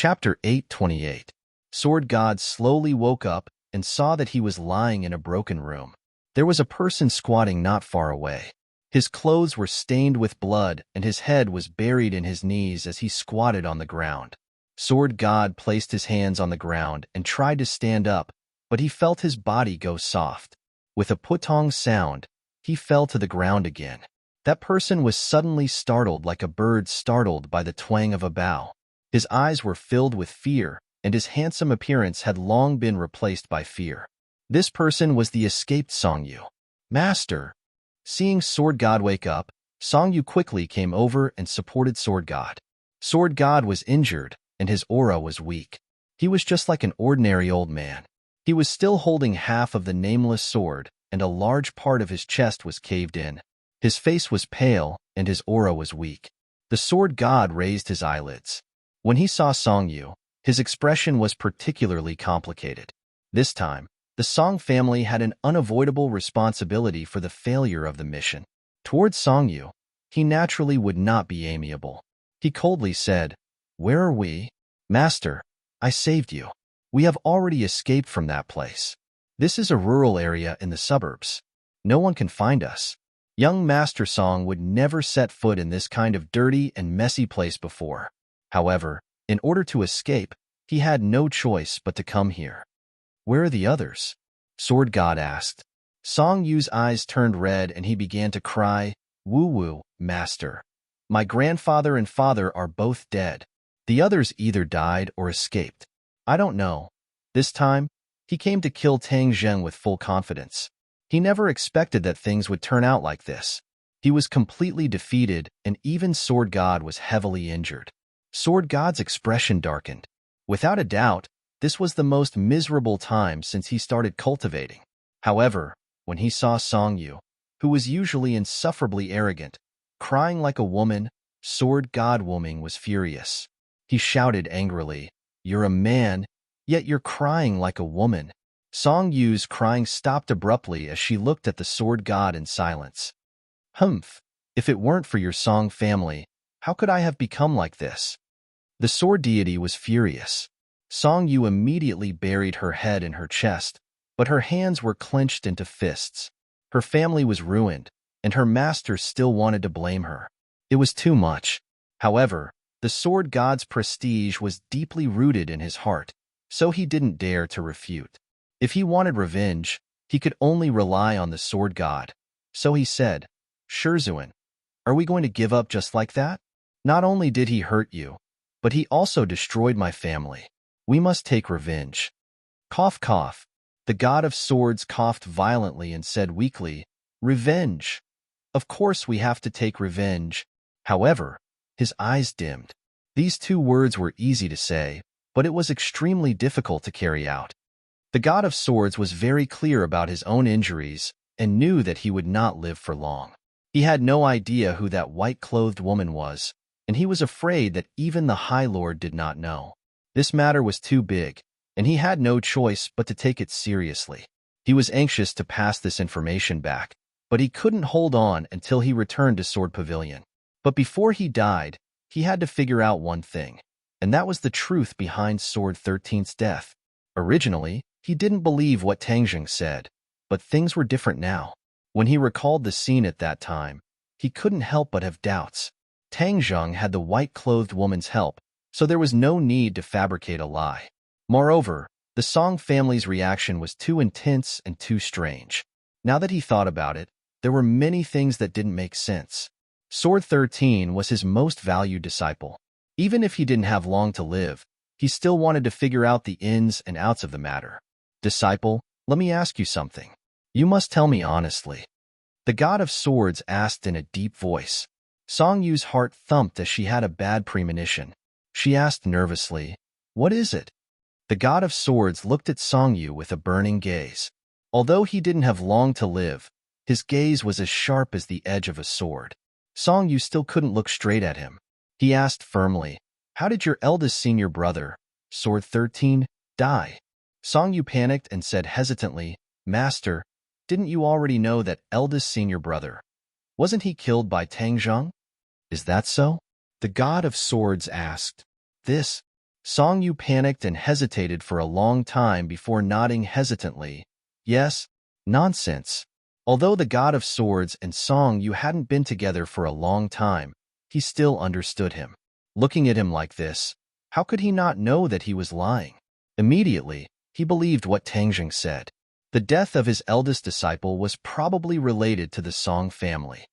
Chapter 8:28. Sword God slowly woke up and saw that he was lying in a broken room. There was a person squatting not far away. His clothes were stained with blood, and his head was buried in his knees as he squatted on the ground. Sword God placed his hands on the ground and tried to stand up, but he felt his body go soft. With a putong sound, he fell to the ground again. That person was suddenly startled like a bird startled by the twang of a bow. His eyes were filled with fear, and his handsome appearance had long been replaced by fear. This person was the escaped Songyu. Master! Seeing Sword God wake up, Songyu quickly came over and supported Sword God. Sword God was injured, and his aura was weak. He was just like an ordinary old man. He was still holding half of the nameless sword, and a large part of his chest was caved in. His face was pale, and his aura was weak. The Sword God raised his eyelids. When he saw Songyu, his expression was particularly complicated. This time, the Song family had an unavoidable responsibility for the failure of the mission. Towards Songyu, he naturally would not be amiable. He coldly said, "Where are we?" "Master, I saved you. We have already escaped from that place. This is a rural area in the suburbs. No one can find us." Young Master Song would never set foot in this kind of dirty and messy place before. However, in order to escape, he had no choice but to come here. "Where are the others?" Sword God asked. Song Yu's eyes turned red and he began to cry, "Woo-woo, Master. My grandfather and father are both dead. The others either died or escaped. I don't know." This time, he came to kill Tang Zheng with full confidence. He never expected that things would turn out like this. He was completely defeated, and even Sword God was heavily injured. Sword God's expression darkened. Without a doubt, this was the most miserable time since he started cultivating. However, when he saw Songyu, who was usually insufferably arrogant, crying like a woman, Sword God Woman was furious. He shouted angrily, "You're a man, yet you're crying like a woman." Songyu's crying stopped abruptly as she looked at the Sword God in silence. "Humph, if it weren't for your Song family, how could I have become like this?" The sword deity was furious. Songyu immediately buried her head in her chest, but her hands were clenched into fists. Her family was ruined, and her master still wanted to blame her. It was too much. However, the Sword God's prestige was deeply rooted in his heart, so he didn't dare to refute. If he wanted revenge, he could only rely on the Sword God. So he said, "Shurzuan, are we going to give up just like that? Not only did he hurt you, but he also destroyed my family. We must take revenge." Cough, cough. The God of Swords coughed violently and said weakly, "Revenge. Of course we have to take revenge." However, his eyes dimmed. These two words were easy to say, but it was extremely difficult to carry out. The God of Swords was very clear about his own injuries and knew that he would not live for long. He had no idea who that white-clothed woman was, and he was afraid that even the High Lord did not know. This matter was too big, and he had no choice but to take it seriously. He was anxious to pass this information back, but he couldn't hold on until he returned to Sword Pavilion. But before he died, he had to figure out one thing, and that was the truth behind Sword 13's death. Originally, he didn't believe what Tang Zheng said, but things were different now. When he recalled the scene at that time, he couldn't help but have doubts. Tang Zheng had the white-clothed woman's help, so there was no need to fabricate a lie. Moreover, the Song family's reaction was too intense and too strange. Now that he thought about it, there were many things that didn't make sense. Sword 13 was his most valued disciple. Even if he didn't have long to live, he still wanted to figure out the ins and outs of the matter. "Disciple, let me ask you something. You must tell me honestly." The God of Swords asked in a deep voice. Songyu's heart thumped as she had a bad premonition. She asked nervously, "What is it?" The God of Swords looked at Songyu with a burning gaze. Although he didn't have long to live, his gaze was as sharp as the edge of a sword. Songyu still couldn't look straight at him. He asked firmly, "How did your eldest senior brother, Sword 13, die?" Songyu panicked and said hesitantly, "Master, didn't you already know that eldest senior brother? Wasn't he killed by Tang Zheng?" "Is that so?" The God of Swords asked. "This Song Yu panicked and hesitated for a long time before nodding hesitantly. Yes, nonsense. Although the God of Swords and Song Yu hadn't been together for a long time, he still understood him. Looking at him like this, how could he not know that he was lying? Immediately, he believed what Tangjing said. The death of his eldest disciple was probably related to the Song family.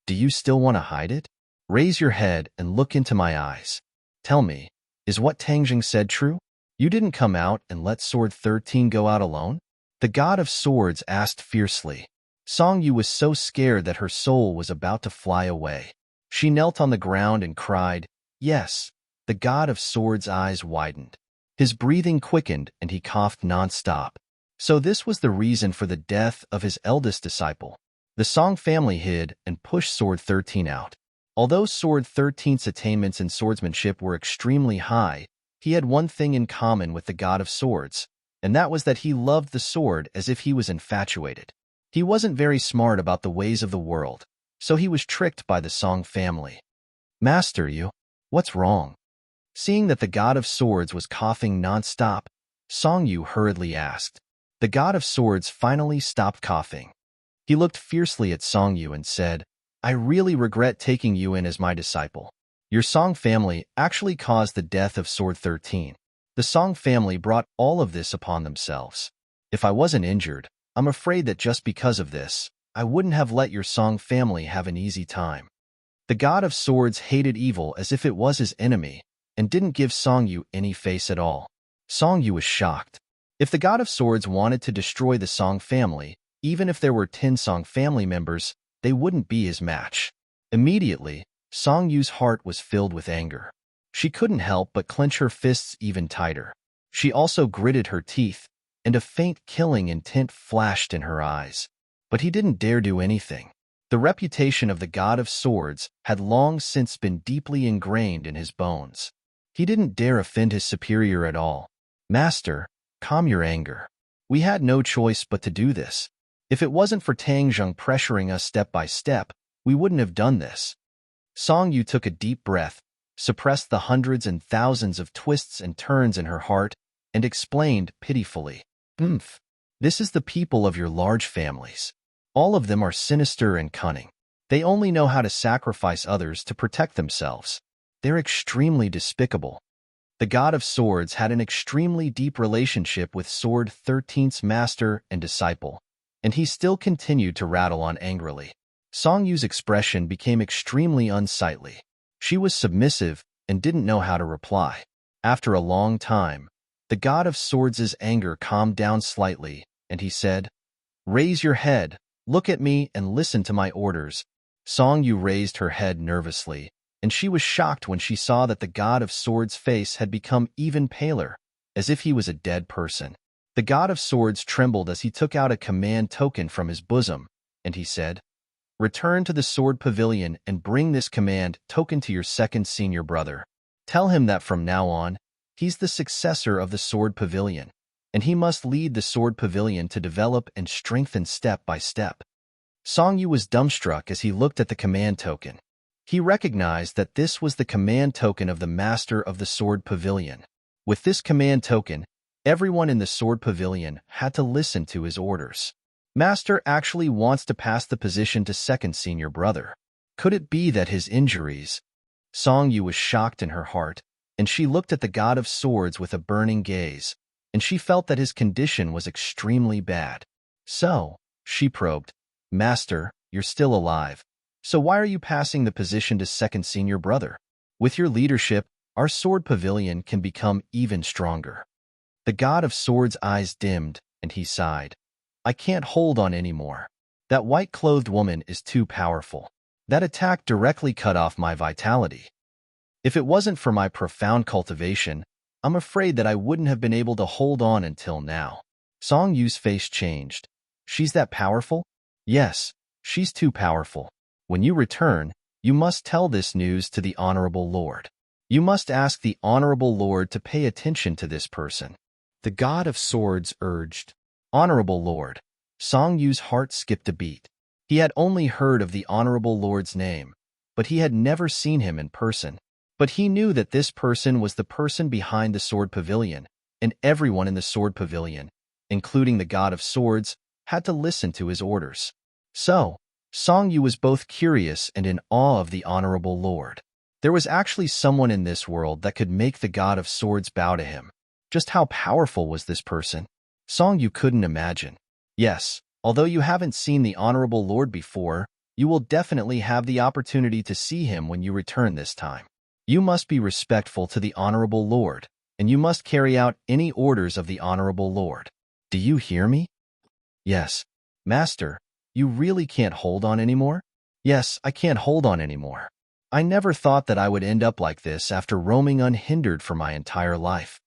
Do you still want to hide it? Raise your head and look into my eyes. Tell me, is what Tangjing said true? You didn't come out and let Sword 13 go out alone? The God of Swords asked fiercely. Song Yu was so scared that her soul was about to fly away. She knelt on the ground and cried, "Yes." The God of Swords' eyes widened. His breathing quickened and he coughed non-stop. So this was the reason for the death of his eldest disciple. The Song family hid and pushed Sword 13 out. Although Sword 13's attainments in swordsmanship were extremely high, he had one thing in common with the God of Swords, and that was that he loved the sword as if he was infatuated. He wasn't very smart about the ways of the world, so he was tricked by the Song family. Master, what's wrong? Seeing that the God of Swords was coughing non-stop, Song Yu hurriedly asked. The God of Swords finally stopped coughing. He looked fiercely at Song Yu and said, I really regret taking you in as my disciple. Your Song family actually caused the death of Sword 13. The Song family brought all of this upon themselves. If I wasn't injured, I'm afraid that just because of this, I wouldn't have let your Song family have an easy time. The God of Swords hated evil as if it was his enemy, and didn't give Song Yu any face at all. Song Yu was shocked. If the God of Swords wanted to destroy the Song family, even if there were 10 Song family members, they wouldn't be his match. Immediately, Song Yu's heart was filled with anger. She couldn't help but clench her fists even tighter. She also gritted her teeth, and a faint killing intent flashed in her eyes. But he didn't dare do anything. The reputation of the God of Swords had long since been deeply ingrained in his bones. He didn't dare offend his superior at all. Master, calm your anger. We had no choice but to do this. If it wasn't for Tangjing pressuring us step by step, we wouldn't have done this. Song Yu took a deep breath, suppressed the hundreds and thousands of twists and turns in her heart, and explained pitifully, This is the people of your large families. All of them are sinister and cunning. They only know how to sacrifice others to protect themselves. They're extremely despicable. The God of Swords had an extremely deep relationship with Sword 13's master and disciple, and he still continued to rattle on angrily. Song Yu's expression became extremely unsightly. She was submissive and didn't know how to reply. After a long time, the God of Swords' anger calmed down slightly, and he said, Raise your head, look at me, and listen to my orders. Song Yu raised her head nervously, and she was shocked when she saw that the God of Swords' face had become even paler, as if he was a dead person. The God of Swords trembled as he took out a command token from his bosom, and he said, Return to the Sword Pavilion and bring this command token to your second senior brother. Tell him that from now on, he's the successor of the Sword Pavilion, and he must lead the Sword Pavilion to develop and strengthen step by step. Song Yu was dumbstruck as he looked at the command token. He recognized that this was the command token of the master of the Sword Pavilion. With this command token, everyone in the Sword Pavilion had to listen to his orders. Master actually wants to pass the position to second senior brother. Could it be that his injuries? Song Yu was shocked in her heart, and she looked at the God of Swords with a burning gaze, and she felt that his condition was extremely bad. So, she probed, Master, you're still alive. So why are you passing the position to second senior brother? With your leadership, our Sword Pavilion can become even stronger. The God of Swords' eyes dimmed, and he sighed. I can't hold on anymore. That white-clothed woman is too powerful. That attack directly cut off my vitality. If it wasn't for my profound cultivation, I'm afraid that I wouldn't have been able to hold on until now. Song Yu's face changed. She's that powerful? Yes, she's too powerful. When you return, you must tell this news to the Honorable Lord. You must ask the Honorable Lord to pay attention to this person. The God of Swords urged. Honorable Lord. Song Yu's heart skipped a beat. He had only heard of the Honorable Lord's name, but he had never seen him in person. But he knew that this person was the person behind the sword pavilion, and everyone in the sword pavilion, including the god of swords, had to listen to his orders. So, Song Yu was both curious and in awe of the honorable lord. There was actually someone in this world that could make the god of swords bow to him. Just how powerful was this person? Song Yu couldn't imagine. Yes, although you haven't seen the honorable lord before, you will definitely have the opportunity to see him when you return this time. You must be respectful to the honorable lord, and you must carry out any orders of the honorable lord. Do you hear me? Yes. Master, you really can't hold on anymore? Yes, I can't hold on anymore. I never thought that I would end up like this after roaming unhindered for my entire life.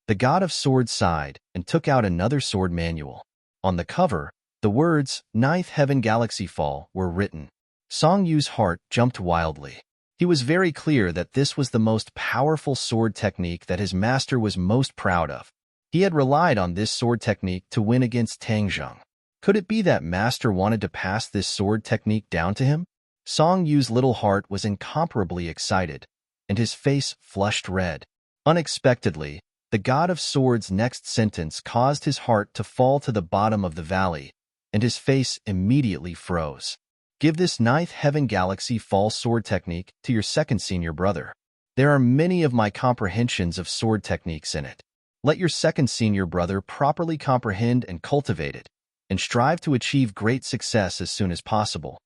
The god of swords sighed and took out another sword manual. On the cover, the words, "Ninth Heaven Galaxy Fall," were written. Song Yu's heart jumped wildly. He was very clear that this was the most powerful sword technique that his master was most proud of. He had relied on this sword technique to win against Tang Zheng. Could it be that master wanted to pass this sword technique down to him? Song Yu's little heart was incomparably excited, and his face flushed red. Unexpectedly, the god of swords' next sentence caused his heart to fall to the bottom of the valley, and his face immediately froze. Give this ninth heaven galaxy fall sword technique to your second senior brother. There are many of my comprehensions of sword techniques in it. Let your second senior brother properly comprehend and cultivate it, and strive to achieve great success as soon as possible.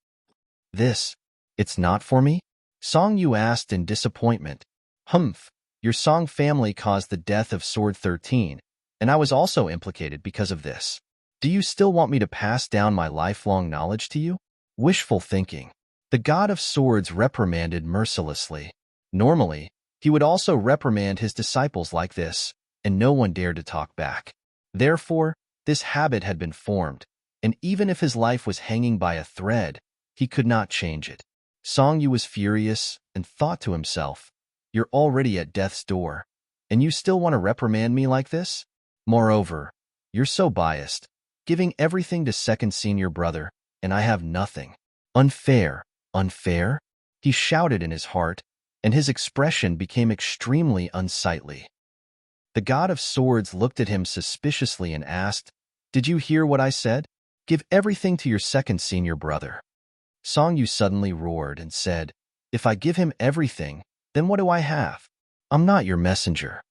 It's not for me? Song Yu asked in disappointment. Humph, your Song family caused the death of Sword 13, and I was also implicated because of this. Do you still want me to pass down my lifelong knowledge to you? Wishful thinking. The god of swords reprimanded mercilessly. Normally, he would also reprimand his disciples like this, and no one dared to talk back. Therefore, this habit had been formed, and even if his life was hanging by a thread, he could not change it. Song Yu was furious and thought to himself, "You're already at death's door, and you still want to reprimand me like this? Moreover, you're so biased, giving everything to second senior brother, and I have nothing. Unfair, unfair?" He shouted in his heart, and his expression became extremely unsightly. The god of swords looked at him suspiciously and asked, "Did you hear what I said? Give everything to your second senior brother." Song Yu suddenly roared and said, "If I give him everything, then what do I have? I'm not your messenger.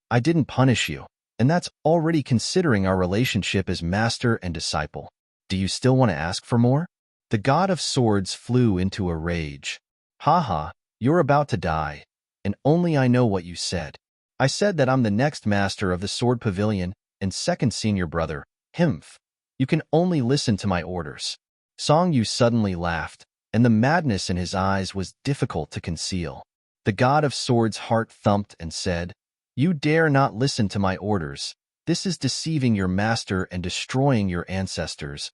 I didn't punish you, and that's already considering our relationship as master and disciple. Do you still want to ask for more?" The god of swords flew into a rage. "Haha, you're about to die, and only I know what you said. I said that I'm the next master of the sword pavilion and second senior brother, Himph. You can only listen to my orders." Song Yu suddenly laughed, and the madness in his eyes was difficult to conceal. The god of swords' heart thumped and said, "You dare not listen to my orders. This is deceiving your master and destroying your ancestors.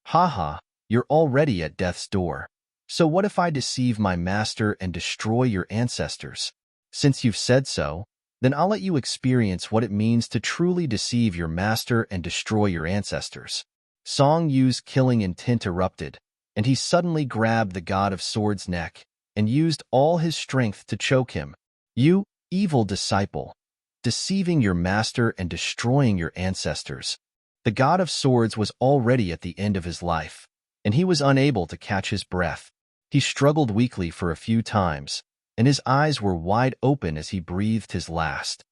Haha, you're already at death's door. So what if I deceive my master and destroy your ancestors? Since you've said so, then I'll let you experience what it means to truly deceive your master and destroy your ancestors." Song Yu's killing intent erupted, and he suddenly grabbed the god of swords' neck and used all his strength to choke him. "You evil disciple, deceiving your master and destroying your ancestors." The god of swords was already at the end of his life, and he was unable to catch his breath. He struggled weakly for a few times, and his eyes were wide open as he breathed his last.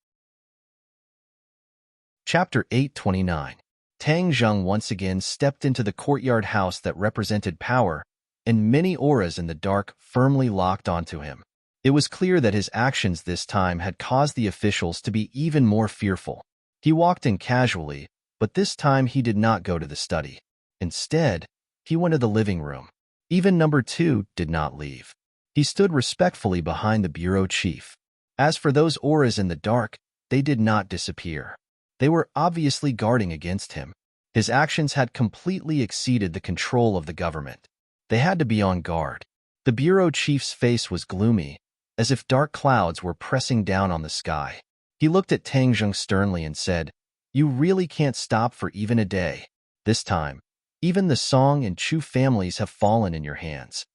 Chapter 829. Tang Zheng once again stepped into the courtyard house that represented power, and many auras in the dark firmly locked onto him. It was clear that his actions this time had caused the officials to be even more fearful. He walked in casually, but this time he did not go to the study. Instead, he went to the living room. Even number 2 did not leave. He stood respectfully behind the bureau chief. As for those auras in the dark, they did not disappear. They were obviously guarding against him. His actions had completely exceeded the control of the government. They had to be on guard. The bureau chief's face was gloomy, as if dark clouds were pressing down on the sky. He looked at Tang Zheng sternly and said, "You really can't stop for even a day. This time, even the Song and Chu families have fallen in your hands."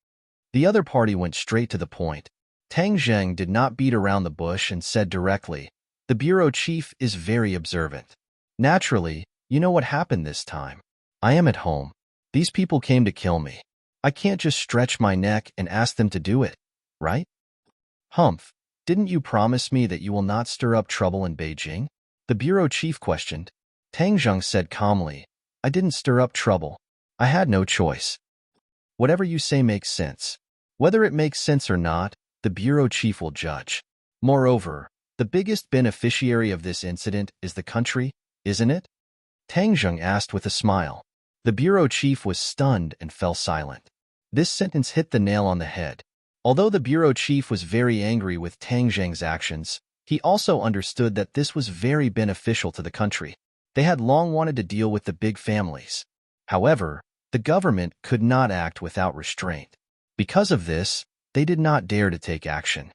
The other party went straight to the point. Tang Zheng did not beat around the bush and said directly, "The bureau chief is very observant. Naturally, you know what happened this time. I am at home. These people came to kill me. I can't just stretch my neck and ask them to do it, right? Humph, didn't you promise me that you will not stir up trouble in Beijing?" The bureau chief questioned. Tang Zheng said calmly, "I didn't stir up trouble. I had no choice. Whatever you say makes sense. Whether it makes sense or not, the bureau chief will judge. Moreover, the biggest beneficiary of this incident is the country, isn't it?" Tang Zheng asked with a smile. The bureau chief was stunned and fell silent. This sentence hit the nail on the head. Although the bureau chief was very angry with Tang Zheng's actions, he also understood that this was very beneficial to the country. They had long wanted to deal with the big families. However, the government could not act without restraint. Because of this, they did not dare to take action.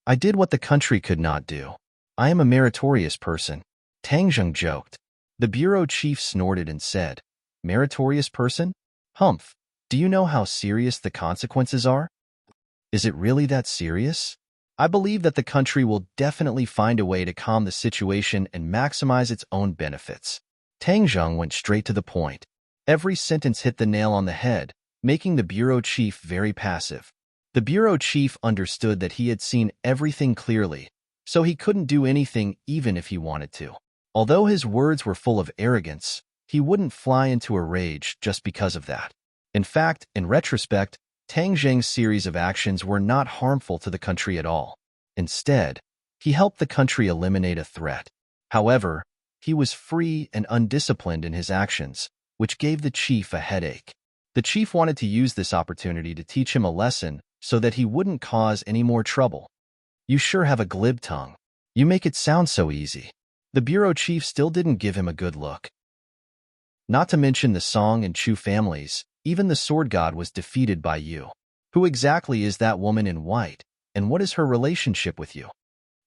"I did what the country could not do. I am a meritorious person," Tang Zheng joked. The bureau chief snorted and said, "Meritorious person? Humph, do you know how serious the consequences are? Is it really that serious? I believe that the country will definitely find a way to calm the situation and maximize its own benefits." Tang Zheng went straight to the point. Every sentence hit the nail on the head, making the bureau chief very passive. The bureau chief understood that he had seen everything clearly, so he couldn't do anything even if he wanted to. Although his words were full of arrogance, he wouldn't fly into a rage just because of that. In fact, in retrospect, Tang Zheng's series of actions were not harmful to the country at all. Instead, he helped the country eliminate a threat. However, he was free and undisciplined in his actions, which gave the chief a headache. The chief wanted to use this opportunity to teach him a lesson so that he wouldn't cause any more trouble. "You sure have a glib tongue. You make it sound so easy." The bureau chief still didn't give him a good look. Not to mention the Song and Chu families, even the sword god was defeated by you. Who exactly is that woman in white, and what is her relationship with you?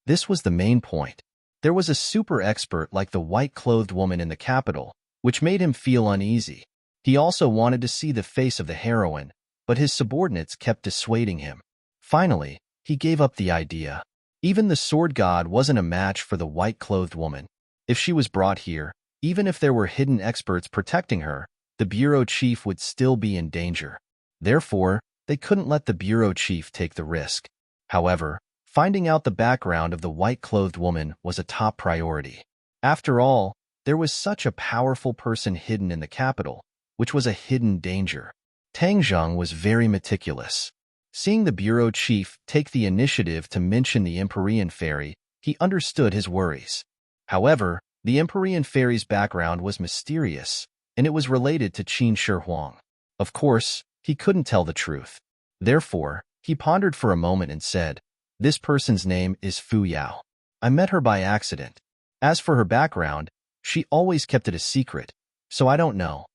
This was the main point. There was a super expert like the white-clothed woman in the capital, which made him feel uneasy. He also wanted to see the face of the heroine, but his subordinates kept dissuading him. Finally, he gave up the idea. Even the sword god wasn't a match for the white-clothed woman. If she was brought here, even if there were hidden experts protecting her, the bureau chief would still be in danger. Therefore, they couldn't let the bureau chief take the risk. However, finding out the background of the white-clothed woman was a top priority. After all, there was such a powerful person hidden in the capital, which was a hidden danger. Tang Zheng was very meticulous. Seeing the bureau chief take the initiative to mention the Empyrean fairy, he understood his worries. However, the Empyrean fairy's background was mysterious, and it was related to Qin Shi Huang. Of course, he couldn't tell the truth. Therefore, he pondered for a moment and said, "This person's name is Fu Yao. I met her by accident. As for her background, she always kept it a secret, so I don't know."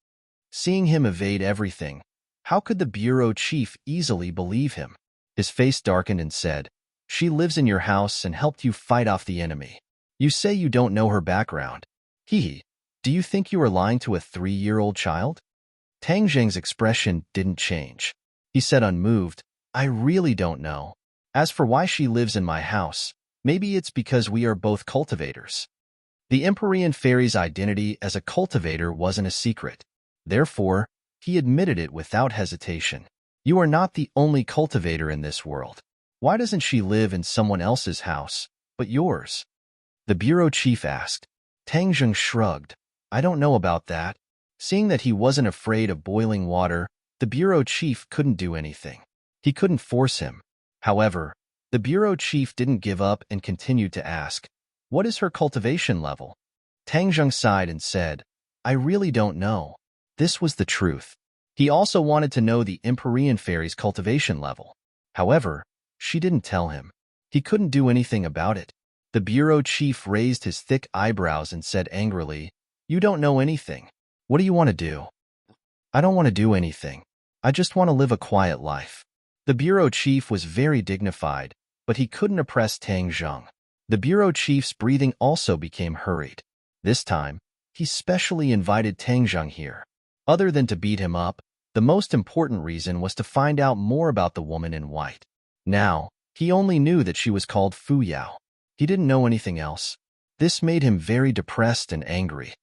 Seeing him evade everything, how could the bureau chief easily believe him? His face darkened and said, "She lives in your house and helped you fight off the enemy. You say you don't know her background. Hee, do you think you are lying to a 3-year-old child?" Tang Zheng's expression didn't change. He said unmoved, "I really don't know. As for why she lives in my house, maybe it's because we are both cultivators." The Empyrean fairy's identity as a cultivator wasn't a secret. Therefore, he admitted it without hesitation. "You are not the only cultivator in this world. Why doesn't she live in someone else's house, but yours?" The bureau chief asked. Tang Zheng shrugged. "I don't know about that." Seeing that he wasn't afraid of boiling water, the bureau chief couldn't do anything. He couldn't force him. However, the bureau chief didn't give up and continued to ask, "What is her cultivation level?" Tang Zheng sighed and said, "I really don't know." This was the truth. He also wanted to know the Empyrean fairy's cultivation level. However, she didn't tell him. He couldn't do anything about it. The bureau chief raised his thick eyebrows and said angrily, "You don't know anything. What do you want to do?" "I don't want to do anything. I just want to live a quiet life." The bureau chief was very dignified, but he couldn't oppress Tang Zheng. The bureau chief's breathing also became hurried. This time, he specially invited Tang Zheng here. Other than to beat him up, the most important reason was to find out more about the woman in white. Now, He only knew that she was called Fu Yao. He didn't know anything else. This made him very depressed and angry.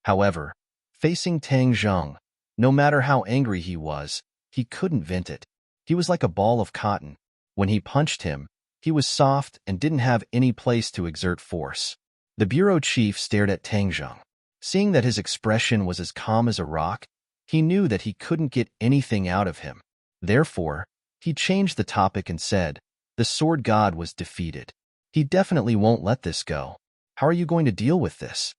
However, facing Tang Zheng, no matter how angry he was, he couldn't vent it. He was like a ball of cotton. When he punched him, he was soft and didn't have any place to exert force. The bureau chief stared at Tang Zheng. Seeing that his expression was as calm as a rock, he knew that he couldn't get anything out of him. Therefore, he changed the topic and said, "The sword god was defeated. He definitely won't let this go. How are you going to deal with this?"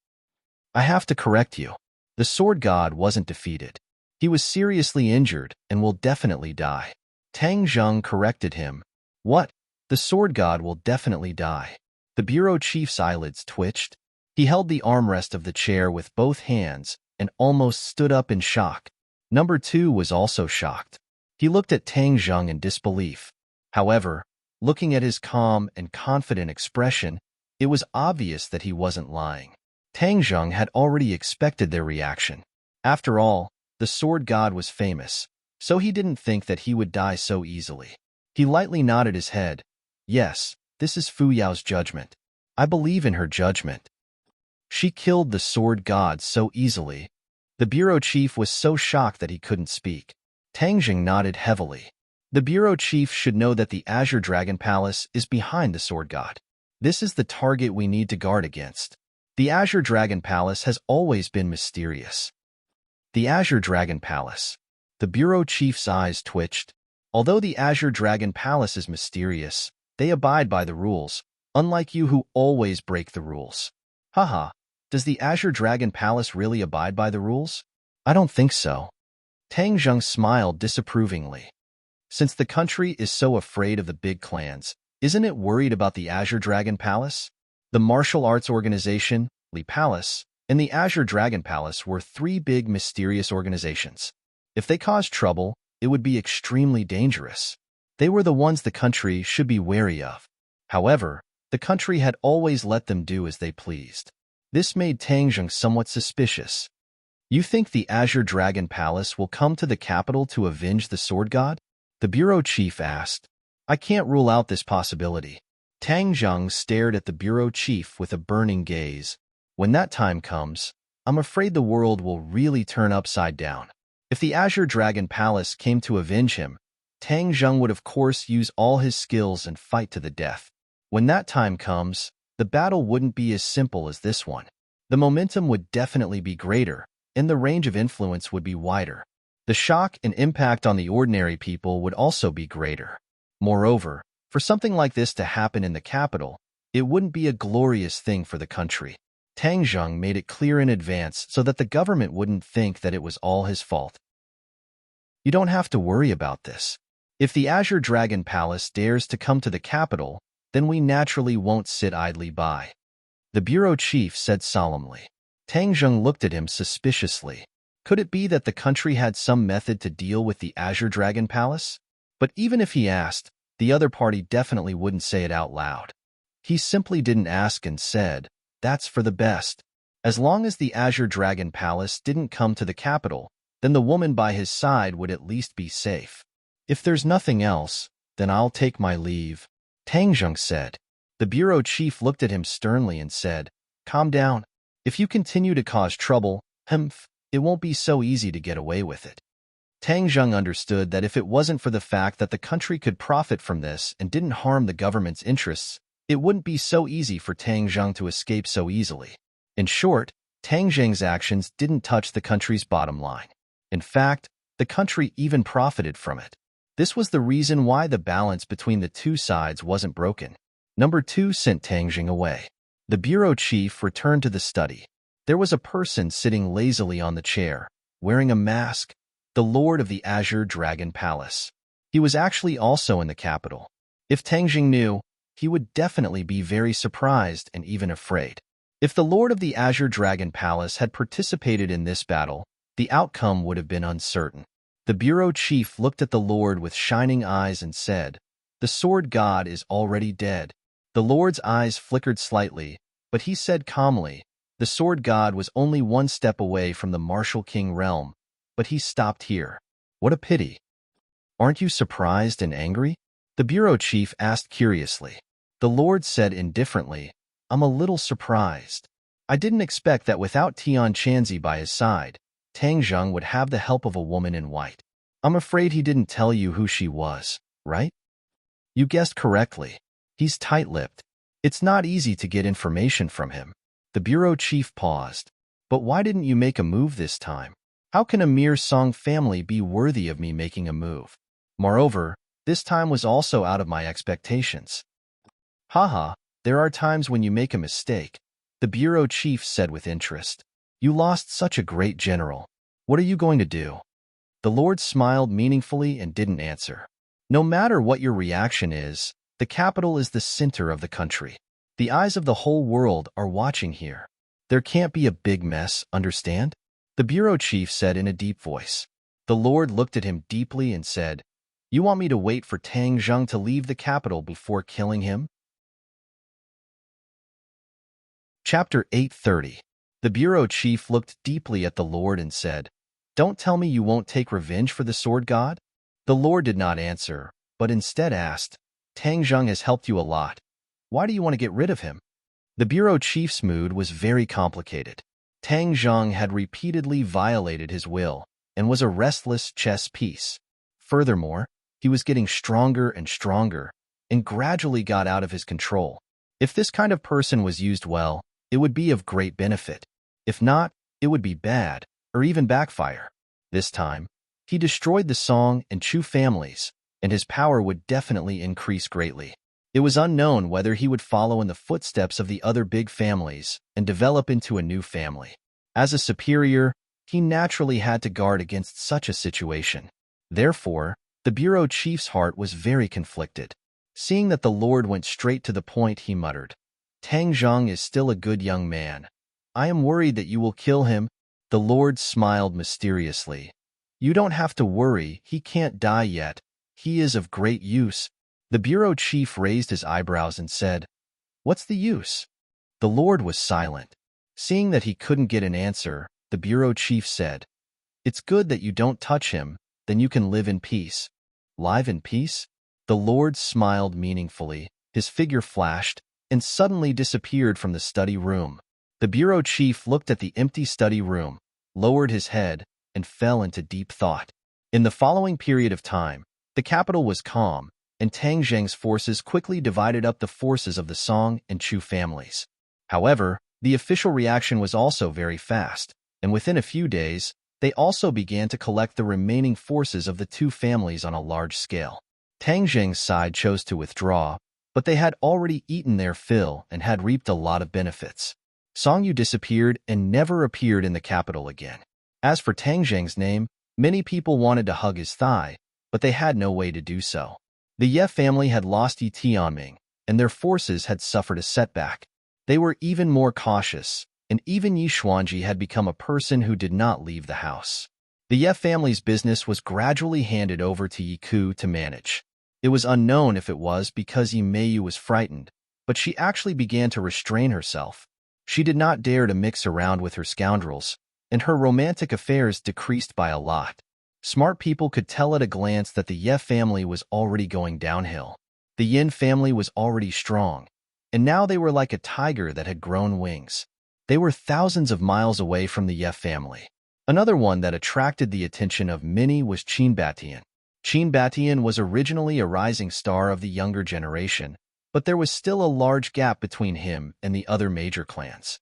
"I have to correct you. The sword god wasn't defeated. He was seriously injured and will definitely die." Tang Zheng corrected him. "What? The sword god will definitely die." The bureau chief's eyelids twitched. He held the armrest of the chair with both hands and almost stood up in shock. Number 2 was also shocked. He looked at Tang Zheng in disbelief. However, looking at his calm and confident expression, it was obvious that he wasn't lying. Tang Zheng had already expected their reaction. After all, the sword god was famous, so he didn't think that he would die so easily. He lightly nodded his head. "Yes, this is Fu Yao's judgment. I believe in her judgment. She killed the sword god so easily." The bureau chief was so shocked that he couldn't speak. Tang Zheng nodded heavily. The bureau chief should know that the Azure Dragon Palace is behind the sword god. This is the target we need to guard against. The Azure Dragon Palace has always been mysterious. The Azure Dragon Palace. The bureau chief's eyes twitched. Although the Azure Dragon Palace is mysterious, they abide by the rules, unlike you who always break the rules. Haha, does the Azure Dragon Palace really abide by the rules? I don't think so. Tang Zheng smiled disapprovingly. Since the country is so afraid of the big clans, isn't it worried about the Azure Dragon Palace? The martial arts organization, Li Palace, and the Azure Dragon Palace were 3 big mysterious organizations. If they caused trouble, it would be extremely dangerous. They were the ones the country should be wary of. However, the country had always let them do as they pleased. This made Tang Zheng somewhat suspicious. "You think the Azure Dragon Palace will come to the capital to avenge the sword god?" the bureau chief asked. "I can't rule out this possibility." Tang Zheng stared at the bureau chief with a burning gaze. "When that time comes, I'm afraid the world will really turn upside down. If the Azure Dragon Palace came to avenge him, Tang Zheng would of course use all his skills and fight to the death. When that time comes, the battle wouldn't be as simple as this one. The momentum would definitely be greater, and the range of influence would be wider. The shock and impact on the ordinary people would also be greater. Moreover, for something like this to happen in the capital, it wouldn't be a glorious thing for the country. Tang Zheng made it clear in advance so that the government wouldn't think that it was all his fault. "You don't have to worry about this. If the Azure Dragon Palace dares to come to the capital, then we naturally won't sit idly by," the bureau chief said solemnly. Tang Zheng looked at him suspiciously. Could it be that the country had some method to deal with the Azure Dragon Palace? But even if he asked, the other party definitely wouldn't say it out loud. He simply didn't ask and said, "That's for the best." As long as the Azure Dragon Palace didn't come to the capital, then the woman by his side would at least be safe. "If there's nothing else, then I'll take my leave," Tang Zheng said. The bureau chief looked at him sternly and said, "Calm down. If you continue to cause trouble, it won't be so easy to get away with it." Tang Zheng understood that if it wasn't for the fact that the country could profit from this and didn't harm the government's interests, it wouldn't be so easy for Tang Zheng to escape so easily. In short, Tang Zheng's actions didn't touch the country's bottom line. In fact, the country even profited from it. This was the reason why the balance between the two sides wasn't broken. Number 2 sent Tang Zheng away. The bureau chief returned to the study. There was a person sitting lazily on the chair, wearing a mask, the lord of the Azure Dragon Palace. He was actually also in the capital. If Tang Zheng knew, he would definitely be very surprised and even afraid. If the lord of the Azure Dragon Palace had participated in this battle, the outcome would have been uncertain. The bureau chief looked at the lord with shining eyes and said, "The sword god is already dead." The lord's eyes flickered slightly, but he said calmly, "The sword god was only 1 step away from the Martial King realm, but he stopped here. What a pity. Aren't you surprised and angry?" The bureau chief asked curiously. The Lord said indifferently, I'm a little surprised. I didn't expect that without Tian Chanzi by his side, Tang Zheng would have the help of a woman in white. I'm afraid he didn't tell you who she was, right? You guessed correctly. He's tight-lipped. It's not easy to get information from him. The bureau chief paused. But why didn't you make a move this time? How can a mere Song family be worthy of me making a move? Moreover, this time was also out of my expectations. Haha, there are times when you make a mistake, the bureau chief said with interest. You lost such a great general. What are you going to do? The Lord smiled meaningfully and didn't answer. No matter what your reaction is, the capital is the center of the country. The eyes of the whole world are watching here. There can't be a big mess, understand? The bureau chief said in a deep voice. The Lord looked at him deeply and said, You want me to wait for Tang Zheng to leave the capital before killing him? Chapter 830. The bureau chief looked deeply at the Lord and said, Don't tell me you won't take revenge for the sword god? The Lord did not answer, but instead asked, Tang Zheng has helped you a lot. Why do you want to get rid of him? The bureau chief's mood was very complicated. Tang Zheng had repeatedly violated his will and was a restless chess piece. Furthermore, he was getting stronger and gradually got out of his control. If this kind of person was used well, it would be of great benefit. If not, it would be bad, or even backfire. This time, he destroyed the Song and Chu families, and his power would definitely increase greatly. It was unknown whether he would follow in the footsteps of the other big families and develop into a new family. As a superior, he naturally had to guard against such a situation. Therefore, the bureau chief's heart was very conflicted. Seeing that the Lord went straight to the point, he muttered, Tang Zheng is still a good young man. I am worried that you will kill him. The Lord smiled mysteriously. You don't have to worry, he can't die yet. He is of great use. The bureau chief raised his eyebrows and said, What's the use? The Lord was silent. Seeing that he couldn't get an answer, the bureau chief said, It's good that you don't touch him, then you can live in peace. Live in peace? The Lord smiled meaningfully, his figure flashed, and suddenly disappeared from the study room. The bureau chief looked at the empty study room, lowered his head, and fell into deep thought. In the following period of time, the capital was calm, and Tang Zheng's forces quickly divided up the forces of the Song and Chu families. However, the official reaction was also very fast, and within a few days, they also began to collect the remaining forces of the two families on a large scale. Tang Zheng's side chose to withdraw, but they had already eaten their fill and had reaped a lot of benefits. Song Yu disappeared and never appeared in the capital again. As for Tang Zheng's name, many people wanted to hug his thigh, but they had no way to do so. The Ye family had lost Yi Tianming, and their forces had suffered a setback. They were even more cautious, and even Yi Xuanji had become a person who did not leave the house. The Ye family's business was gradually handed over to Yi Ku to manage. It was unknown if it was because Yi Meiyu was frightened, but she actually began to restrain herself. She did not dare to mix around with her scoundrels, and her romantic affairs decreased by a lot. Smart people could tell at a glance that the Ye family was already going downhill. The Yin family was already strong, and now they were like a tiger that had grown wings. They were thousands of miles away from the Ye family. Another one that attracted the attention of many was Qin Batian. Qin Batian was originally a rising star of the younger generation, but there was still a large gap between him and the other major clans.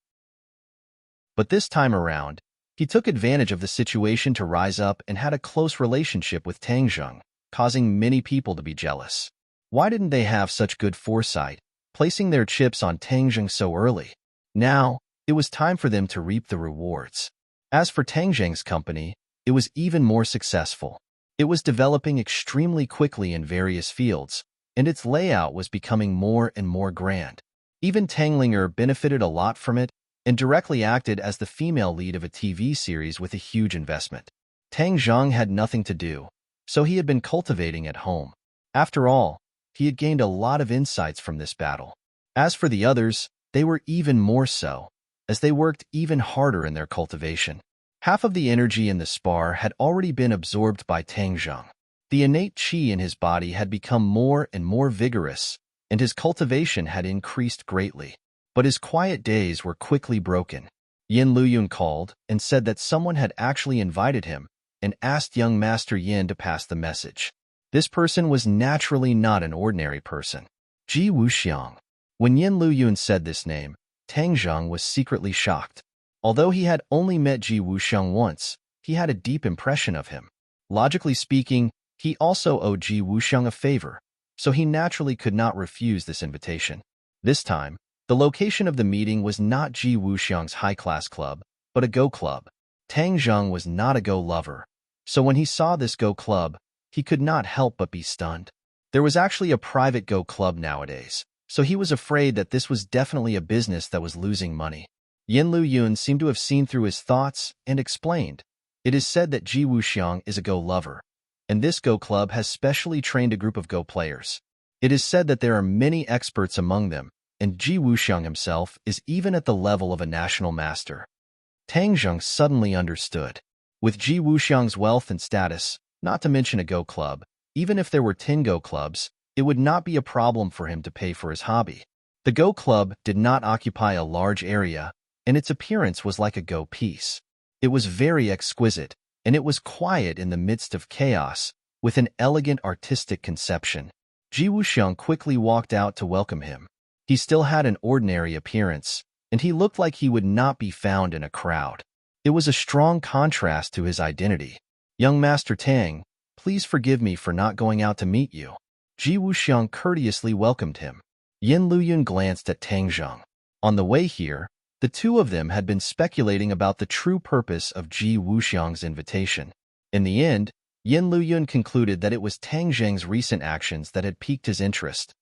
But this time around, he took advantage of the situation to rise up and had a close relationship with Tang Zheng, causing many people to be jealous. Why didn't they have such good foresight, placing their chips on Tang Zheng so early? Now, it was time for them to reap the rewards. As for Tang Zheng's company, it was even more successful. It was developing extremely quickly in various fields, and its layout was becoming more and more grand. Even Tanglinger benefited a lot from it and directly acted as the female lead of a TV series with a huge investment. Tang Zheng had nothing to do, so he had been cultivating at home. After all, he had gained a lot of insights from this battle. As for the others, they were even more so, as they worked even harder in their cultivation. Half of the energy in the spar had already been absorbed by Tang Zheng. The innate qi in his body had become more and more vigorous, and his cultivation had increased greatly. But his quiet days were quickly broken. Yin Luyun called and said that someone had actually invited him and asked young Master Yin to pass the message. This person was naturally not an ordinary person. Ji Wuxiang. When Yin Luyun said this name, Tang Zheng was secretly shocked. Although he had only met Ji Wuxiang once, he had a deep impression of him. Logically speaking, he also owed Ji Wuxiang a favor, so he naturally could not refuse this invitation. This time, the location of the meeting was not Ji Wuxiang's high-class club, but a Go club. Tang Zheng was not a Go lover, so when he saw this Go club, he could not help but be stunned. There was actually a private Go club nowadays, so he was afraid that this was definitely a business that was losing money. Yin Luyun seemed to have seen through his thoughts and explained, "It is said that Ji Wuxiang is a Go lover, and this Go club has specially trained a group of Go players. It is said that there are many experts among them, and Ji Wuxiang himself is even at the level of a national master." Tang Zheng suddenly understood. With Ji Wuxiang's wealth and status, not to mention a Go club, even if there were 10 Go clubs, it would not be a problem for him to pay for his hobby. The Go club did not occupy a large area, and its appearance was like a Go piece. It was very exquisite, and it was quiet in the midst of chaos, with an elegant artistic conception. Ji Wuxiang quickly walked out to welcome him. He still had an ordinary appearance, and he looked like he would not be found in a crowd. It was a strong contrast to his identity. "Young Master Tang, please forgive me for not going out to meet you." Ji Wuxiang courteously welcomed him. Yin Luyun glanced at Tang Zheng. On the way here, the two of them had been speculating about the true purpose of Ji Wuxiang's invitation. In the end, Yin Luyun concluded that it was Tang Zheng's recent actions that had piqued his interest.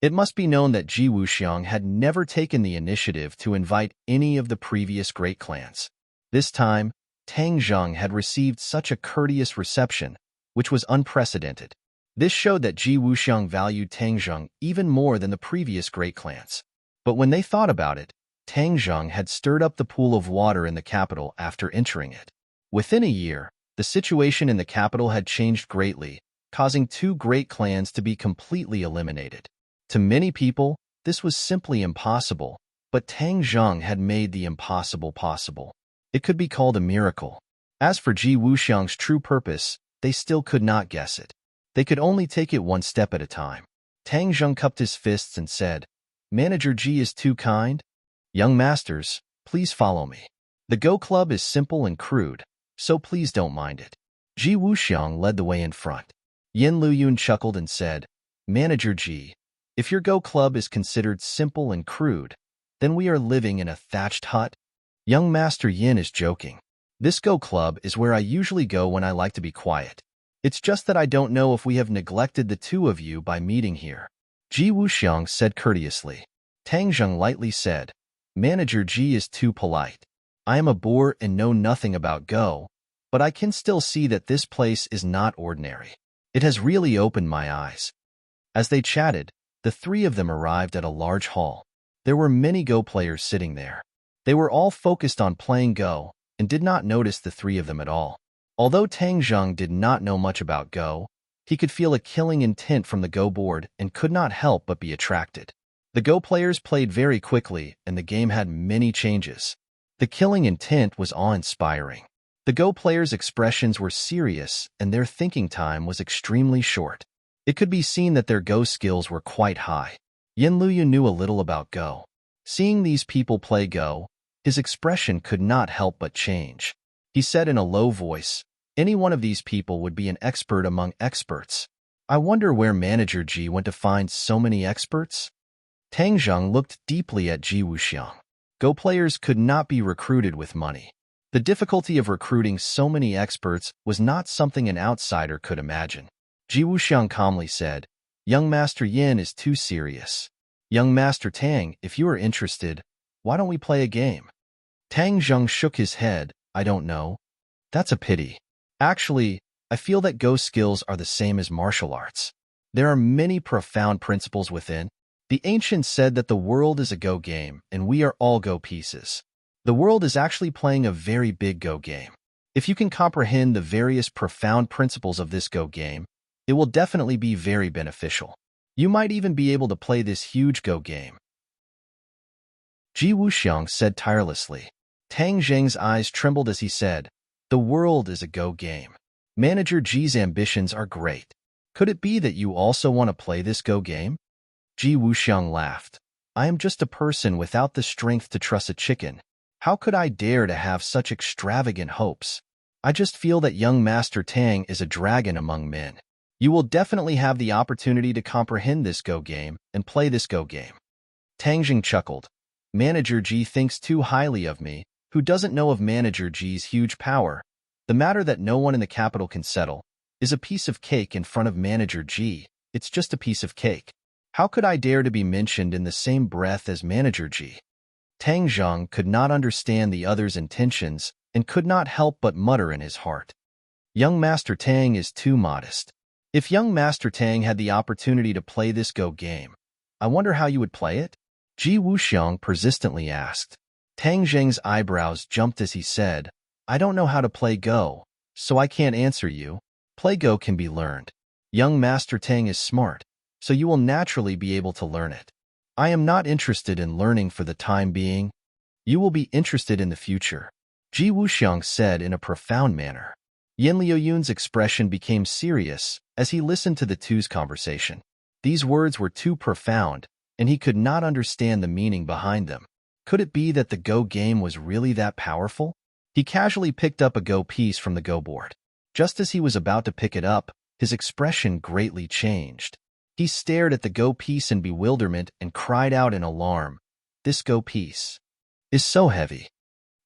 It must be known that Ji Wuxiang had never taken the initiative to invite any of the previous great clans. This time, Tang Zheng had received such a courteous reception, which was unprecedented. This showed that Ji Wuxiang valued Tang Zheng even more than the previous great clans. But when they thought about it, Tang Zheng had stirred up the pool of water in the capital after entering it. Within a year, the situation in the capital had changed greatly, causing two great clans to be completely eliminated. To many people, this was simply impossible, but Tang Zheng had made the impossible possible. It could be called a miracle. As for Ji Wuxiang's true purpose, they still could not guess it. They could only take it one step at a time. Tang Zheng cupped his fists and said, "Manager Ji is too kind. Young masters, please follow me. The Go Club is simple and crude, so please don't mind it." Ji Wuxiang led the way in front. Yin Luyun chuckled and said, "Manager Ji, if your Go Club is considered simple and crude, then we are living in a thatched hut." Young Master Yin is joking. "This Go Club is where I usually go when I like to be quiet. It's just that I don't know if we have neglected the two of you by meeting here." Ji Wuxiang said courteously. Tang Zheng lightly said, "Manager Ji is too polite. I am a boor and know nothing about Go, but I can still see that this place is not ordinary. It has really opened my eyes." As they chatted, the three of them arrived at a large hall. There were many Go players sitting there. They were all focused on playing Go and did not notice the three of them at all. Although Tang Zheng did not know much about Go, he could feel a killing intent from the Go board and could not help but be attracted. The Go players played very quickly, and the game had many changes. The killing intent was awe-inspiring. The Go players' expressions were serious, and their thinking time was extremely short. It could be seen that their Go skills were quite high. Yin Luyu knew a little about Go. Seeing these people play Go, his expression could not help but change. He said in a low voice, "Any one of these people would be an expert among experts. I wonder where Manager Ji went to find so many experts?" Tang Zheng looked deeply at Ji Wuxiang. Go players could not be recruited with money. The difficulty of recruiting so many experts was not something an outsider could imagine. Ji Wuxiang calmly said, "Young Master Yin is too serious. Young Master Tang, if you are interested, why don't we play a game?" Tang Zheng shook his head. "I don't know. That's a pity. Actually, I feel that Go skills are the same as martial arts. There are many profound principles within. The ancients said that the world is a Go game, and we are all Go pieces. The world is actually playing a very big Go game. If you can comprehend the various profound principles of this Go game, it will definitely be very beneficial. You might even be able to play this huge Go game. Ji Wuxiang said tirelessly. Tang Zheng's eyes trembled as he said, "The world is a Go game. Manager Ji's ambitions are great. Could it be that you also want to play this Go game?" Ji Wuxiang laughed. "I am just a person without the strength to truss a chicken. How could I dare to have such extravagant hopes? I just feel that young Master Tang is a dragon among men. You will definitely have the opportunity to comprehend this Go game and play this Go game." Tang Jing chuckled. "Manager Ji thinks too highly of me. Who doesn't know of Manager Ji's huge power? The matter that no one in the capital can settle is a piece of cake in front of Manager Ji. It's just a piece of cake. How could I dare to be mentioned in the same breath as Manager Ji?" Tang Zhang could not understand the other's intentions and could not help but mutter in his heart, "Young Master Tang is too modest. If young Master Tang had the opportunity to play this Go game, I wonder how you would play it?" Ji Wuxiang persistently asked. Tang Zheng's eyebrows jumped as he said, "I don't know how to play Go, so I can't answer you. Play Go can be learned. Young Master Tang is smart, so you will naturally be able to learn it. I am not interested in learning for the time being. You will be interested in the future," Ji Wuxiang said in a profound manner. Yin Liuyun's expression became serious as he listened to the two's conversation. These words were too profound, and he could not understand the meaning behind them. Could it be that the Go game was really that powerful? He casually picked up a Go piece from the Go board. Just as he was about to pick it up, his expression greatly changed. He stared at the Go piece in bewilderment and cried out in alarm, "This Go piece is so heavy."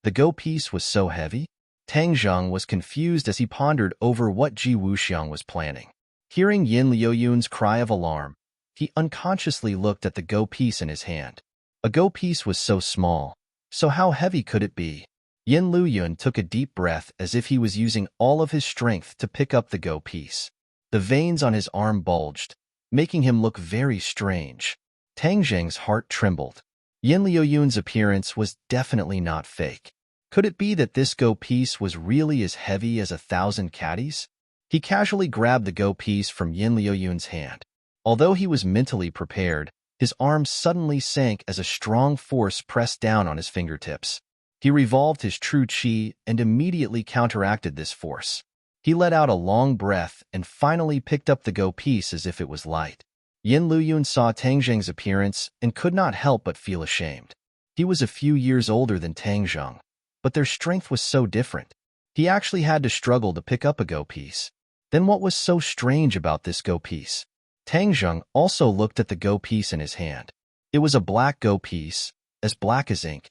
The Go piece was so heavy? Tang Zhang was confused as he pondered over what Ji Wuxiang was planning. Hearing Yin Liuyun's cry of alarm, he unconsciously looked at the Go piece in his hand. A Go piece was so small, so how heavy could it be? Yin Liuyun took a deep breath as if he was using all of his strength to pick up the Go piece. The veins on his arm bulged, making him look very strange. Tang Zheng's heart trembled. Yin Liuyun's appearance was definitely not fake. Could it be that this Go piece was really as heavy as 1,000 caddies? He casually grabbed the Go piece from Yin Liuyun's hand. Although he was mentally prepared, his arm suddenly sank as a strong force pressed down on his fingertips. He revolved his true qi and immediately counteracted this force. He let out a long breath and finally picked up the Go piece as if it was light. Yin Liuyun saw Tang Zheng's appearance and could not help but feel ashamed. He was a few years older than Tang Zheng, but their strength was so different. He actually had to struggle to pick up a Go piece. Then what was so strange about this Go piece? Tang Zheng also looked at the Go piece in his hand. It was a black Go piece, as black as ink.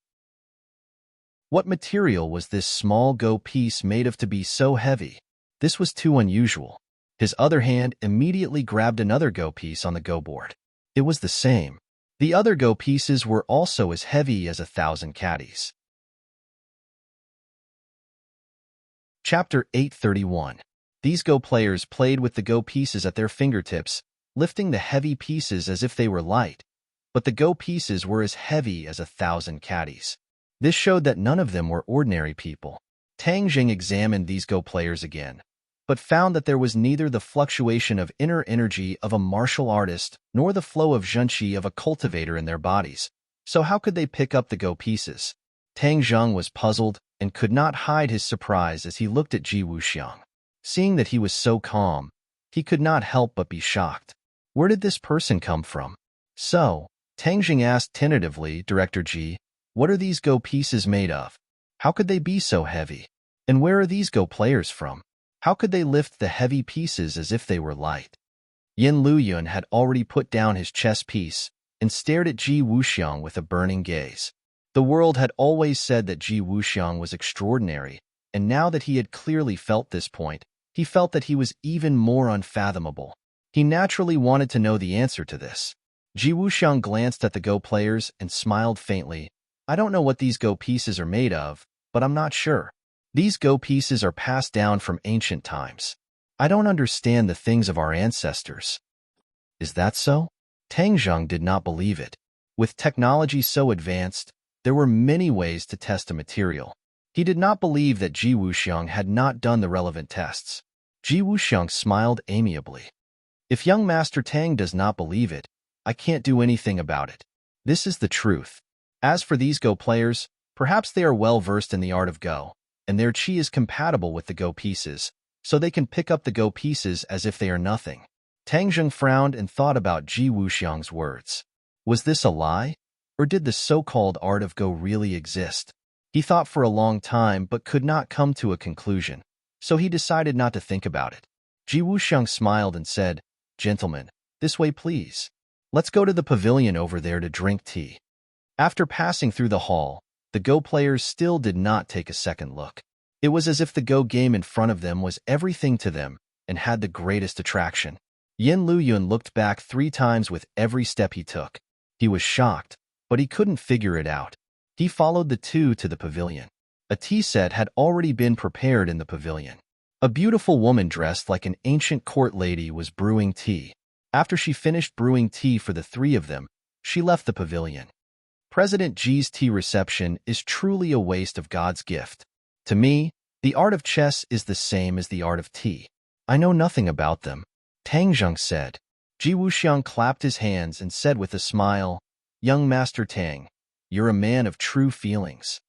What material was this small Go piece made of to be so heavy? This was too unusual. His other hand immediately grabbed another Go piece on the Go board. It was the same. The other Go pieces were also as heavy as 1,000 caddies. Chapter 831. These Go players played with the Go pieces at their fingertips, lifting the heavy pieces as if they were light, but the Go pieces were as heavy as 1,000 caddies. This showed that none of them were ordinary people. Tang Jing examined these Go players again, but found that there was neither the fluctuation of inner energy of a martial artist nor the flow of zhenqi of a cultivator in their bodies. So how could they pick up the Go pieces? Tang Zheng was puzzled and could not hide his surprise as he looked at Ji Wuxiang. Seeing that he was so calm, he could not help but be shocked. Where did this person come from? So, Tang Jing asked tentatively, "Director Ji, what are these Go pieces made of? How could they be so heavy? And where are these Go players from? How could they lift the heavy pieces as if they were light?" Yin Liuyun had already put down his chess piece and stared at Ji Wuxiang with a burning gaze. The world had always said that Ji Wuxiang was extraordinary, and now that he had clearly felt this point, he felt that he was even more unfathomable. He naturally wanted to know the answer to this. Ji Wuxiang glanced at the Go players and smiled faintly. "I don't know what these Go pieces are made of, but I'm not sure. These Go pieces are passed down from ancient times. I don't understand the things of our ancestors." "Is that so?" Tang Zheng did not believe it. With technology so advanced, there were many ways to test a material. He did not believe that Ji Wuxiang had not done the relevant tests. Ji Wuxiang smiled amiably. If young Master Tang does not believe it, I can't do anything about it. This is the truth. As for these Go players, perhaps they are well versed in the art of Go, and their chi is compatible with the Go pieces, so they can pick up the Go pieces as if they are nothing. Tang Zheng frowned and thought about Ji Wuxiang's words. Was this a lie? Or did the so-called art of Go really exist? He thought for a long time but could not come to a conclusion, so he decided not to think about it. Ji Wuxiang smiled and said, "Gentlemen, this way please. Let's go to the pavilion over there to drink tea." After passing through the hall, the Go players still did not take a second look. It was as if the Go game in front of them was everything to them and had the greatest attraction. Yin Luyun looked back 3 times with every step he took. He was shocked, but he couldn't figure it out. He followed the two to the pavilion. A tea set had already been prepared in the pavilion. A beautiful woman dressed like an ancient court lady was brewing tea. After she finished brewing tea for the 3 of them, she left the pavilion. President Ji's tea reception is truly a waste of God's gift. To me, the art of chess is the same as the art of tea. I know nothing about them, Tang Zheng said. Ji Wuxiang clapped his hands and said with a smile, "Young Master Tang, you're a man of true feelings.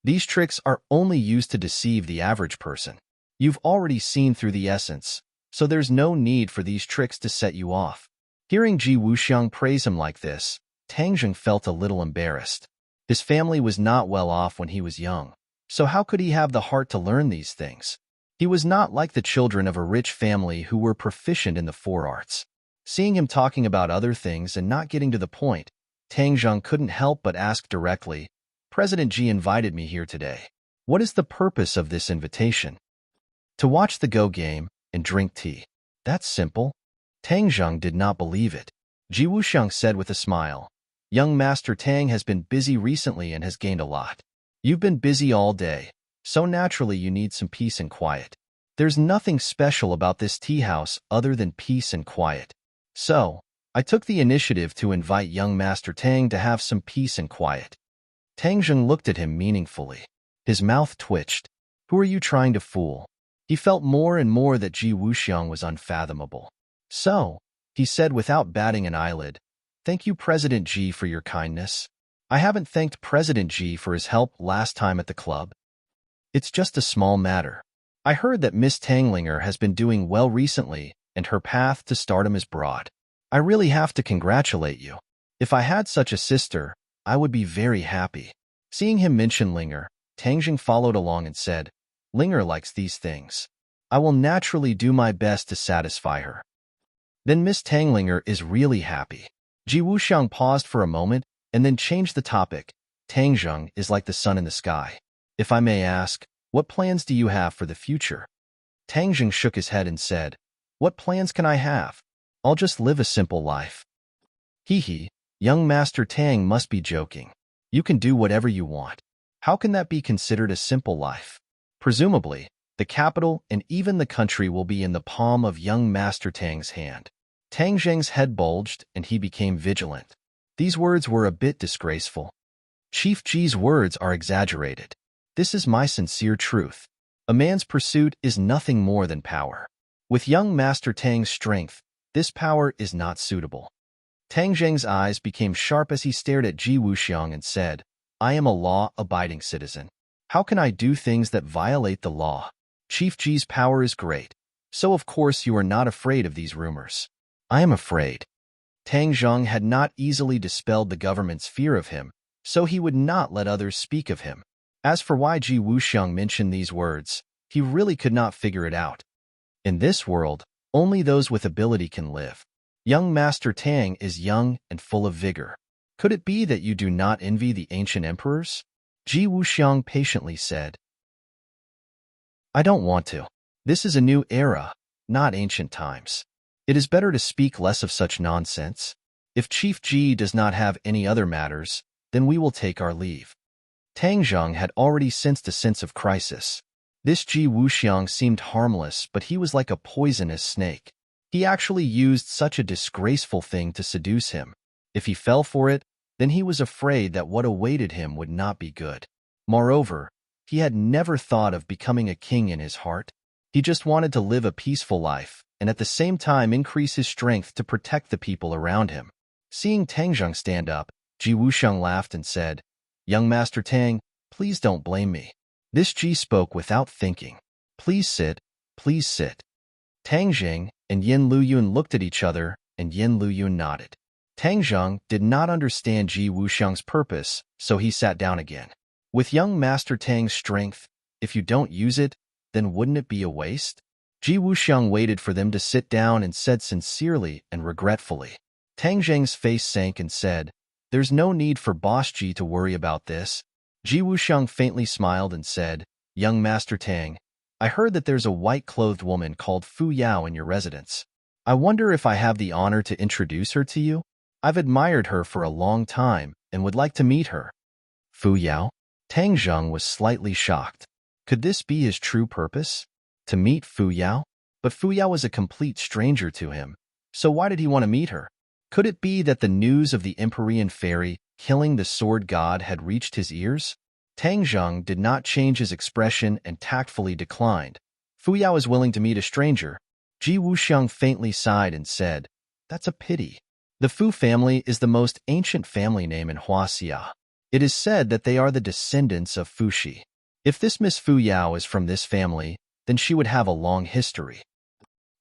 These tricks are only used to deceive the average person. You've already seen through the essence, so there's no need for these tricks to set you off." Hearing Ji Wuxiang praise him like this, Tang Zheng felt a little embarrassed. His family was not well off when he was young, so how could he have the heart to learn these things? He was not like the children of a rich family who were proficient in the 4 arts. Seeing him talking about other things and not getting to the point, Tang Zheng couldn't help but ask directly, "President Ji invited me here today. What is the purpose of this invitation?" "To watch the Go game and drink tea." "That's simple." Tang Zheng did not believe it. Ji Wuxiang said with a smile, "Young Master Tang has been busy recently and has gained a lot. You've been busy all day, so naturally you need some peace and quiet. There's nothing special about this tea house other than peace and quiet. So, I took the initiative to invite young Master Tang to have some peace and quiet." Tang Zheng looked at him meaningfully. His mouth twitched. Who are you trying to fool? He felt more and more that Ji Wuxiang was unfathomable. "So," he said without batting an eyelid, "thank you, President Ji, for your kindness. I haven't thanked President Ji for his help last time at the club. It's just a small matter. I heard that Miss Tanglinger has been doing well recently and her path to stardom is broad. I really have to congratulate you. If I had such a sister, I would be very happy." Seeing him mention Linger, Tang Zheng followed along and said, "Linger likes these things. I will naturally do my best to satisfy her." "Then Miss Tanglinger is really happy." Ji Wuxiang paused for a moment and then changed the topic. "Tang Zheng is like the sun in the sky. If I may ask, what plans do you have for the future?" Tang Zheng shook his head and said, "What plans can I have? I'll just live a simple life." "Hee, young Master Tang must be joking. You can do whatever you want. How can that be considered a simple life? Presumably, the capital and even the country will be in the palm of young Master Tang's hand." Tang Zheng's head bulged and he became vigilant. These words were a bit disgraceful. Chief Ji's words are exaggerated. This is my sincere truth. A man's pursuit is nothing more than power. With young Master Tang's strength, this power is not suitable. Tang Zheng's eyes became sharp as he stared at Ji Wuxiang and said, "I am a law-abiding citizen. How can I do things that violate the law? Chief Ji's power is great, so of course you are not afraid of these rumors." "I am afraid." Tang Zheng had not easily dispelled the government's fear of him, so he would not let others speak of him. As for why Ji Wuxiang mentioned these words, he really could not figure it out. In this world, only those with ability can live. Young Master Tang is young and full of vigor. Could it be that you do not envy the ancient emperors? Ji Wuxiang patiently said. "I don't want to. This is a new era, not ancient times. It is better to speak less of such nonsense. If Chief Ji does not have any other matters, then we will take our leave." Tang Zheng had already sensed a sense of crisis. This Ji Wuxiang seemed harmless, but he was like a poisonous snake. He actually used such a disgraceful thing to seduce him. If he fell for it, then he was afraid that what awaited him would not be good. Moreover, he had never thought of becoming a king in his heart. He just wanted to live a peaceful life and at the same time increase his strength to protect the people around him. Seeing Tang Zheng stand up, Ji Wuxiang laughed and said, "Young Master Tang, please don't blame me." This Ji spoke without thinking. "Please sit, please sit." Tang Zheng and Yin Luyun looked at each other, and Yin Luyun nodded. Tang Zheng did not understand Ji Wuxiang's purpose, so he sat down again. With young Master Tang's strength, if you don't use it, then wouldn't it be a waste? Ji Wuxiang waited for them to sit down and said sincerely and regretfully. Tang Zheng's face sank and said, "There's no need for Boss Ji to worry about this." Ji Wuxiang faintly smiled and said, "Young Master Tang, I heard that there's a white-clothed woman called Fu Yao in your residence. I wonder if I have the honor to introduce her to you? I've admired her for a long time and would like to meet her." Fu Yao? Tang Zheng was slightly shocked. Could this be his true purpose? To meet Fu Yao? But Fu Yao was a complete stranger to him, so why did he want to meet her? Could it be that the news of the Empyrean fairy killing the sword god had reached his ears? Tang Zheng did not change his expression and tactfully declined. "Fu Yao is willing to meet a stranger." Ji Wuxiang faintly sighed and said, "That's a pity. The Fu family is the most ancient family name in Huaxia. It is said that they are the descendants of Fuxi. If this Miss Fu Yao is from this family, then she would have a long history."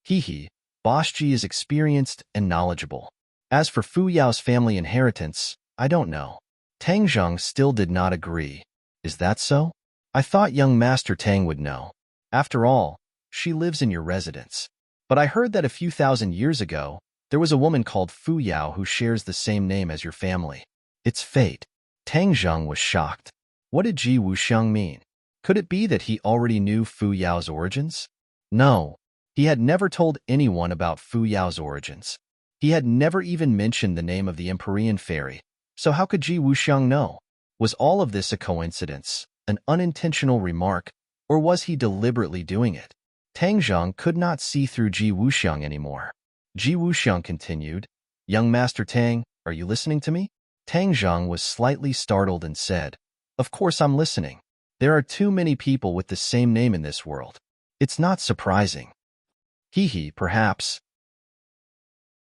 He, Boss Ji is experienced and knowledgeable. As for Fu Yao's family inheritance, I don't know. Tang Zheng still did not agree. "Is that so? I thought young Master Tang would know. After all, she lives in your residence. But I heard that a few thousand years ago, there was a woman called Fu Yao who shares the same name as your family. It's fate." Tang Zheng was shocked. What did Ji Wuxiang mean? Could it be that he already knew Fu Yao's origins? No, he had never told anyone about Fu Yao's origins. He had never even mentioned the name of the Empyrean fairy, so how could Ji Wuxiang know? Was all of this a coincidence, an unintentional remark, or was he deliberately doing it? Tang Zheng could not see through Ji Wuxiang anymore. Ji Wuxiang continued, "Young Master Tang, are you listening to me?" Tang Zheng was slightly startled and said, "Of course I'm listening. There are too many people with the same name in this world. It's not surprising." Perhaps.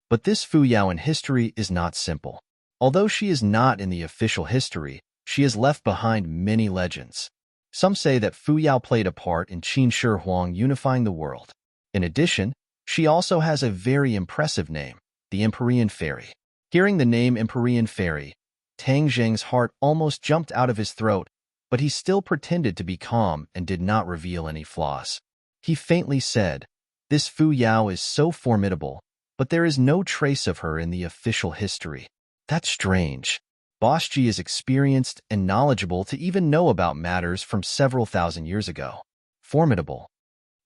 But this Fu Yao in history is not simple. Although she is not in the official history, she has left behind many legends. Some say that Fu Yao played a part in Qin Shi Huang unifying the world. In addition, she also has a very impressive name, the Empyrean Fairy. Hearing the name Empyrean Fairy, Tang Zheng's heart almost jumped out of his throat, but he still pretended to be calm and did not reveal any flaws. He faintly said, "This Fu Yao is so formidable, but there is no trace of her in the official history. That's strange. Boss Ji is experienced and knowledgeable to even know about matters from several thousand years ago. Formidable."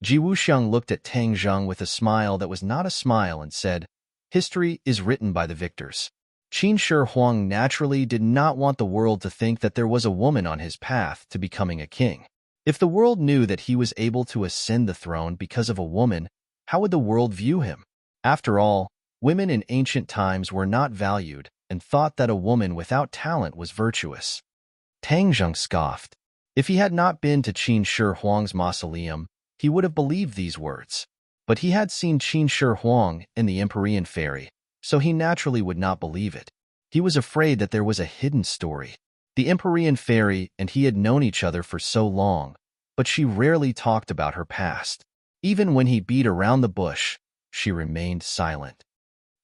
Ji Wuxiang looked at Tang Zheng with a smile that was not a smile and said, "History is written by the victors." Qin Shi Huang naturally did not want the world to think that there was a woman on his path to becoming a king. If the world knew that he was able to ascend the throne because of a woman, how would the world view him? After all, women in ancient times were not valued and thought that a woman without talent was virtuous. Tang Zheng scoffed. If he had not been to Qin Shi Huang's mausoleum, he would have believed these words. But he had seen Qin Shi Huang and the Empyrean Fairy, so he naturally would not believe it. He was afraid that there was a hidden story. The Empyrean Fairy and he had known each other for so long, but she rarely talked about her past. Even when he beat around the bush, she remained silent.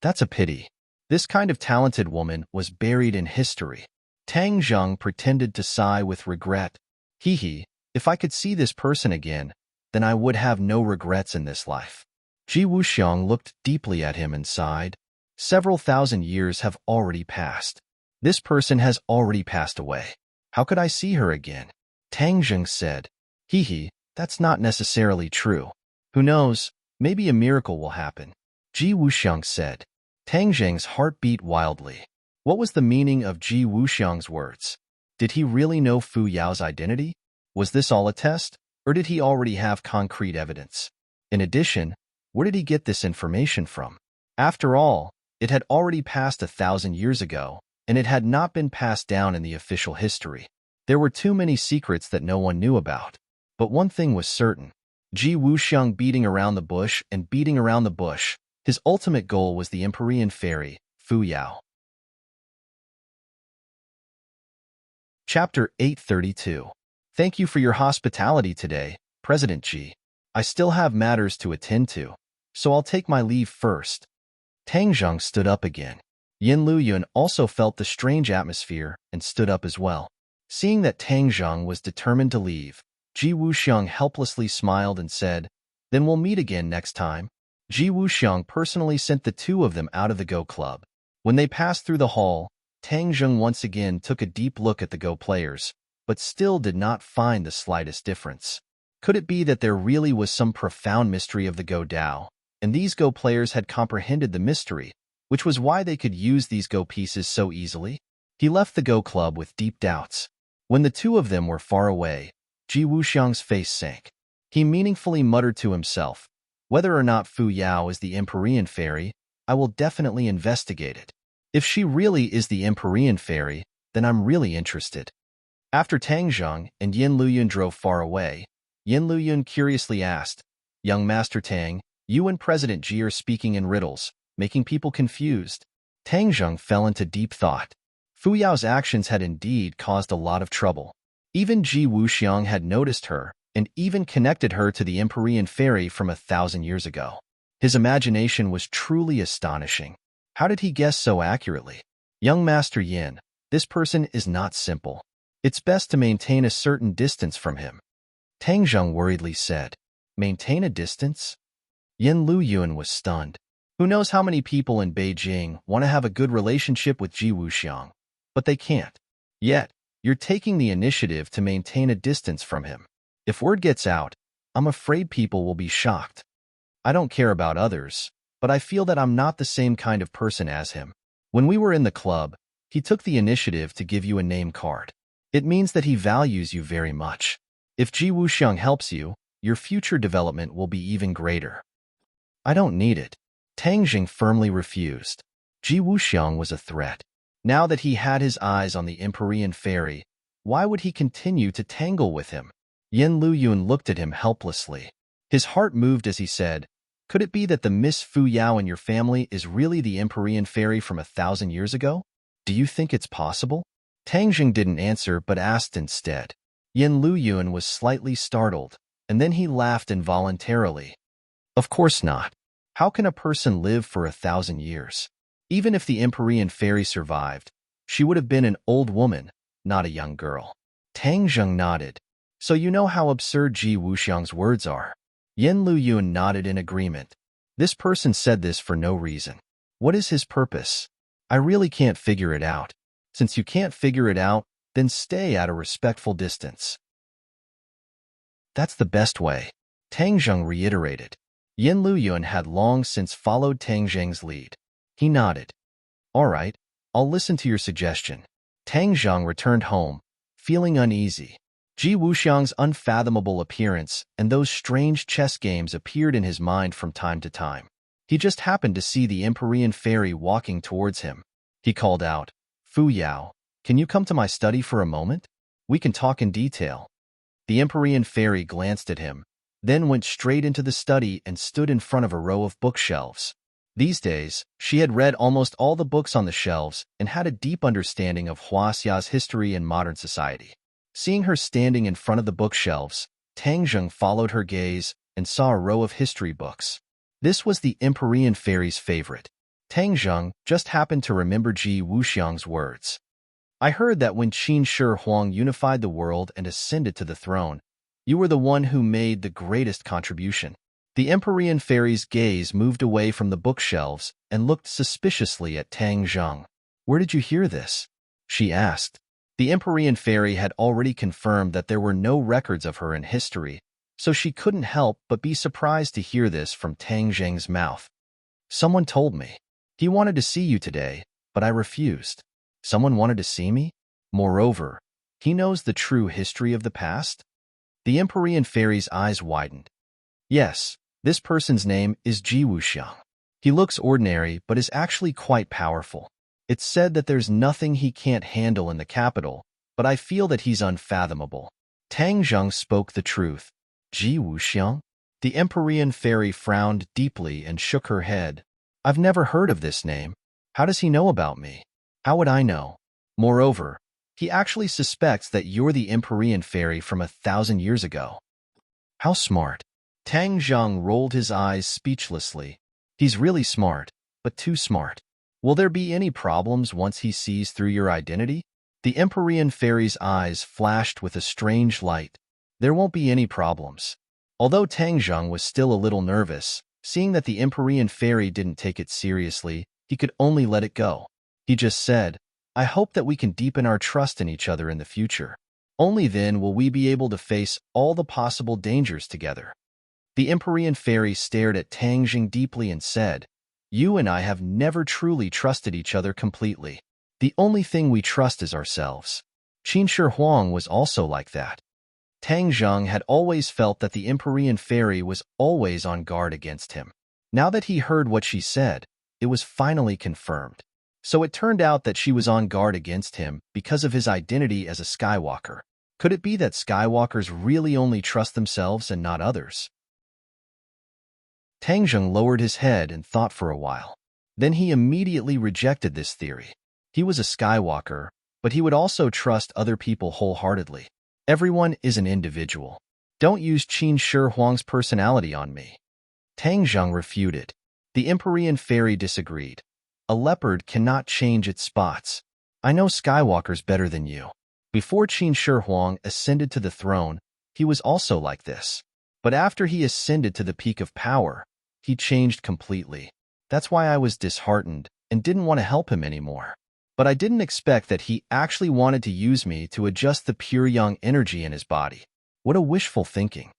That's a pity. This kind of talented woman was buried in history. Tang Zheng pretended to sigh with regret. If I could see this person again, then I would have no regrets in this life." Ji Wuxiang looked deeply at him and sighed. Several thousand years have already passed. This person has already passed away. How could I see her again? Tang Zheng said, That's not necessarily true. Who knows, maybe a miracle will happen." Ji Wuxiang said. Tang Zheng's heart beat wildly. What was the meaning of Ji Wuxiang's words? Did he really know Fu Yao's identity? Was this all a test, or did he already have concrete evidence? In addition, where did he get this information from? After all, it had already passed 1,000 years ago, and it had not been passed down in the official history. There were too many secrets that no one knew about. But one thing was certain. Ji Wuxiang beating around the bush and beating around the bush. His ultimate goal was the Empyrean fairy, Fu Yao. Chapter 832. Thank you for your hospitality today, President Ji. I still have matters to attend to, so I'll take my leave first. Tang Zheng stood up again. Yin Luyun also felt the strange atmosphere and stood up as well. Seeing that Tang Zheng was determined to leave, Ji Wuxiang helplessly smiled and said, "Then we'll meet again next time." Ji Wuxiang personally sent the two of them out of the Go Club. When they passed through the hall, Tang Zheng once again took a deep look at the Go players, but still did not find the slightest difference. Could it be that there really was some profound mystery of the Go Dao, and these Go players had comprehended the mystery, which was why they could use these Go pieces so easily? He left the Go Club with deep doubts. When the two of them were far away, Ji Wuxiang's face sank. He meaningfully muttered to himself, "Whether or not Fu Yao is the Empyrean fairy, I will definitely investigate it. If she really is the Empyrean fairy, then I'm really interested." After Tang Zheng and Yin Luyun drove far away, Yin Luyun curiously asked, "Young Master Tang, you and President Ji are speaking in riddles, making people confused." Tang Zheng fell into deep thought. Fu Yao's actions had indeed caused a lot of trouble. Even Ji Wuxiang had noticed her, and even connected her to the Empyrean fairy from 1,000 years ago. His imagination was truly astonishing. How did he guess so accurately? Young Master Yin, this person is not simple. It's best to maintain a certain distance from him. Tang Zheng worriedly said. Maintain a distance? Yin Luyun was stunned. Who knows how many people in Beijing want to have a good relationship with Ji Wuxiang, but they can't. Yet, you're taking the initiative to maintain a distance from him. If word gets out, I'm afraid people will be shocked. I don't care about others, but I feel that I'm not the same kind of person as him. When we were in the club, he took the initiative to give you a name card. It means that he values you very much. If Ji Wuxiang helps you, your future development will be even greater. I don't need it. Tang Zheng firmly refused. Ji Wuxiang was a threat. Now that he had his eyes on the Empyrean fairy, why would he continue to tangle with him? Yin Luyun looked at him helplessly. His heart moved as he said, "Could it be that the Miss Fu Yao in your family is really the Empyrean fairy from 1,000 years ago? Do you think it's possible?" Tang Zheng didn't answer but asked instead. Yin Luyun was slightly startled, and then he laughed involuntarily. Of course not. How can a person live for 1,000 years? Even if the Empyrean fairy survived, she would have been an old woman, not a young girl. Tang Zheng nodded. So you know how absurd Ji Wuxiang's words are. Yin Luyun nodded in agreement. This person said this for no reason. What is his purpose? I really can't figure it out. Since you can't figure it out, then stay at a respectful distance. That's the best way. Tang Zheng reiterated. Yin Luyun had long since followed Tang Zheng's lead. He nodded. All right, I'll listen to your suggestion. Tang Zheng returned home, feeling uneasy. Ji Wuxiang's unfathomable appearance and those strange chess games appeared in his mind from time to time. He just happened to see the Empyrean fairy walking towards him. He called out, "Fu Yao, can you come to my study for a moment? We can talk in detail." The Empyrean fairy glanced at him, then went straight into the study and stood in front of a row of bookshelves. These days, she had read almost all the books on the shelves and had a deep understanding of Huaxia's history and modern society. Seeing her standing in front of the bookshelves, Tang Zheng followed her gaze and saw a row of history books. This was the Empyrean fairy's favorite. Tang Zheng just happened to remember Ji Wuxiang's words. I heard that when Qin Shi Huang unified the world and ascended to the throne, you were the one who made the greatest contribution. The Empyrean fairy's gaze moved away from the bookshelves and looked suspiciously at Tang Zheng. Where did you hear this? She asked. The Empyrean fairy had already confirmed that there were no records of her in history, so she couldn't help but be surprised to hear this from Tang Zheng's mouth. Someone told me. He wanted to see you today, but I refused. Someone wanted to see me? Moreover, he knows the true history of the past? The Empyrean fairy's eyes widened. Yes, this person's name is Ji Wuxiang. He looks ordinary but is actually quite powerful. It's said that there's nothing he can't handle in the capital, but I feel that he's unfathomable. Tang Zheng spoke the truth. Ji Wuxiang? The Empyrean fairy frowned deeply and shook her head. I've never heard of this name. How does he know about me? How would I know? Moreover, he actually suspects that you're the Empyrean fairy from 1,000 years ago. How smart. Tang Zheng rolled his eyes speechlessly. He's really smart, but too smart. Will there be any problems once he sees through your identity? The Empyrean fairy's eyes flashed with a strange light. There won't be any problems. Although Tang Zheng was still a little nervous, seeing that the Empyrean fairy didn't take it seriously, he could only let it go. He just said, I hope that we can deepen our trust in each other in the future. Only then will we be able to face all the possible dangers together. The Empyrean fairy stared at Tang Zheng deeply and said, You and I have never truly trusted each other completely. The only thing we trust is ourselves. Qin Shi Huang was also like that. Tang Zheng had always felt that the Empyrean fairy was always on guard against him. Now that he heard what she said, it was finally confirmed. So it turned out that she was on guard against him because of his identity as a Skywalker. Could it be that Skywalkers really only trust themselves and not others? Tang Zheng lowered his head and thought for a while. Then he immediately rejected this theory. He was a Skywalker, but he would also trust other people wholeheartedly. Everyone is an individual. Don't use Qin Shi Huang's personality on me. Tang Zheng refuted. The Empyrean fairy disagreed. A leopard cannot change its spots. I know Skywalkers better than you. Before Qin Shi Huang ascended to the throne, he was also like this. But after he ascended to the peak of power, he changed completely. That's why I was disheartened and didn't want to help him anymore. But I didn't expect that he actually wanted to use me to adjust the pure yang energy in his body. What a wishful thinking.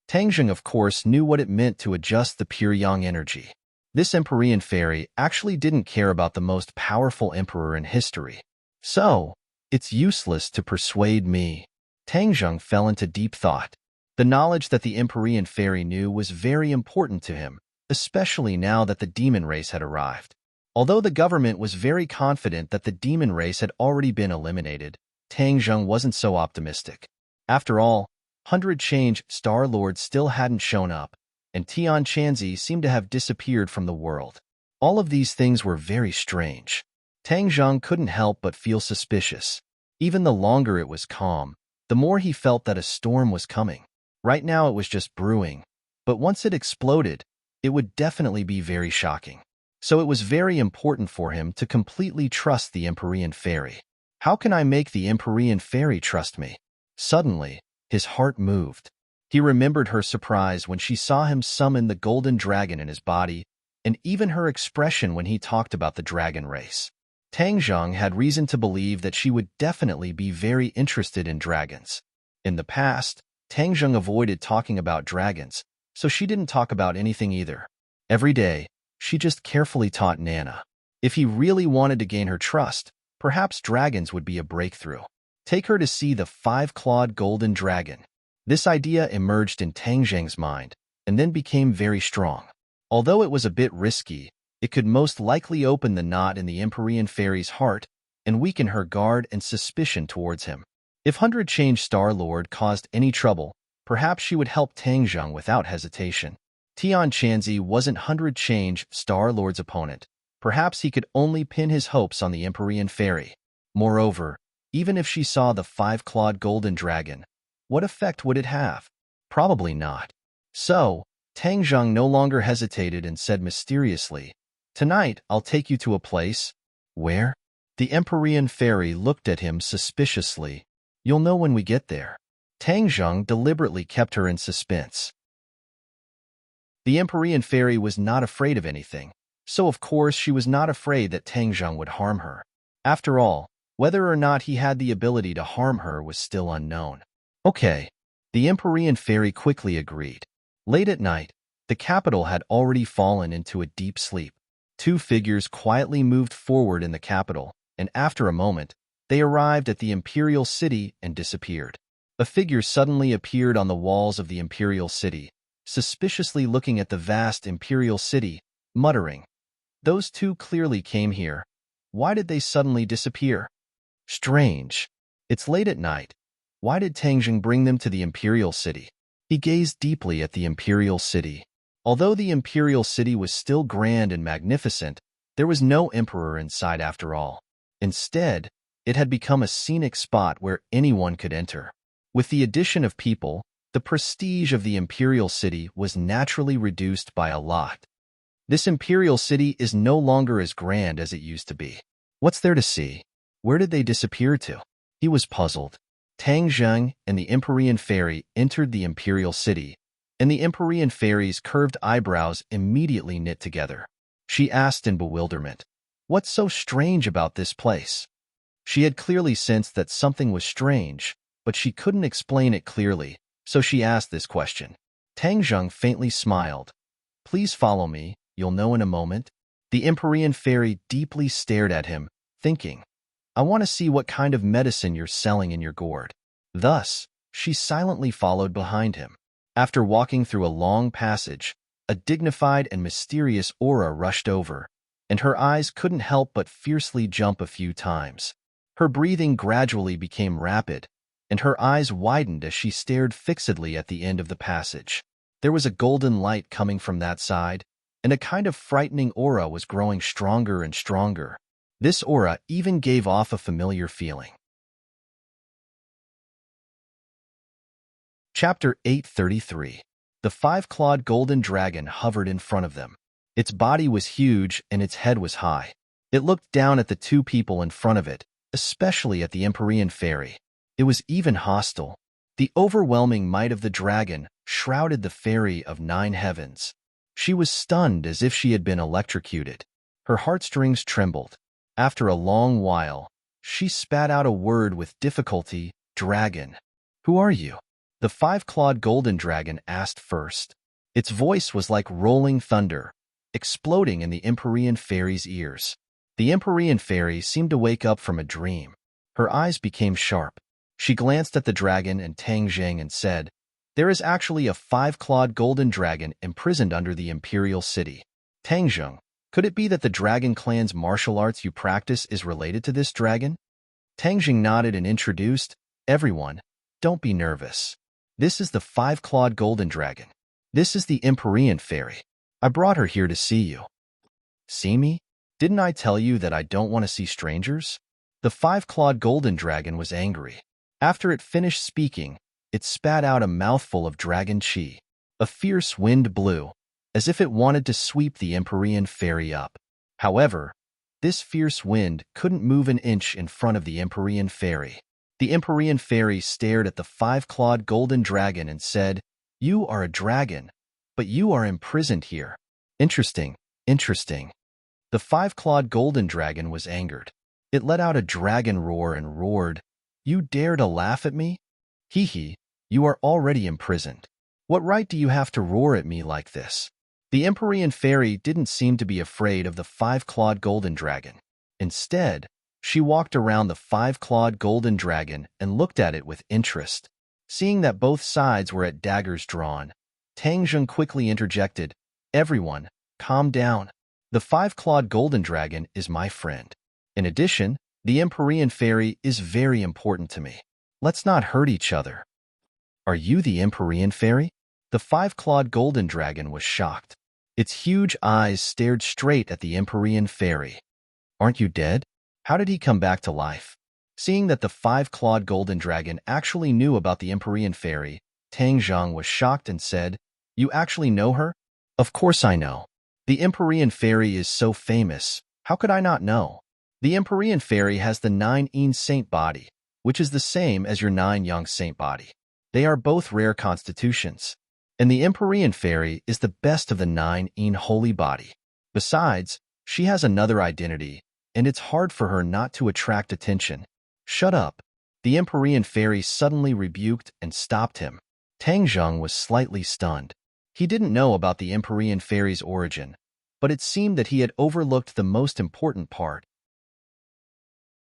Tang Zheng, of course, knew what it meant to adjust the pure yang energy. This Empyrean fairy actually didn't care about the most powerful emperor in history. So, it's useless to persuade me. Tang Zheng fell into deep thought. The knowledge that the Empyrean fairy knew was very important to him, especially now that the demon race had arrived. Although the government was very confident that the demon race had already been eliminated, Tang Zheng wasn't so optimistic. After all, 100 Change Star-Lord still hadn't shown up, and Tian Chanzi seemed to have disappeared from the world. All of these things were very strange. Tang Zheng couldn't help but feel suspicious. Even the longer it was calm, the more he felt that a storm was coming. Right now it was just brewing, but once it exploded, it would definitely be very shocking. So it was very important for him to completely trust the Empyrean fairy. How can I make the Empyrean fairy trust me? Suddenly, his heart moved. He remembered her surprise when she saw him summon the golden dragon in his body, and even her expression when he talked about the dragon race. Tang Zheng had reason to believe that she would definitely be very interested in dragons. In the past, Tang Zheng avoided talking about dragons, so she didn't talk about anything either. Every day, she just carefully taught Nana. If he really wanted to gain her trust, perhaps dragons would be a breakthrough. Take her to see the 5-clawed golden dragon. This idea emerged in Tang Zheng's mind, and then became very strong. Although it was a bit risky, it could most likely open the knot in the Empyrean fairy's heart and weaken her guard and suspicion towards him. If 100 Change Star-Lord caused any trouble, perhaps she would help Tang Zheng without hesitation. Tian Chanzi wasn't 100 Change Star-Lord's opponent. Perhaps he could only pin his hopes on the Empyrean fairy. Moreover, even if she saw the 5-clawed golden dragon, what effect would it have? Probably not. So, Tang Zheng no longer hesitated and said mysteriously, Tonight, I'll take you to a place. Where? The Empyrean fairy looked at him suspiciously. You'll know when we get there. Tang Zheng deliberately kept her in suspense. The Empyrean fairy was not afraid of anything, so of course she was not afraid that Tang Zheng would harm her. After all, whether or not he had the ability to harm her was still unknown. Okay, the Empyrean fairy quickly agreed. Late at night, the capital had already fallen into a deep sleep. 2 figures quietly moved forward in the capital, and after a moment, they arrived at the imperial city and disappeared. A figure suddenly appeared on the walls of the imperial city, suspiciously looking at the vast imperial city, muttering, Those 2 clearly came here. Why did they suddenly disappear? Strange. It's late at night. Why did Tangjing bring them to the imperial city? He gazed deeply at the imperial city. Although the imperial city was still grand and magnificent, there was no emperor inside after all. Instead, it had become a scenic spot where anyone could enter. With the addition of people, the prestige of the imperial city was naturally reduced by a lot. This imperial city is no longer as grand as it used to be. What's there to see? Where did they disappear to? He was puzzled. Tang Zheng and the Empyrean fairy entered the imperial city, and the Empyrean fairy's curved eyebrows immediately knit together. She asked in bewilderment, "What's so strange about this place?" She had clearly sensed that something was strange, but she couldn't explain it clearly, so she asked this question. Tang Zheng faintly smiled. "Please follow me, you'll know in a moment." The Empyrean fairy deeply stared at him, thinking, "I want to see what kind of medicine you're selling in your gourd." Thus, she silently followed behind him. After walking through a long passage, a dignified and mysterious aura rushed over, and her eyes couldn't help but fiercely jump a few times. Her breathing gradually became rapid, and her eyes widened as she stared fixedly at the end of the passage. There was a golden light coming from that side, and a kind of frightening aura was growing stronger and stronger. This aura even gave off a familiar feeling. Chapter 833. The five-clawed golden dragon hovered in front of them. Its body was huge and its head was high. It looked down at the two people in front of it, especially at the Empyrean fairy. It was even hostile. The overwhelming might of the dragon shrouded the fairy of 9 heavens. She was stunned as if she had been electrocuted. Her heartstrings trembled. After a long while, she spat out a word with difficulty, "Dragon. Who are you?" The five-clawed golden dragon asked first. Its voice was like rolling thunder, exploding in the Empyrean fairy's ears. The Empyrean fairy seemed to wake up from a dream. Her eyes became sharp. She glanced at the dragon and Tang Zheng and said, "There is actually a five-clawed golden dragon imprisoned under the imperial city." Tang Zheng, could it be that the dragon clan's martial arts you practice is related to this dragon? Tang Zheng nodded and introduced, "Everyone, don't be nervous. This is the five-clawed golden dragon. This is the Empyrean fairy. I brought her here to see you." "See me? Didn't I tell you that I don't want to see strangers?" The five-clawed golden dragon was angry. After it finished speaking, it spat out a mouthful of dragon chi. A fierce wind blew, as if it wanted to sweep the Empyrean fairy up. However, this fierce wind couldn't move an inch in front of the Empyrean fairy. The Empyrean fairy stared at the five-clawed golden dragon and said, "You are a dragon, but you are imprisoned here." "Interesting, interesting." The five-clawed golden dragon was angered. It let out a dragon roar and roared, "You dare to laugh at me? Hee hee, you are already imprisoned. What right do you have to roar at me like this?" The Empyrean fairy didn't seem to be afraid of the five-clawed golden dragon. Instead, she walked around the five-clawed golden dragon and looked at it with interest. Seeing that both sides were at daggers drawn, Tang Zheng quickly interjected, "Everyone, calm down. The five-clawed golden dragon is my friend. In addition, the Empyrean fairy is very important to me. Let's not hurt each other." "Are you the Empyrean fairy?" The five-clawed golden dragon was shocked. Its huge eyes stared straight at the Empyrean fairy. "Aren't you dead? How did he come back to life?" Seeing that the five-clawed golden dragon actually knew about the Empyrean fairy, Tang Zheng was shocked and said, "You actually know her?" "Of course I know. The Empyrean fairy is so famous. How could I not know? The Empyrean fairy has the 9 yin saint body, which is the same as your 9 yang saint body. They are both rare constitutions. And the Empyrean fairy is the best of the 9 yin holy body. Besides, she has another identity, and it's hard for her not to attract attention." "Shut up." The Empyrean fairy suddenly rebuked and stopped him. Tang Zheng was slightly stunned. He didn't know about the Empyrean fairy's origin, but it seemed that he had overlooked the most important part.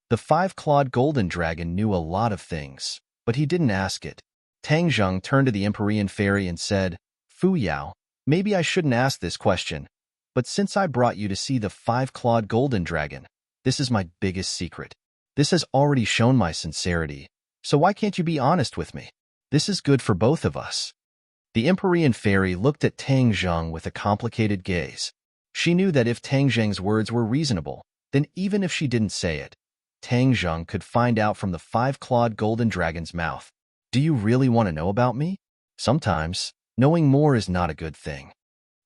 The five-clawed golden dragon knew a lot of things, but he didn't ask it. Tang Zheng turned to the Empyrean fairy and said, "Fu Yao, maybe I shouldn't ask this question, but since I brought you to see the five-clawed golden dragon, this is my biggest secret. This has already shown my sincerity, so why can't you be honest with me? This is good for both of us. The Empyrean fairy looked at Tang Zheng with a complicated gaze. She knew that if Tang Zheng's words were reasonable, then even if she didn't say it, Tang Zheng could find out from the five-clawed golden dragon's mouth. Do you really want to know about me? Sometimes, knowing more is not a good thing.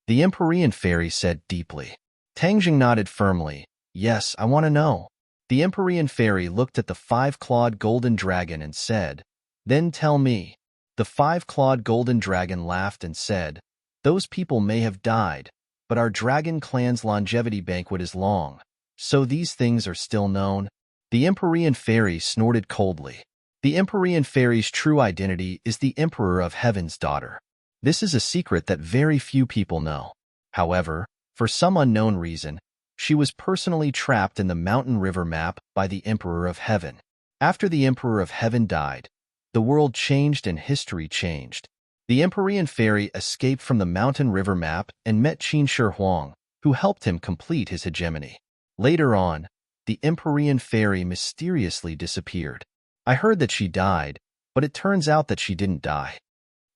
The Empyrean fairy said deeply. Tang Zheng nodded firmly. Yes, I want to know. The Empyrean fairy looked at the five-clawed golden dragon and said, Then tell me. The five-clawed golden dragon laughed and said, Those people may have died, but our dragon clan's longevity banquet is long, so these things are still known. The Empyrean fairy snorted coldly. The Empyrean fairy's true identity is the Emperor of Heaven's daughter. This is a secret that very few people know. However, for some unknown reason, she was personally trapped in the mountain river map by the Emperor of Heaven. After the Emperor of Heaven died, the world changed and history changed. The Empyrean fairy escaped from the mountain river map and met Qin Shi Huang, who helped him complete his hegemony. Later on, the Empyrean fairy mysteriously disappeared. I heard that she died, but it turns out that she didn't die.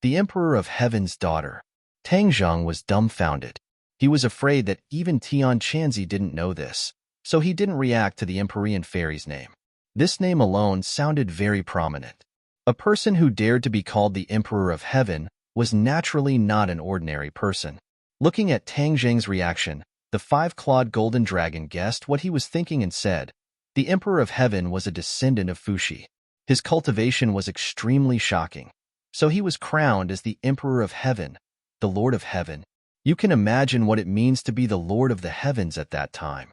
The Emperor of Heaven's daughter. Tang Zheng was dumbfounded. He was afraid that even Tian Chanzi didn't know this, so he didn't react to the Empyrean fairy's name. This name alone sounded very prominent. A person who dared to be called the Emperor of Heaven was naturally not an ordinary person. Looking at Tang Zheng's reaction, the five-clawed golden dragon guessed what he was thinking and said, The Emperor of Heaven was a descendant of Fuxi. His cultivation was extremely shocking, so he was crowned as the Emperor of Heaven, the Lord of Heaven. You can imagine what it means to be the Lord of the Heavens at that time.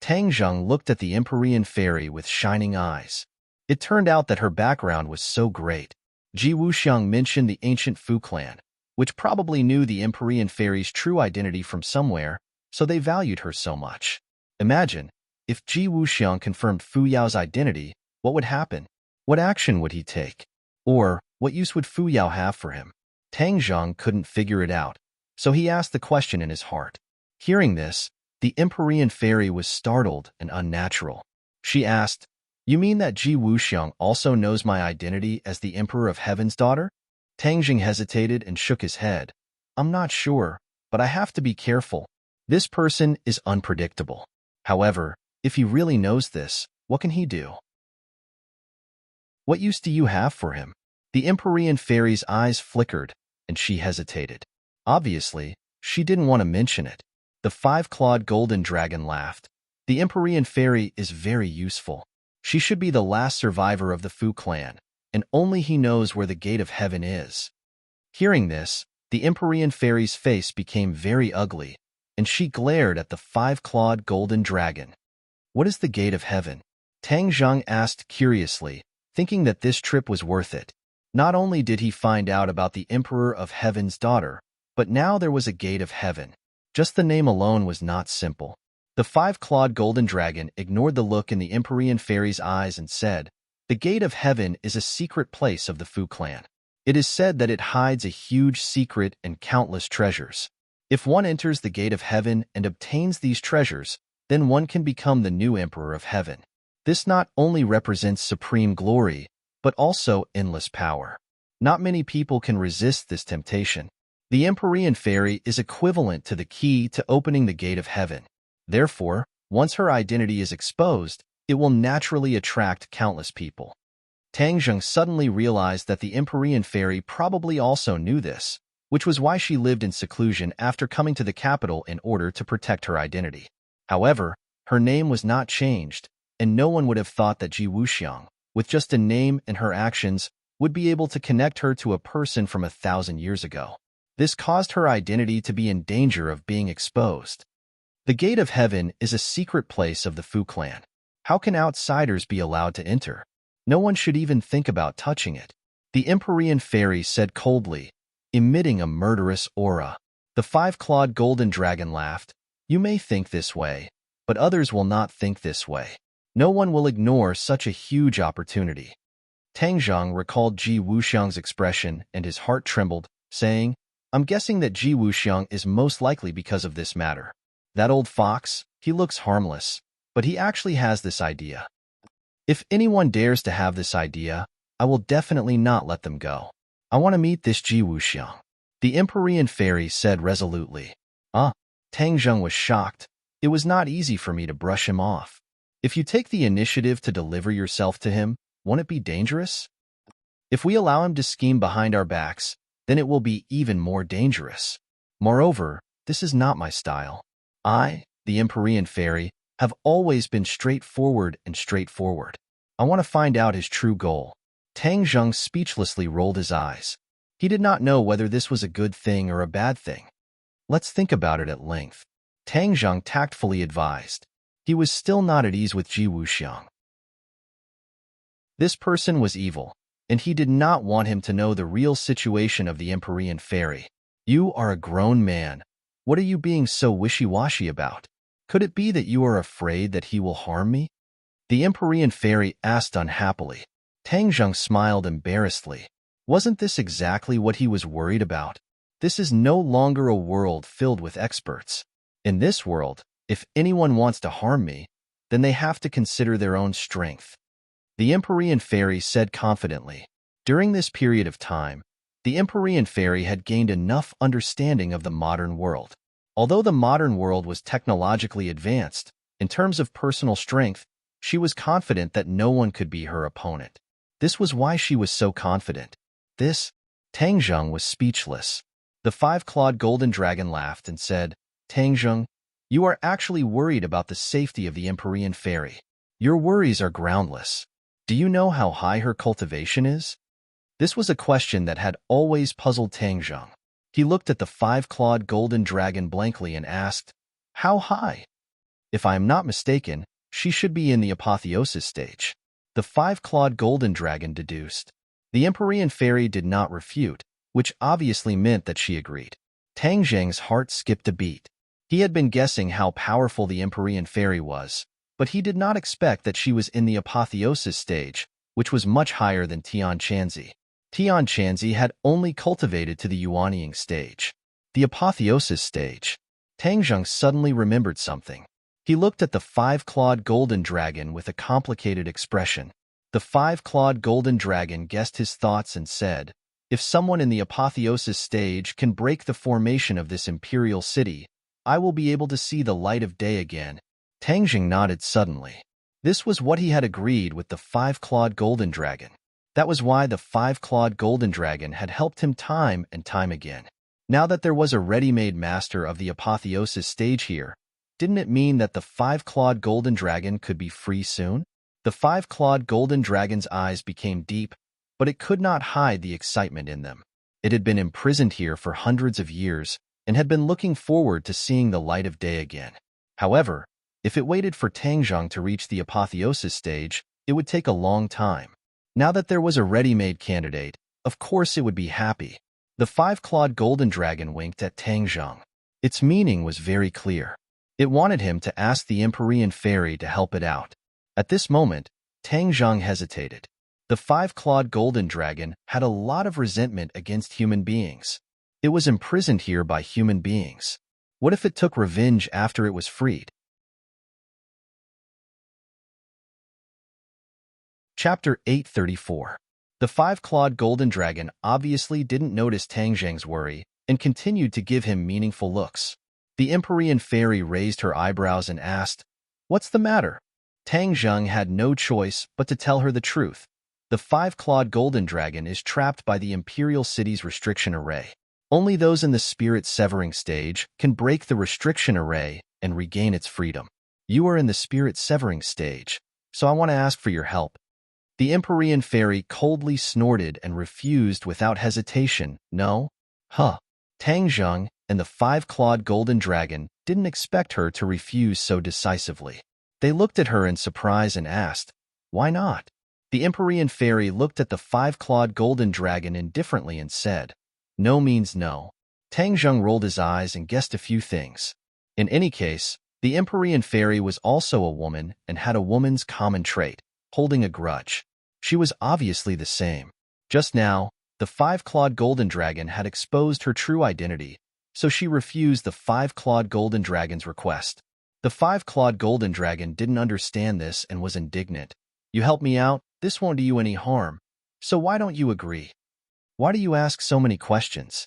Tang Zheng looked at the Empyrean fairy with shining eyes. It turned out that her background was so great. Ji Wuxiang mentioned the ancient Fu clan, which probably knew the Empyrean fairy's true identity from somewhere, so they valued her so much. Imagine, if Ji Wuxiang confirmed Fu Yao's identity, what would happen? What action would he take? Or, what use would Fu Yao have for him? Tang Zheng couldn't figure it out, so he asked the question in his heart. Hearing this, the Empyrean fairy was startled and unnatural. She asked, You mean that Ji Wuxiang also knows my identity as the Emperor of Heaven's daughter? Tang Zheng hesitated and shook his head. I'm not sure, but I have to be careful. This person is unpredictable. However, if he really knows this, what can he do? What use do you have for him? The Empyrean fairy's eyes flickered, and she hesitated. Obviously, she didn't want to mention it. The five-clawed golden dragon laughed. The Empyrean fairy is very useful. She should be the last survivor of the Fu clan, and only he knows where the gate of heaven is. Hearing this, the Empyrean fairy's face became very ugly, and she glared at the five-clawed golden dragon. What is the gate of heaven? Tang Zheng asked curiously, thinking that this trip was worth it. Not only did he find out about the Emperor of Heaven's daughter, but now there was a gate of heaven. Just the name alone was not simple. The five-clawed golden dragon ignored the look in the Empyrean fairy's eyes and said, The gate of heaven is a secret place of the Fu clan. It is said that it hides a huge secret and countless treasures. If one enters the gate of heaven and obtains these treasures, then one can become the new Emperor of Heaven. This not only represents supreme glory, but also endless power. Not many people can resist this temptation. The Empyrean fairy is equivalent to the key to opening the gate of heaven. Therefore, once her identity is exposed, it will naturally attract countless people. Tang Zheng suddenly realized that the Empyrean fairy probably also knew this, which was why she lived in seclusion after coming to the capital in order to protect her identity. However, her name was not changed, and no one would have thought that Ji Wuxiang, with just a name and her actions, would be able to connect her to a person from 1,000 years ago. This caused her identity to be in danger of being exposed. The Gate of Heaven is a secret place of the Fu clan. How can outsiders be allowed to enter? No one should even think about touching it. The Empyrean fairy said coldly, emitting a murderous aura. The five-clawed golden dragon laughed. You may think this way, but others will not think this way. No one will ignore such a huge opportunity. Tang Zheng recalled Ji Wuxiang's expression and his heart trembled, saying, I'm guessing that Ji Wuxiang is most likely because of this matter. That old fox, he looks harmless, but he actually has this idea. If anyone dares to have this idea, I will definitely not let them go. I want to meet this Ji Wuxiang. The Empyrean fairy said resolutely. Tang Zheng was shocked. It was not easy for me to brush him off. If you take the initiative to deliver yourself to him, won't it be dangerous? If we allow him to scheme behind our backs, then it will be even more dangerous. Moreover, this is not my style. I, the Empyrean fairy, have always been straightforward and straightforward. I want to find out his true goal. Tang Zheng speechlessly rolled his eyes. He did not know whether this was a good thing or a bad thing. Let's think about it at length. Tang Zheng tactfully advised. He was still not at ease with Ji Wuxiang. This person was evil, and he did not want him to know the real situation of the Empyrean fairy. You are a grown man. What are you being so wishy-washy about? Could it be that you are afraid that he will harm me? The Empyrean fairy asked unhappily. Tang Zheng smiled embarrassedly. Wasn't this exactly what he was worried about? This is no longer a world filled with experts. In this world, if anyone wants to harm me, then they have to consider their own strength. The Empyrean fairy said confidently. During this period of time, the Empyrean fairy had gained enough understanding of the modern world. Although the modern world was technologically advanced, in terms of personal strength, she was confident that no one could be her opponent. This was why she was so confident. Tang Zheng was speechless. The five-clawed golden dragon laughed and said, Tang Zheng, you are actually worried about the safety of the Empyrean fairy. Your worries are groundless. Do you know how high her cultivation is? This was a question that had always puzzled Tang Zheng. He looked at the five-clawed golden dragon blankly and asked, How high? If I am not mistaken, she should be in the apotheosis stage. The five-clawed golden dragon deduced. The Empyrean fairy did not refute, which obviously meant that she agreed. Tang Zheng's heart skipped a beat. He had been guessing how powerful the Empyrean fairy was, but he did not expect that she was in the apotheosis stage, which was much higher than Tian Chanzi. Tian Chanzi had only cultivated to the Yuanying stage. The apotheosis stage. Tang Zheng suddenly remembered something. He looked at the five-clawed golden dragon with a complicated expression. The five-clawed golden dragon guessed his thoughts and said, If someone in the apotheosis stage can break the formation of this imperial city, I will be able to see the light of day again. Tang Zheng nodded suddenly. This was what he had agreed with the five-clawed golden dragon. That was why the five-clawed golden dragon had helped him time and time again. Now that there was a ready-made master of the apotheosis stage here, didn't it mean that the five-clawed golden dragon could be free soon? The five-clawed golden dragon's eyes became deep, but it could not hide the excitement in them. It had been imprisoned here for hundreds of years and had been looking forward to seeing the light of day again. However, if it waited for Tang Zheng to reach the apotheosis stage, it would take a long time. Now that there was a ready-made candidate, of course it would be happy. The five-clawed golden dragon winked at Tang Zheng. Its meaning was very clear. It wanted him to ask the Empyrean fairy to help it out. At this moment, Tang Zheng hesitated. The five-clawed golden dragon had a lot of resentment against human beings. It was imprisoned here by human beings. What if it took revenge after it was freed? Chapter 834. The five-clawed golden dragon obviously didn't notice Tang Zheng's worry and continued to give him meaningful looks. The Empyrean fairy raised her eyebrows and asked, What's the matter? Tang Zheng had no choice but to tell her the truth. The five-clawed golden dragon is trapped by the imperial city's restriction array. Only those in the spirit severing stage can break the restriction array and regain its freedom. You are in the spirit severing stage, so I want to ask for your help. The Empyrean fairy coldly snorted and refused without hesitation. No? Tang Zheng and the five-clawed golden dragon didn't expect her to refuse so decisively. They looked at her in surprise and asked, Why not? The Empyrean fairy looked at the five-clawed golden dragon indifferently and said, No means no. Tang Zheng rolled his eyes and guessed a few things. In any case, the Empyrean fairy was also a woman and had a woman's common trait, holding a grudge. She was obviously the same. Just now, the five-clawed golden dragon had exposed her true identity, so she refused the five-clawed golden dragon's request. The five-clawed golden dragon didn't understand this and was indignant. You help me out, this won't do you any harm. So why don't you agree? Why do you ask so many questions?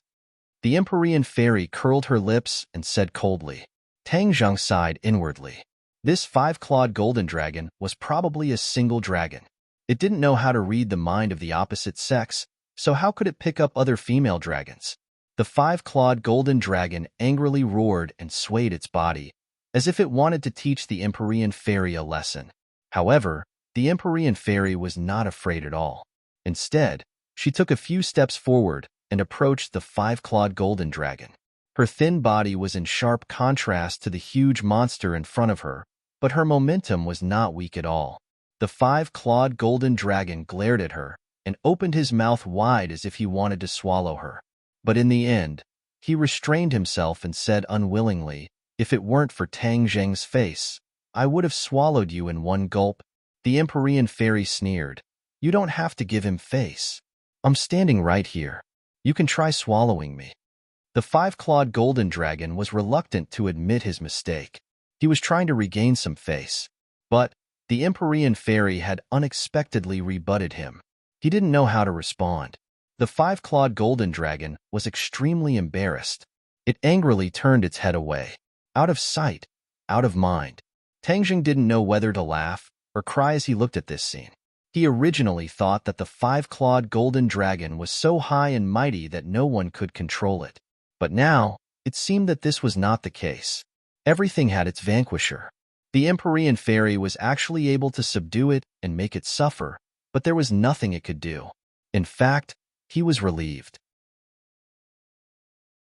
The Empyrean fairy curled her lips and said coldly. Tang Zheng sighed inwardly. This five-clawed golden dragon was probably a single dragon. It didn't know how to read the mind of the opposite sex, so how could it pick up other female dragons? The five-clawed golden dragon angrily roared and swayed its body, as if it wanted to teach the Empyrean fairy a lesson. However, the Empyrean fairy was not afraid at all. Instead, she took a few steps forward and approached the five-clawed golden dragon. Her thin body was in sharp contrast to the huge monster in front of her, but her momentum was not weak at all. The five-clawed golden dragon glared at her and opened his mouth wide as if he wanted to swallow her. But in the end, he restrained himself and said unwillingly, "If it weren't for Tang Zheng's face, I would have swallowed you in one gulp." The Empyrean fairy sneered. "You don't have to give him face. I'm standing right here. You can try swallowing me." The five-clawed golden dragon was reluctant to admit his mistake. He was trying to regain some face. But the Empyrean fairy had unexpectedly rebutted him. He didn't know how to respond. The five-clawed golden dragon was extremely embarrassed. It angrily turned its head away. Out of sight, out of mind. Tang Zheng didn't know whether to laugh or cry as he looked at this scene. He originally thought that the five-clawed golden dragon was so high and mighty that no one could control it. But now, it seemed that this was not the case. Everything had its vanquisher. The Empyrean fairy was actually able to subdue it and make it suffer, but there was nothing it could do. In fact, he was relieved.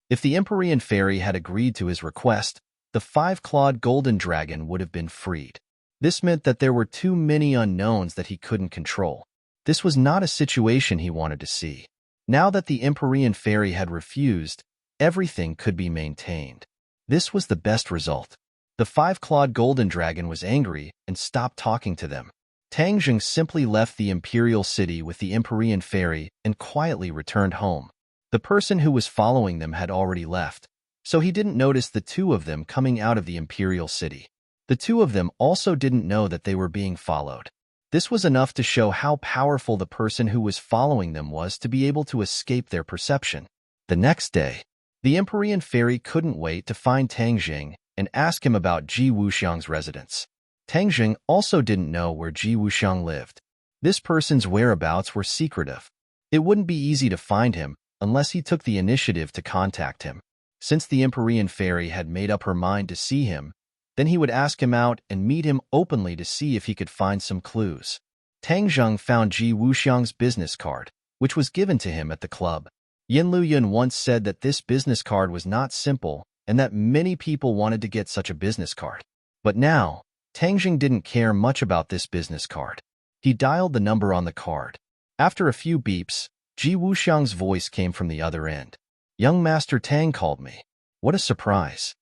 If the Empyrean fairy had agreed to his request, the five-clawed golden dragon would have been freed. This meant that there were too many unknowns that he couldn't control. This was not a situation he wanted to see. Now that the Empyrean fairy had refused, everything could be maintained. This was the best result. The five-clawed golden dragon was angry and stopped talking to them. Tang Zheng simply left the imperial city with the Empyrean fairy and quietly returned home. The person who was following them had already left, so he didn't notice the two of them coming out of the imperial city. The two of them also didn't know that they were being followed. This was enough to show how powerful the person who was following them was to be able to escape their perception. The next day, the Empyrean fairy couldn't wait to find Tang Zheng and ask him about Ji Wuxiang's residence. Tang Zheng also didn't know where Ji Wuxiang lived. This person's whereabouts were secretive. It wouldn't be easy to find him unless he took the initiative to contact him. Since the Empyrean fairy had made up her mind to see him, then he would ask him out and meet him openly to see if he could find some clues. Tang Zheng found Ji Wuxiang's business card, which was given to him at the club. Yin Luyun once said that this business card was not simple and that many people wanted to get such a business card. But now, Tang Zheng didn't care much about this business card. He dialed the number on the card. After a few beeps, Ji Wuxiang's voice came from the other end. "Young Master Tang called me. What a surprise."